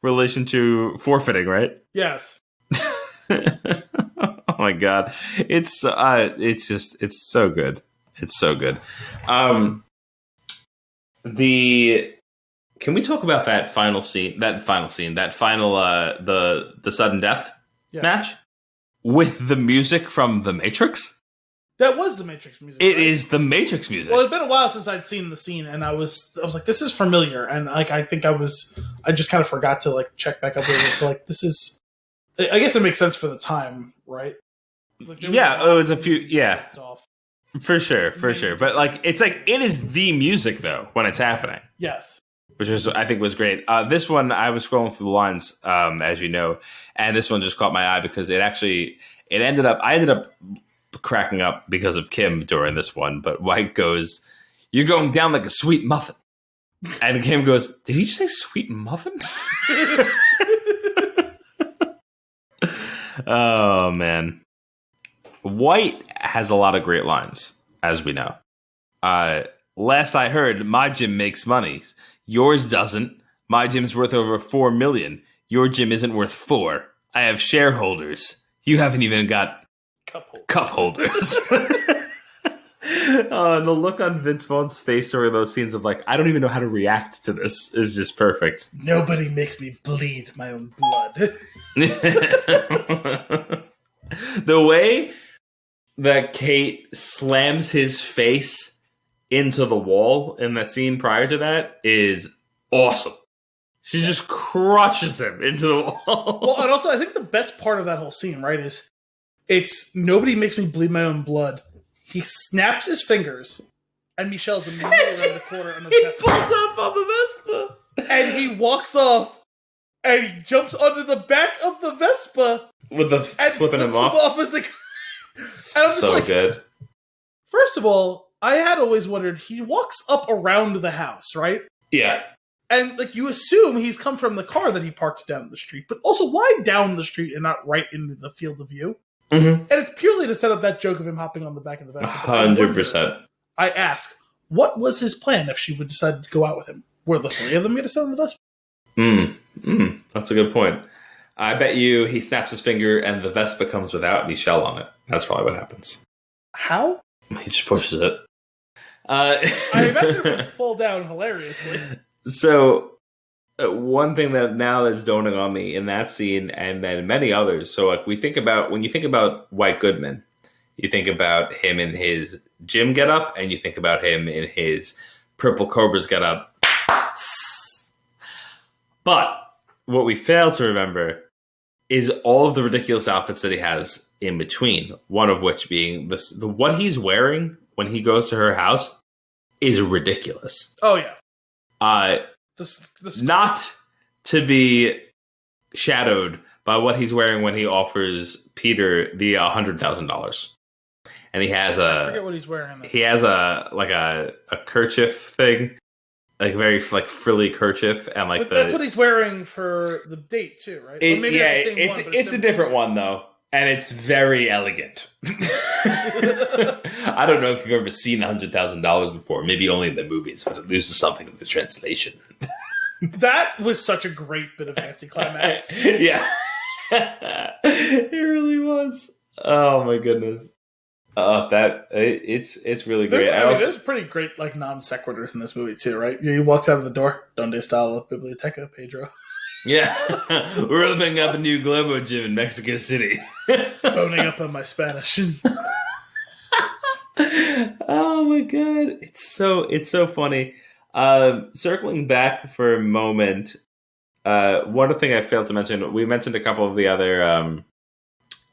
relation to forfeiting, right? Yes. Oh my God. It's so good. It's so good. Can we talk about that final scene, the sudden death match with the music from The Matrix? That was the Matrix music. It is the Matrix music. Well, it's been a while since I'd seen the scene, and I was like, "This is familiar," and like I just kind of forgot to like check back up with it. But, like this is, I guess it makes sense for the time, right? Like, it was a few, for sure. But like, it's like it is the music though when it's happening. Yes. Which I think was great. This one, I was scrolling through the lines, as you know, and this one just caught my eye because I ended up cracking up because of Kim during this one. But White goes, "You're going down like a sweet muffin," and Kim goes, "Did he just say sweet muffin?" Oh man, White has a lot of great lines, as we know. Last I heard, my gym makes money. Yours doesn't. My gym's worth over $4 million. Your gym isn't worth $4 million. I have shareholders. You haven't even got cup holders. And the look on Vince Vaughn's face during those scenes of like, I don't even know how to react to this is just perfect. Nobody makes me bleed my own blood. The way that Kate slams his face into the wall in that scene prior to that is awesome. She just crushes him into the wall. Well, and also I think the best part of that whole scene, right, is it's nobody makes me bleed my own blood. He snaps his fingers, and Michelle's immediately around the corner on the Vespa. He pulls up on the Vespa. And he walks off, and he jumps onto the back of the Vespa. With the flipping him off. As the... And I'm just so good. First of all, I had always wondered, he walks up around the house, right? Yeah. And like you assume he's come from the car that he parked down the street, but also why down the street and not right into the field of view? Mm-hmm. And it's purely to set up that joke of him hopping on the back of the Vespa. 100%. I ask, what was his plan if she would decide to go out with him? Were the three of them going to sit on the Vespa? That's a good point. I bet you he snaps his finger and the Vespa comes without Michelle on it. That's probably what happens. How? He just pushes it. I imagine it would fall down hilariously. So, one thing that now is dawning on me in that scene, and then many others. So, like when you think about White Goodman, you think about him in his gym getup, and you think about him in his Purple Cobras getup. But what we fail to remember is all of the ridiculous outfits that he has in between. One of which being what he's wearing when he goes to her house is ridiculous. Oh yeah. Not to be shadowed by what he's wearing when he offers Peter the $100,000, and he has I forget what he's wearing. He has a kerchief thing, like very like frilly kerchief, and like that's what he's wearing for the date too, right? It's a different one though. And it's very elegant. I don't know if you've ever seen $100,000 before. Maybe only in the movies, but it loses something in the translation. That was such a great bit of anticlimax. Yeah. It really was. Oh my goodness. It's really great. There's pretty great like non sequiturs in this movie too, right? He walks out of the door. Donde está la biblioteca, Pedro? Yeah, we're opening up a new Globo gym in Mexico City. Boning up on my Spanish. Oh my god, it's so funny. Circling back for a moment, one thing I failed to mention, we mentioned a couple of the other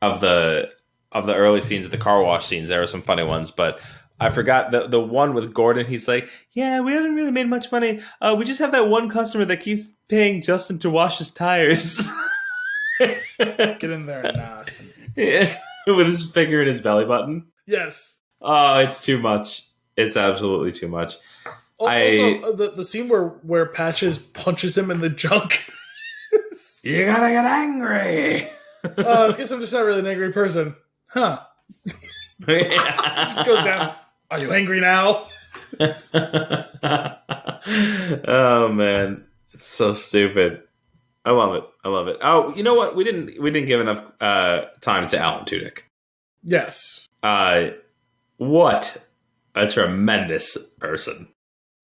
of the early scenes, the car wash scenes. There were some funny ones, but I forgot the one with Gordon. He's like, "Yeah, we haven't really made much money. We just have that one customer that keeps paying Justin to wash his tires." Get in there and yeah, with his finger in his belly button. Yes. Oh, it's too much. It's absolutely too much. Also, the scene where Patches punches him in the junk. You gotta get angry. I guess I'm just not really an angry person. Huh. Just goes down. Are you angry now? Oh man, it's so stupid. I love it. Oh, you know what? We didn't give enough time to Alan Tudyk. Yes. What a tremendous person.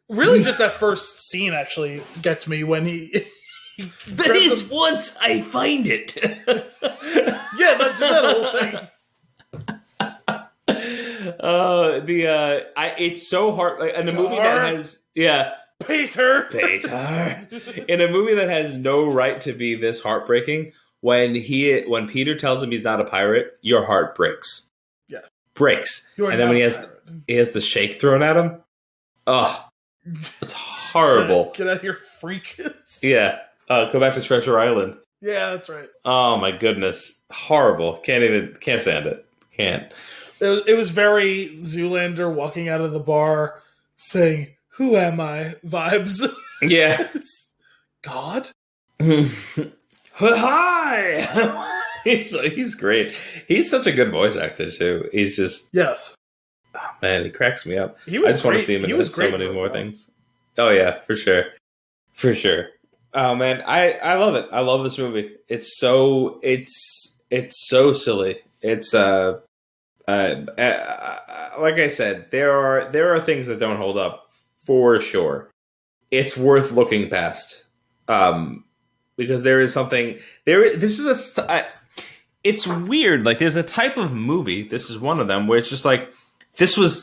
Really, just that first scene actually gets me when he that is once I find it. Yeah, just that whole thing. It's so hard. Like, in a movie that has Peter. In a movie that has no right to be this heartbreaking, when Peter tells him he's not a pirate, your heart breaks. Yeah, breaks. And then when he has the shake thrown at him, oh, it's horrible. Get out of here, freak. Yeah, go back to Treasure Island. Yeah, that's right. Oh my goodness, horrible. Can't stand it. Can't. It was very Zoolander walking out of the bar saying, "Who am I?" vibes. Yeah. God? Hi! He's great. He's such a good voice actor, too. He's just... Yes. Oh, man, he cracks me up. I just want to see him in so many more things. Oh, yeah, for sure. For sure. Oh, man, I love it. I love this movie. It's so silly. It's... like I said, there are things that don't hold up for sure. It's worth looking past, because there is something there. It's weird. Like, there's a type of movie. This is one of them where it's just like we've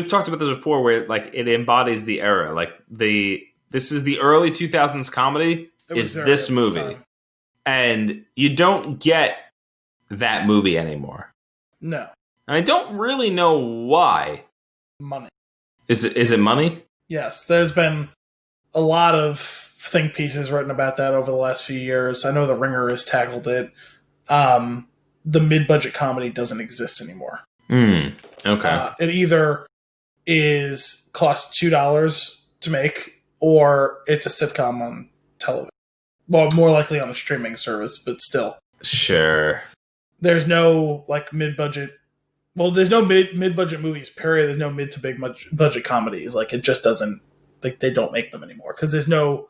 talked about this before, where like it embodies the era. Like this is the early 2000s comedy. Is this movie, and you don't get that movie anymore. No. And I don't really know why. Money. Is it money? Yes. There's been a lot of think pieces written about that over the last few years. I know The Ringer has tackled it. The mid-budget comedy doesn't exist anymore. Okay. It either costs $2 to make, or it's a sitcom on television. Well, more likely on a streaming service, but still. Sure. There's no like mid-budget. Well, there's no mid-budget movies. Period. There's no mid to big budget comedies. Like, it just doesn't. Like, they don't make them anymore because there's no.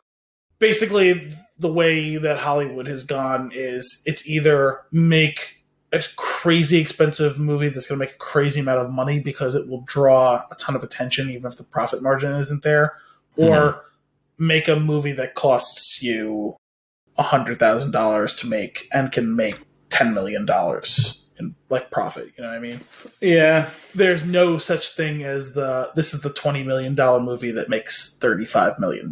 Basically, the way that Hollywood has gone is it's either make a crazy expensive movie that's going to make a crazy amount of money because it will draw a ton of attention, even if the profit margin isn't there, or make a movie that costs you $100,000 to make and can make $10 million in like profit. You know what I mean? Yeah. There's no such thing as this is the $20 million movie that makes $35 million.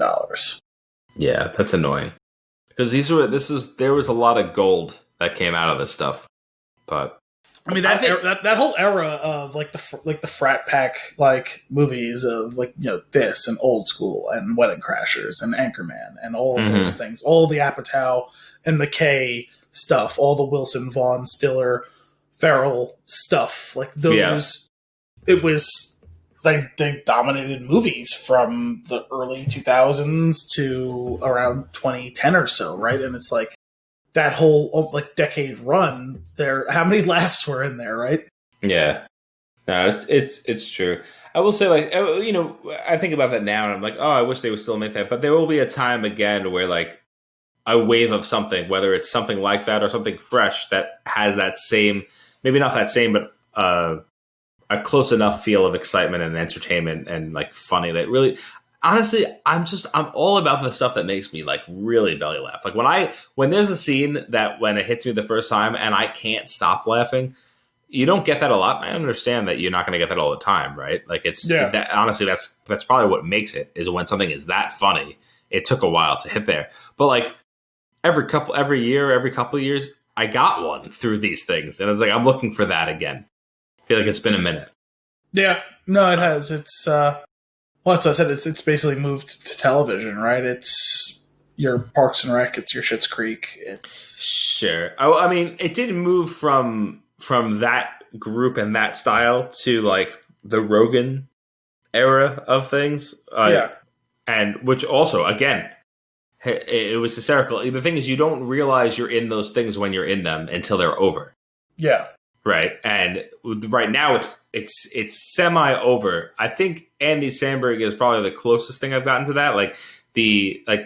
Yeah, that's annoying. Because there was a lot of gold that came out of this stuff. But I mean, that whole era of like the frat pack like movies of like, you know, this and Old School and Wedding Crashers and Anchorman and all of those things, all the Apatow and McKay stuff, all the Wilson, Vaughn, Stiller, Farrell stuff, like those. Yeah. It was like they dominated movies from the early 2000s to around 2010 or so, right? And it's like that whole like decade run there. How many laughs were in there, right? Yeah, no, it's true. I will say, like, you know, I think about that now and I'm like, oh, I wish they would still make that. But there will be a time again where like a wave of something, whether it's something like that or something fresh that has that same, maybe not that same, but a close enough feel of excitement and entertainment and like funny that really, honestly, I'm all about the stuff that makes me like really belly laugh. Like when there's a scene that when it hits me the first time and I can't stop laughing, you don't get that a lot. I understand that you're not going to get that all the time, right? Like honestly, that's probably what makes it, is when something is that funny. It took a while to hit there, but like every couple of years, I got one through these things, and it's like I'm looking for that again. I feel like it's been a minute. Yeah, no, it has. It's well, that's what I said. It's basically moved to television, right? It's your Parks and Rec, it's your Schitt's Creek. It's sure. Oh, I mean, it did move from that group and that style to like the Rogan era of things. And which also, again, it was hysterical. The thing is, you don't realize you're in those things when you're in them until they're over. Yeah. Right. And right now it's semi over. I think Andy Samberg is probably the closest thing I've gotten to that. Like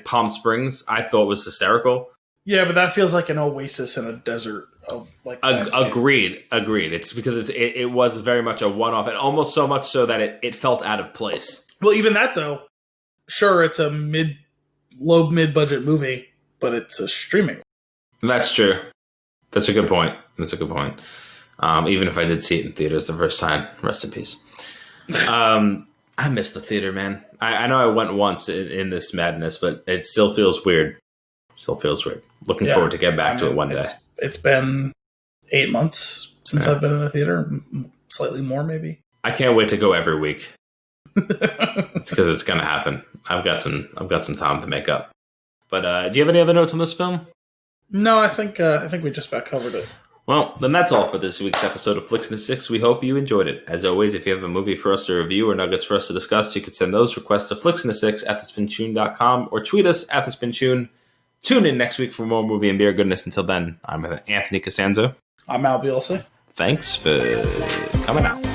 Palm Springs, I thought was hysterical. Yeah, but that feels like an oasis in a desert of like. Agreed. It's because it was very much a one-off, and almost so much so that it felt out of place. Well, even that though, sure, it's a low mid-budget movie, but it's a streaming. That's true. That's a good point. Even if I did see it in theaters the first time, rest in peace. I miss the theater, man. I know I went once in this madness, but it still feels weird. Looking forward to get back to it one day. It's been 8 months since I've been in a theater, slightly more maybe. I can't wait to go every week. It's because it's going to happen. I've got some time to make up. But do you have any other notes on this film? No, I think we just about covered it. Well, then that's all for this week's episode of Flix and the Six. We hope you enjoyed it. As always, if you have a movie for us to review or nuggets for us to discuss, you can send those requests to flixandthesix@thespintune.com or tweet us at thespintune. Tune in next week for more movie and beer goodness. Until then, I'm Anthony Costanzo. I'm Al Bielsa. Thanks for coming out.